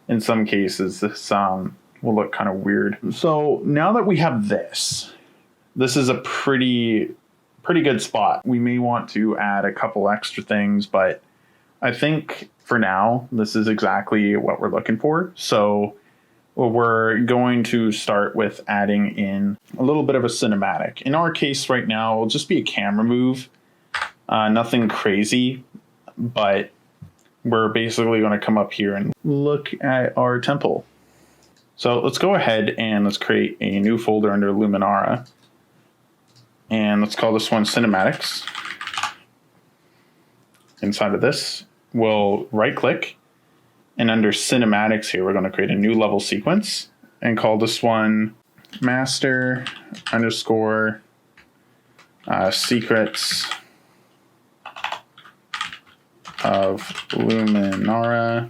in some cases this will look kind of weird. So now that we have this is a pretty good spot. We may want to add a couple extra things, but I think for now this is exactly what we're looking for. So we're going to start with adding in a little bit of a cinematic. In our case right now, it'll just be a camera move. Nothing crazy, but we're basically going to come up here and look at our temple. So let's go ahead and let's create a new folder under Luminara. And let's call this one Cinematics. Inside of this, we'll right click. And under Cinematics here, we're going to create a new level sequence and call this one master underscore secrets of Luminara.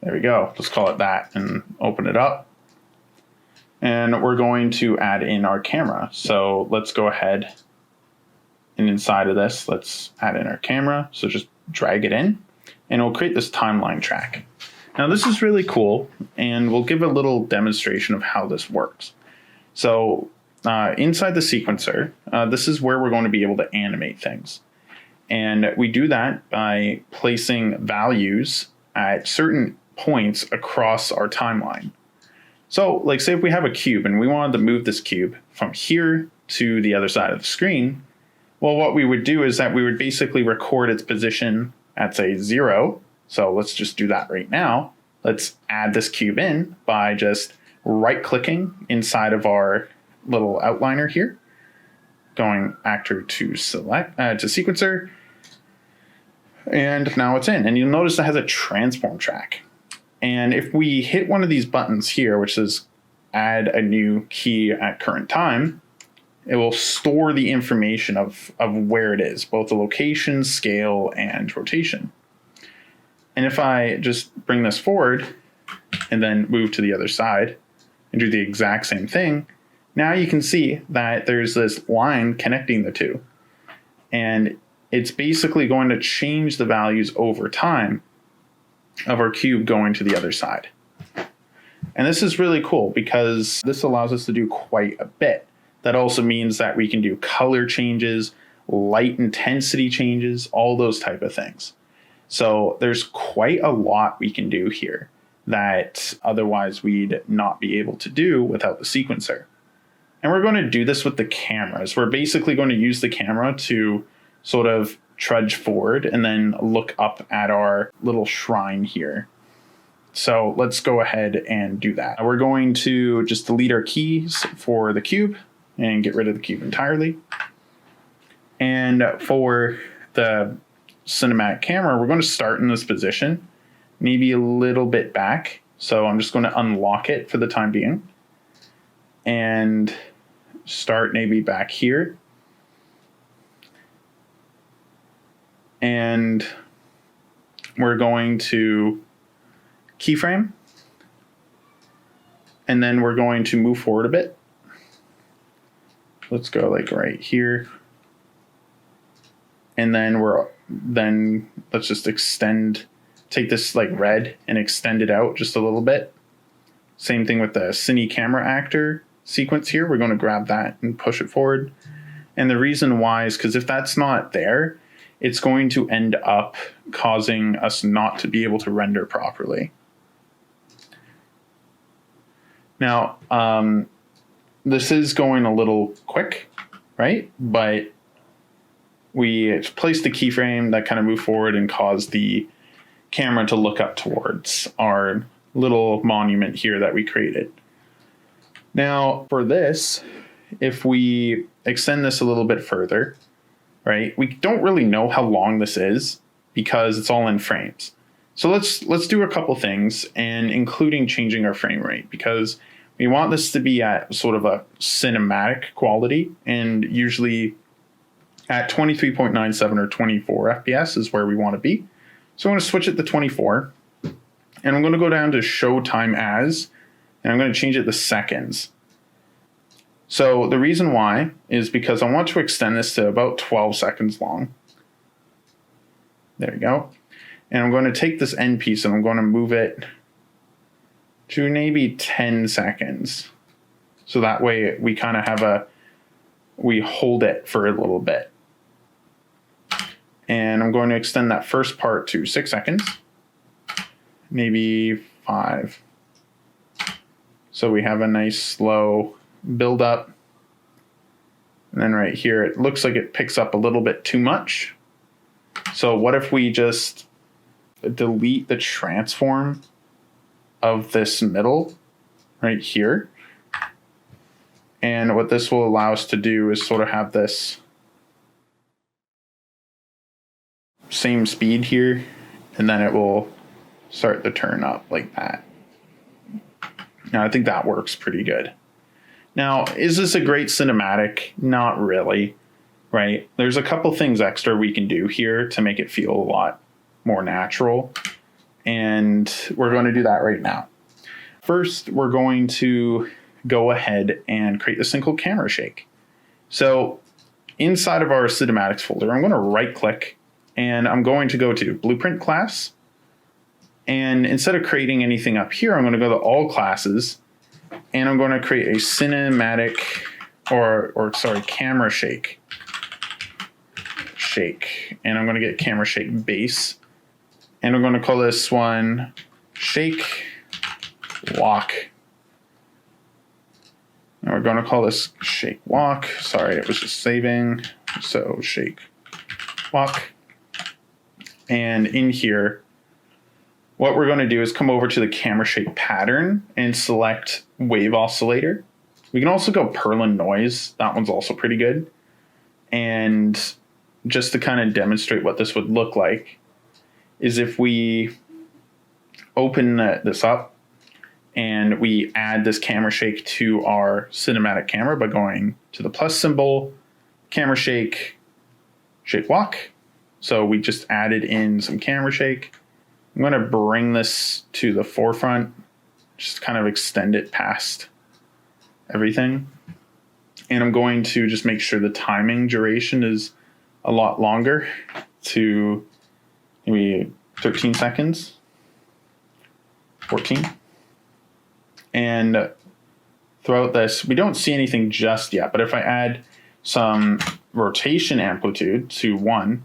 There we go. Let's call it that and open it up. And we're going to add in our camera. So let's go ahead and inside of this, let's add in our camera. So just drag it in and it'll create this timeline track. Now this is really cool, and we'll give a little demonstration of how this works. So inside the sequencer, this is where we're going to be able to animate things. And we do that by placing values at certain points across our timeline. So like say if we have a cube and we wanted to move this cube from here to the other side of the screen, well, what we would do is that we would basically record its position at say 0. So let's just do that right now. Let's add this cube in by just right clicking inside of our little outliner here, going actor to select to sequencer. And now it's in, and you'll notice it has a transform track. And if we hit one of these buttons here, which says add a new key at current time, it will store the information of where it is, both the location, scale, and rotation. And if I just bring this forward and then move to the other side and do the exact same thing, now you can see that there's this line connecting the two. And it's basically going to change the values over time of our cube going to the other side. And this is really cool because this allows us to do quite a bit. That also means that we can do color changes, light intensity changes, all those type of things. So there's quite a lot we can do here that otherwise we'd not be able to do without the sequencer. And we're going to do this with the cameras. We're basically going to use the camera to sort of trudge forward and then look up at our little shrine here. So let's go ahead and do that. We're going to just delete our keys for the cube and get rid of the cube entirely. And for the cinematic camera, we're going to start in this position, maybe a little bit back. So I'm just going to unlock it for the time being and start maybe back here. And we're going to keyframe, and then we're going to move forward a bit. Let's go like right here. And then let's just take this like red and extend it out just a little bit. Same thing with the Cine camera actor sequence here. We're going to grab that and push it forward. And the reason why is because if that's not there, it's going to end up causing us not to be able to render properly. Now, this is going a little quick, right? But we placed the keyframe that kind of moved forward and caused the camera to look up towards our little monument here that we created. Now, for this, if we extend this a little bit further, right, we don't really know how long this is because it's all in frames. So let's do a couple things, and including changing our frame rate, because we want this to be at sort of a cinematic quality, and usually at 23.97 or 24 FPS is where we want to be. So I'm going to switch it to 24, and I'm going to go down to show time as, and I'm going to change it to seconds. So the reason why is because I want to extend this to about 12 seconds long. There we go. And I'm going to take this end piece and I'm going to move it to maybe 10 seconds. So that way we kind of have we hold it for a little bit. And I'm going to extend that first part to 6 seconds, maybe 5. So we have a nice slow build up. And then right here, it looks like it picks up a little bit too much. So what if we just delete the transform of this middle right here? And what this will allow us to do is sort of have this same speed here, and then it will start to turn up like that. Now I think that works pretty good. Now, is this a great cinematic? Not really, right? There's a couple things extra we can do here to make it feel a lot more natural, and we're going to do that right now. First, we're going to go ahead and create this thing called camera shake. So inside of our cinematics folder, I'm going to right click and I'm going to go to blueprint class. And instead of creating anything up here, I'm going to go to all classes and I'm going to create a cinematic camera shake shake, and I'm going to get camera shake base, and I'm going to call this one shake walk. And we're going to call this shake walk. Sorry, it was just saving. So shake walk. And in here, what we're going to do is come over to the camera shake pattern and select wave oscillator. We can also go Perlin noise. That one's also pretty good. And just to kind of demonstrate what this would look like is if we open this up and we add this camera shake to our cinematic camera by going to the plus symbol, camera shake, shake walk. So we just added in some camera shake. I'm going to bring this to the forefront, just kind of extend it past everything. And I'm going to just make sure the timing duration is a lot longer to maybe 13 seconds, 14. And throughout this, we don't see anything just yet, but if I add some rotation amplitude to 1,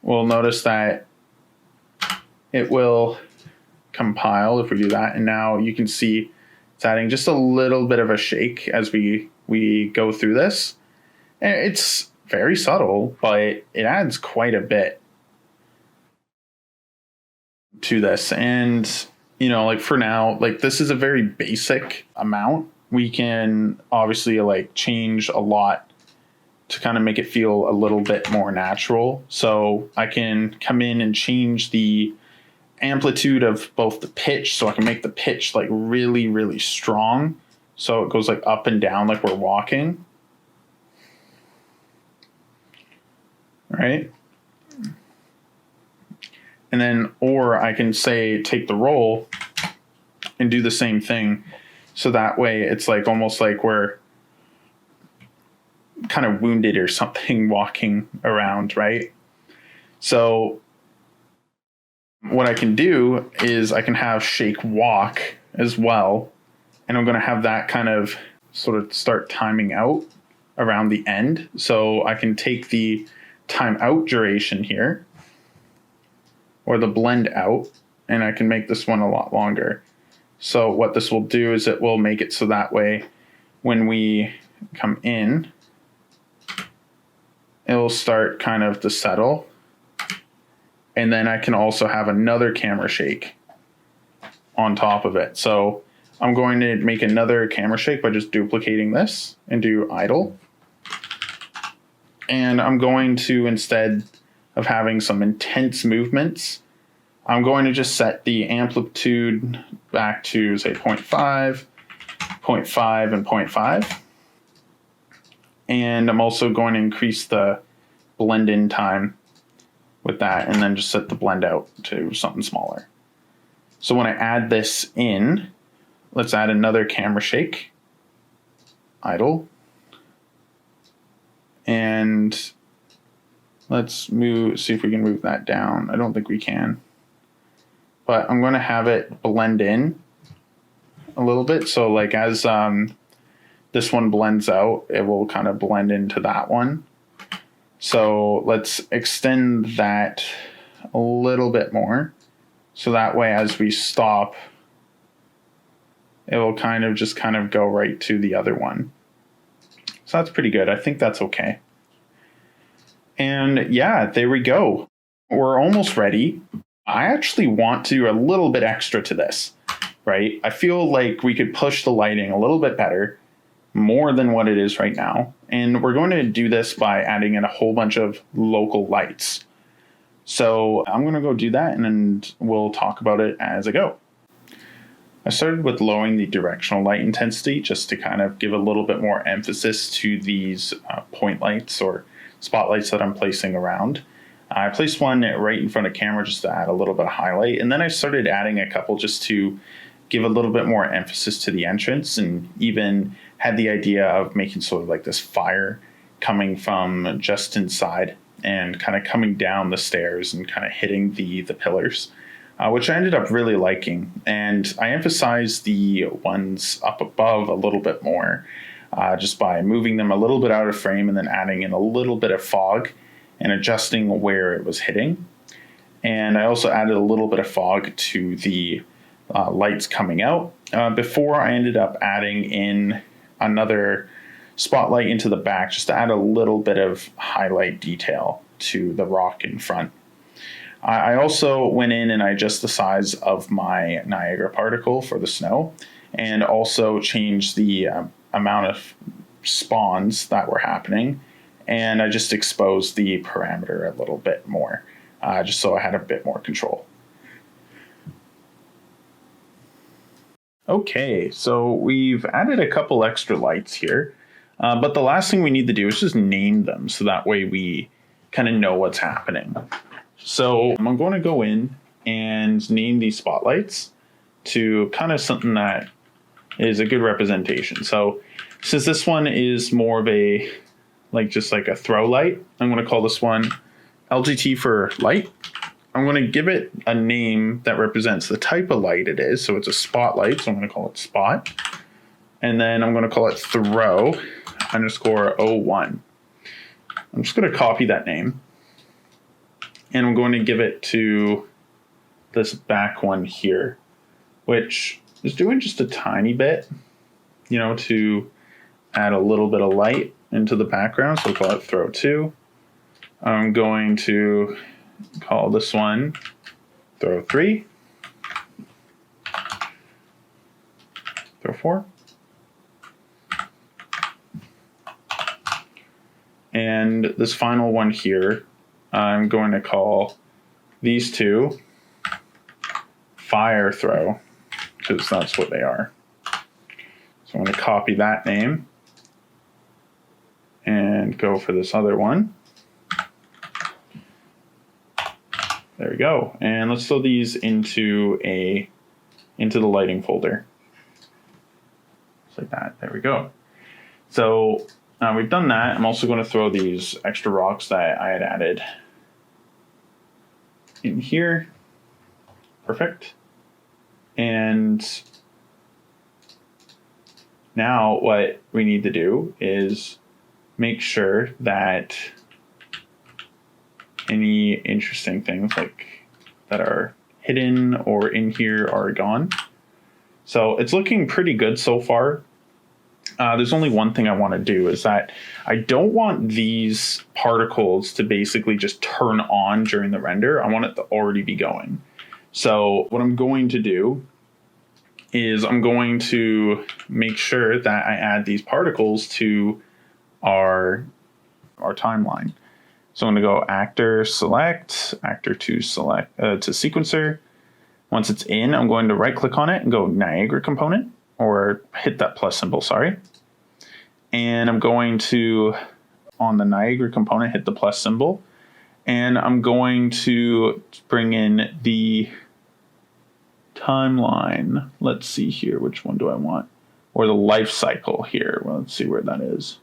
we'll notice that it will compile if we do that. And now you can see it's adding just a little bit of a shake as we go through this. And it's very subtle, but it adds quite a bit to this. And you know, like for now, like this is a very basic amount. We can obviously like change a lot to kind of make it feel a little bit more natural. So I can come in and change the amplitude of both the pitch. So I can make the pitch like really, really strong. So it goes like up and down like we're walking. Right? And then, or I can say, take the roll and do the same thing. So that way it's like almost like we're kind of wounded or something walking around, right? So what I can do is I can have shake walk as well. And I'm going to have that kind of sort of start timing out around the end. So I can take the time out duration here, or the blend out, and I can make this one a lot longer. So what this will do is it will make it so that way when we come in, it will start kind of to settle. And then I can also have another camera shake on top of it. So I'm going to make another camera shake by just duplicating this and do idle. And I'm going to, instead of having some intense movements, I'm going to just set the amplitude back to say 0.5, 0.5, and 0.5. And I'm also going to increase the blend in time with that, and then just set the blend out to something smaller. So when I add this in, let's add another camera shake, idle. And let's see if we can move that down. I don't think we can. But I'm going to have it blend in a little bit. So like as this one blends out, it will kind of blend into that one. So let's extend that a little bit more. So that way as we stop, it will kind of go right to the other one. So that's pretty good. I think that's okay. And yeah, there we go. We're almost ready. I actually want to do a little bit extra to this, right? I feel like we could push the lighting a little bit better, more than what it is right now. And we're going to do this by adding in a whole bunch of local lights. So I'm going to go do that, and then we'll talk about it as I go. I started with lowering the directional light intensity just to kind of give a little bit more emphasis to these point lights or spotlights that I'm placing around. I placed one right in front of camera just to add a little bit of highlight, and then I started adding a couple just to give a little bit more emphasis to the entrance, and even had the idea of making sort of like this fire coming from just inside and kind of coming down the stairs and kind of hitting the pillars. Which I ended up really liking. And I emphasized the ones up above a little bit more, just by moving them a little bit out of frame and then adding in a little bit of fog and adjusting where it was hitting. And I also added a little bit of fog to the lights coming out. Before I ended up adding in another spotlight into the back just to add a little bit of highlight detail to the rock in front. I also went in and I adjusted the size of my Niagara particle for the snow, and also changed the amount of spawns that were happening, and I just exposed the parameter a little bit more, just so I had a bit more control. Okay, so we've added a couple extra lights here, but the last thing we need to do is just name them so that way we kind of know what's happening. So I'm going to go in and name these spotlights to kind of something that is a good representation. So since this one is more of a, just like a throw light, I'm going to call this one LGT for light. I'm going to give it a name that represents the type of light it is. So it's a spotlight, so I'm going to call it spot. And then I'm going to call it throw _ 01. I'm just going to copy that name. And I'm going to give it to this back one here, which is doing just a tiny bit, to add a little bit of light into the background. So we'll call it throw 2. I'm going to call this one throw 3, throw 4. And this final one here, I'm going to call these two fire throw, because that's what they are. So I'm going to copy that name and go for this other one. There we go. And let's throw these into the lighting folder. Just like that. There we go. So we've done that. I'm also going to throw these extra rocks that I had added in here. Perfect. And now what we need to do is make sure that any interesting things that are hidden or in here are gone. So it's looking pretty good so far. There's only one thing I want to do, is that I don't want these particles to basically just turn on during the render. I want it to already be going. So what I'm going to do is I'm going to make sure that I add these particles to our timeline. So I'm going to go actor select, actor to select to sequencer. Once it's in, I'm going to right click on it and go Niagara component, or hit that plus symbol, sorry. And I'm going to, on the Niagara component, hit the plus symbol. And I'm going to bring in the timeline. Let's see here, which one do I want? Or the life cycle here. Well, let's see where that is.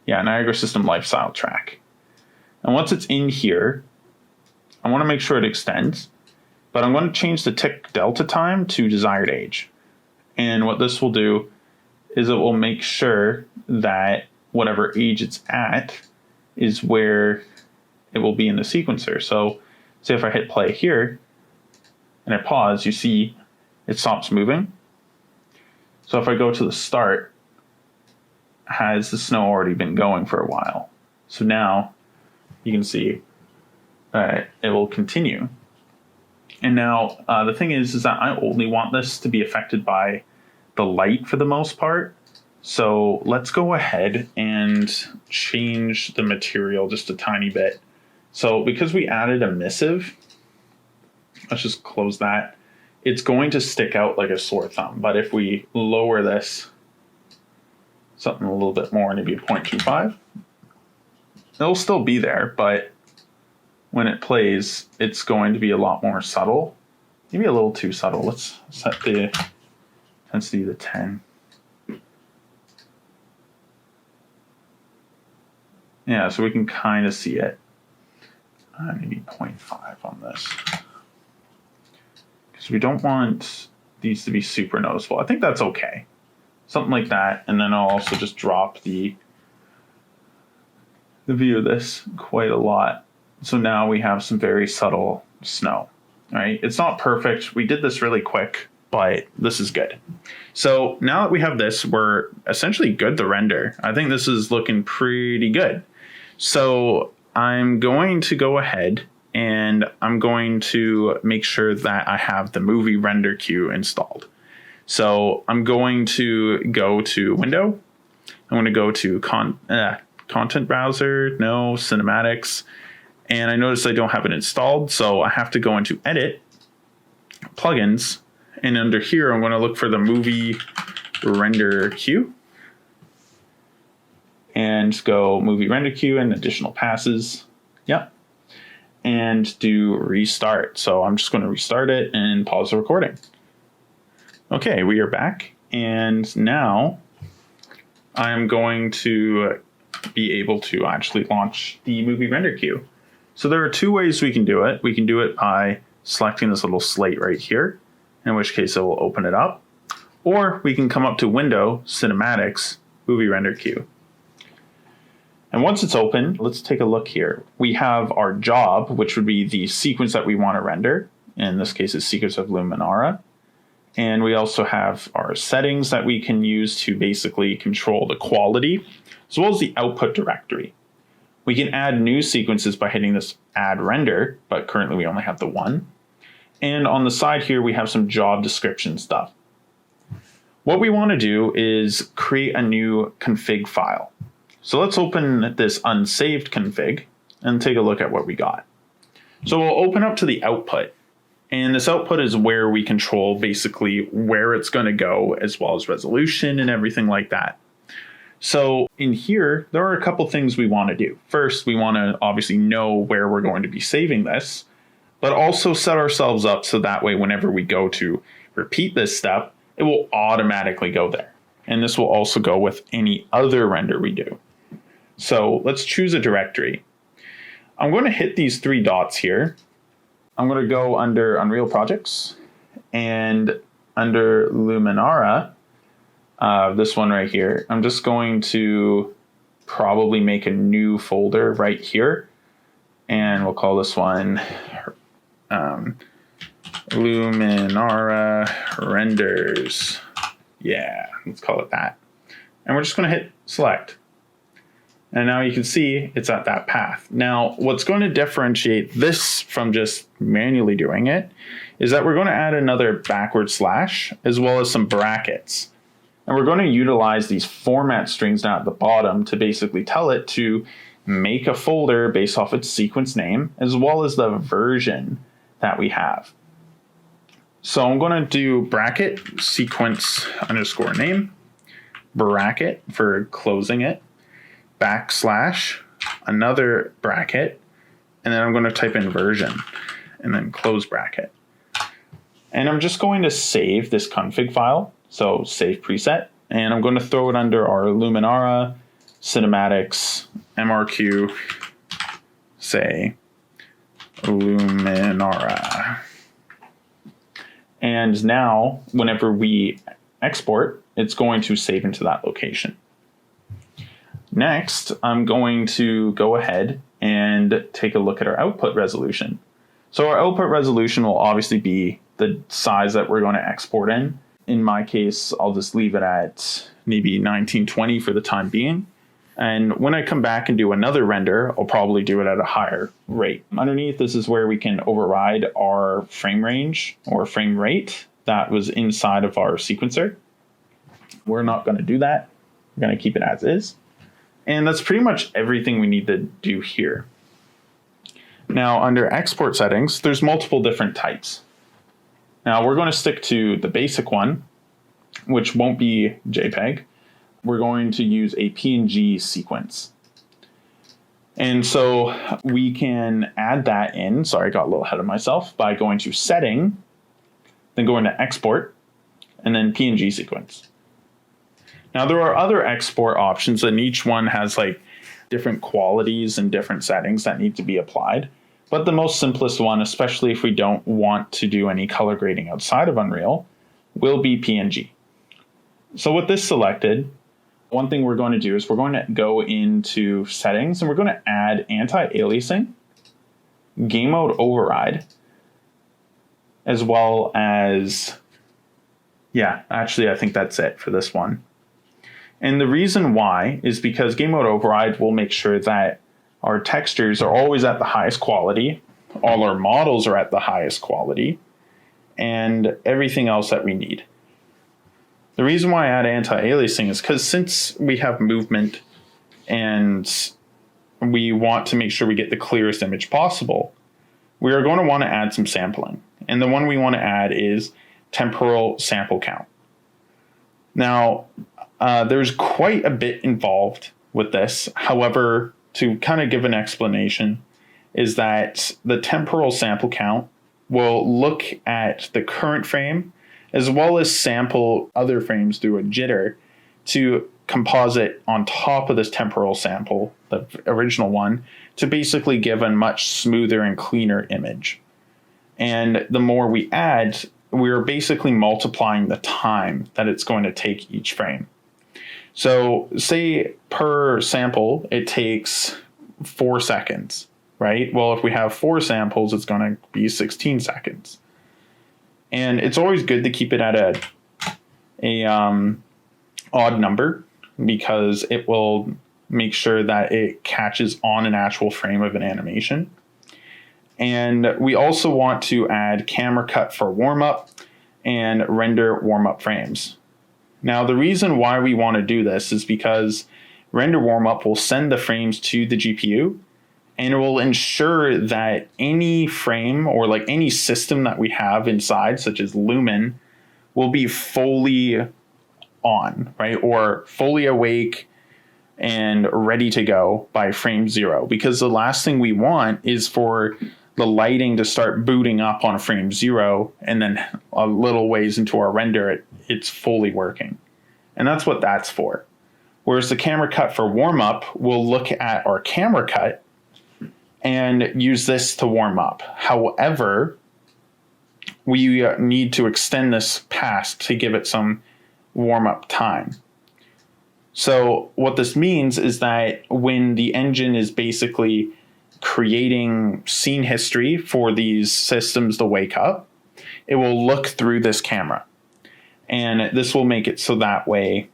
Yeah, Niagara system lifestyle track. And once it's in here, I want to make sure it extends, but I'm going to change the tick delta time to desired age. And what this will do is it will make sure that whatever age it's at is where it will be in the sequencer. So say if I hit play here and I pause, you see it stops moving. So if I go to the start, has the snow already been going for a while? So now you can see it will continue. And now the thing is that I only want this to be affected by the light for the most part. So let's go ahead and change the material just a tiny bit. So because we added a emissive, let's just close that. It's going to stick out like a sore thumb. But if we lower this something a little bit more, maybe 0.25, it'll still be there, but when it plays, it's going to be a lot more subtle. Maybe a little too subtle. Let's set the intensity to 10. Yeah, so we can kind of see it. Maybe 0.5 on this. Because we don't want these to be super noticeable. I think that's okay. Something like that. And then I'll also just drop the view of this quite a lot. So now we have some very subtle snow, right? It's not perfect. We did this really quick, but this is good. So now that we have this, we're essentially good to render. I think this is looking pretty good. So I'm going to go ahead and I'm going to make sure that I have the movie render queue installed. So I'm going to go to Window. I'm going to go to Content Browser, no, Cinematics. And I notice I don't have it installed, so I have to go into Edit, Plugins, and under here I'm going to look for the movie render queue. And go movie render queue and additional passes. Yep. And do restart. So I'm just going to restart it and pause the recording. Okay, we are back. And now I'm going to be able to actually launch the movie render queue. So there are two ways we can do it. We can do it by selecting this little slate right here, in which case it will open it up. Or we can come up to Window, Cinematics, Movie Render Queue. And once it's open, let's take a look here. We have our job, which would be the sequence that we want to render. In this case, it's Secret of Luminara. And we also have our settings that we can use to basically control the quality, as well as the output directory. We can add new sequences by hitting this Add Render, but currently we only have the one. And on the side here, we have some job description stuff. What we want to do is create a new config file. So let's open this unsaved config and take a look at what we got. So we'll open up to the output. And this output is where we control basically where it's going to go, as well as resolution and everything like that. So in here, there are a couple things we want to do. First, we want to obviously know where we're going to be saving this, but also set ourselves up so that way whenever we go to repeat this step, it will automatically go there. And this will also go with any other render we do. So let's choose a directory. I'm going to hit these three dots here. I'm going to go under Unreal Projects and under Luminara, this one right here. I'm just going to probably make a new folder right here. And we'll call this one Luminara Renders. Yeah, let's call it that. And we're just going to hit select. And now you can see it's at that path. Now, what's going to differentiate this from just manually doing it is that we're going to add another backward slash as well as some brackets. And we're going to utilize these format strings down at the bottom to basically tell it to make a folder based off its sequence name as well as the version that we have. So I'm going to do bracket sequence underscore name, bracket for closing it, backslash, another bracket, and then I'm going to type in version and then close bracket. And I'm just going to save this config file. So save preset, and I'm going to throw it under our Luminara, Cinematics, MRQ, say Luminara. And now whenever we export, it's going to save into that location. Next, I'm going to go ahead and take a look at our output resolution. So our output resolution will obviously be the size that we're going to export in. In my case, I'll just leave it at maybe 1920 for the time being. And when I come back and do another render, I'll probably do it at a higher rate. Underneath, this is where we can override our frame range or frame rate that was inside of our sequencer. We're not going to do that. We're going to keep it as is. And that's pretty much everything we need to do here. Now, under export settings, there's multiple different types. Now, we're going to stick to the basic one, which won't be JPEG. We're going to use a PNG sequence. And so we can add that in. Sorry, I got a little ahead of myself by going to Setting, then going to Export, and then PNG sequence. Now, there are other export options, and each one has like different qualities and different settings that need to be applied. But the most simplest one, especially if we don't want to do any color grading outside of Unreal, will be PNG. So with this selected, one thing we're going to do is we're going to go into settings and we're going to add anti-aliasing. game mode override, as well as, yeah, actually, I think that's it for this one. And the reason why is because game mode override will make sure that our textures are always at the highest quality, all our models are at the highest quality, and everything else that we need. The reason why I add anti-aliasing is because since we have movement and we want to make sure we get the clearest image possible, we are going to want to add some sampling. And the one we want to add is temporal sample count. Now, there's quite a bit involved with this. However, to kind of give an explanation, is that the temporal sample count will look at the current frame as well as sample other frames through a jitter to composite on top of this temporal sample, the original one, to basically give a much smoother and cleaner image. And the more we add, we're basically multiplying the time that it's going to take each frame. So say per sample, it takes 4 seconds, right? Well, if we have 4 samples, it's going to be 16 seconds. And it's always good to keep it at a odd number, because it will make sure that it catches on an actual frame of an animation. And we also want to add camera cut for warm-up and render warm-up frames. Now, the reason why we want to do this is because render warm-up will send the frames to the GPU, and it will ensure that any frame or like any system that we have inside, such as Lumen, will be fully on, right? Or fully awake and ready to go by frame 0. Because the last thing we want is for the lighting to start booting up on frame 0, and then a little ways into our render, it's fully working. And that's what that's for. Whereas the camera cut for warm up will look at our camera cut and use this to warm up. However, we need to extend this past to give it some warm up time. So what this means is that when the engine is basically creating scene history for these systems to wake up, it will look through this camera. And this will make it so that way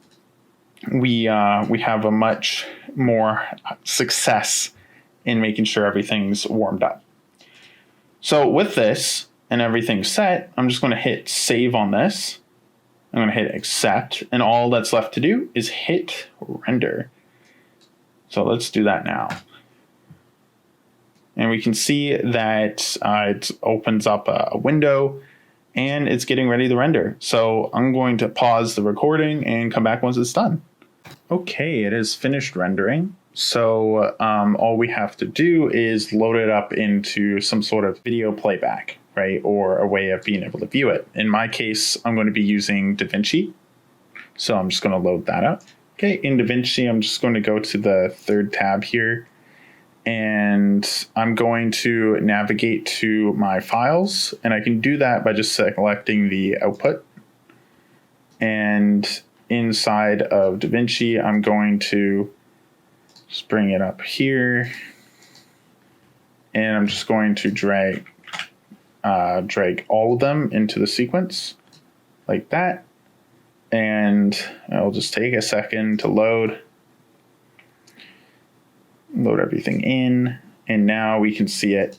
we have a much more success in making sure everything's warmed up. So with this and everything set, I'm just going to hit save on this. I'm going to hit accept, and all that's left to do is hit render. So let's do that now. And we can see that it opens up a window and it's getting ready to render. So I'm going to pause the recording and come back once it's done. Okay, it is finished rendering. So all we have to do is load it up into some sort of video playback, right? Or a way of being able to view it. In my case, I'm going to be using DaVinci. So I'm just going to load that up. Okay, in DaVinci, I'm just going to go to the third tab here. And I'm going to navigate to my files. And I can do that by just selecting the output. And inside of DaVinci, I'm going to just bring it up here, and I'm just going to drag all of them into the sequence like that. And it'll just take a second to load everything in. And now we can see it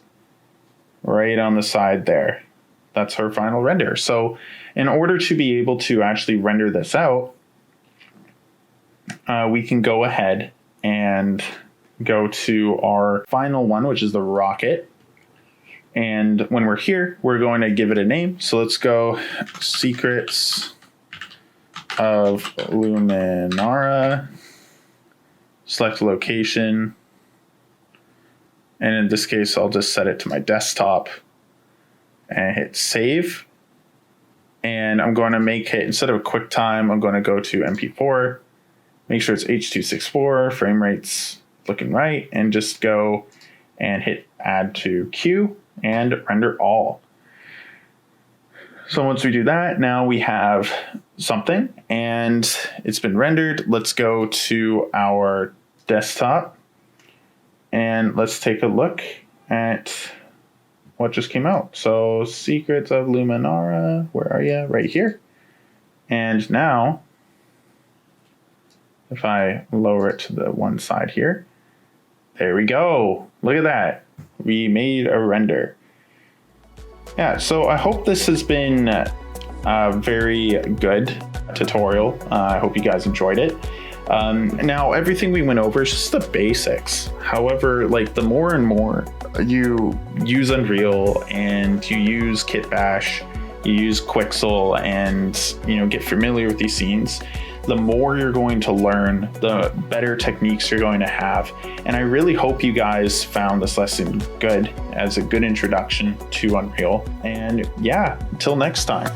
right on the side there. That's our final render. So in order to be able to actually render this out, we can go ahead and go to our final one, which is the rocket. And when we're here, we're going to give it a name. So let's go Secrets of Luminara, select location. And in this case, I'll just set it to my desktop and hit save. And I'm going to make it, instead of QuickTime, I'm going to go to MP4. Make sure it's H.264, frame rate's looking right, and just go and hit add to queue and render all. So once we do that, now we have something and it's been rendered. Let's go to our desktop and let's take a look at what just came out. So Secret of Luminara, where are you? Right here. And now, if I lower it to the one side here, there we go. Look at that. We made a render. Yeah, so I hope this has been a very good tutorial. I hope you guys enjoyed it. Now, everything we went over is just the basics. However, like the more and more you use Unreal and you use KitBash, you use Quixel, and get familiar with these scenes, the more you're going to learn, the better techniques you're going to have. And I really hope you guys found this lesson good, as a good introduction to Unreal. And yeah, until next time.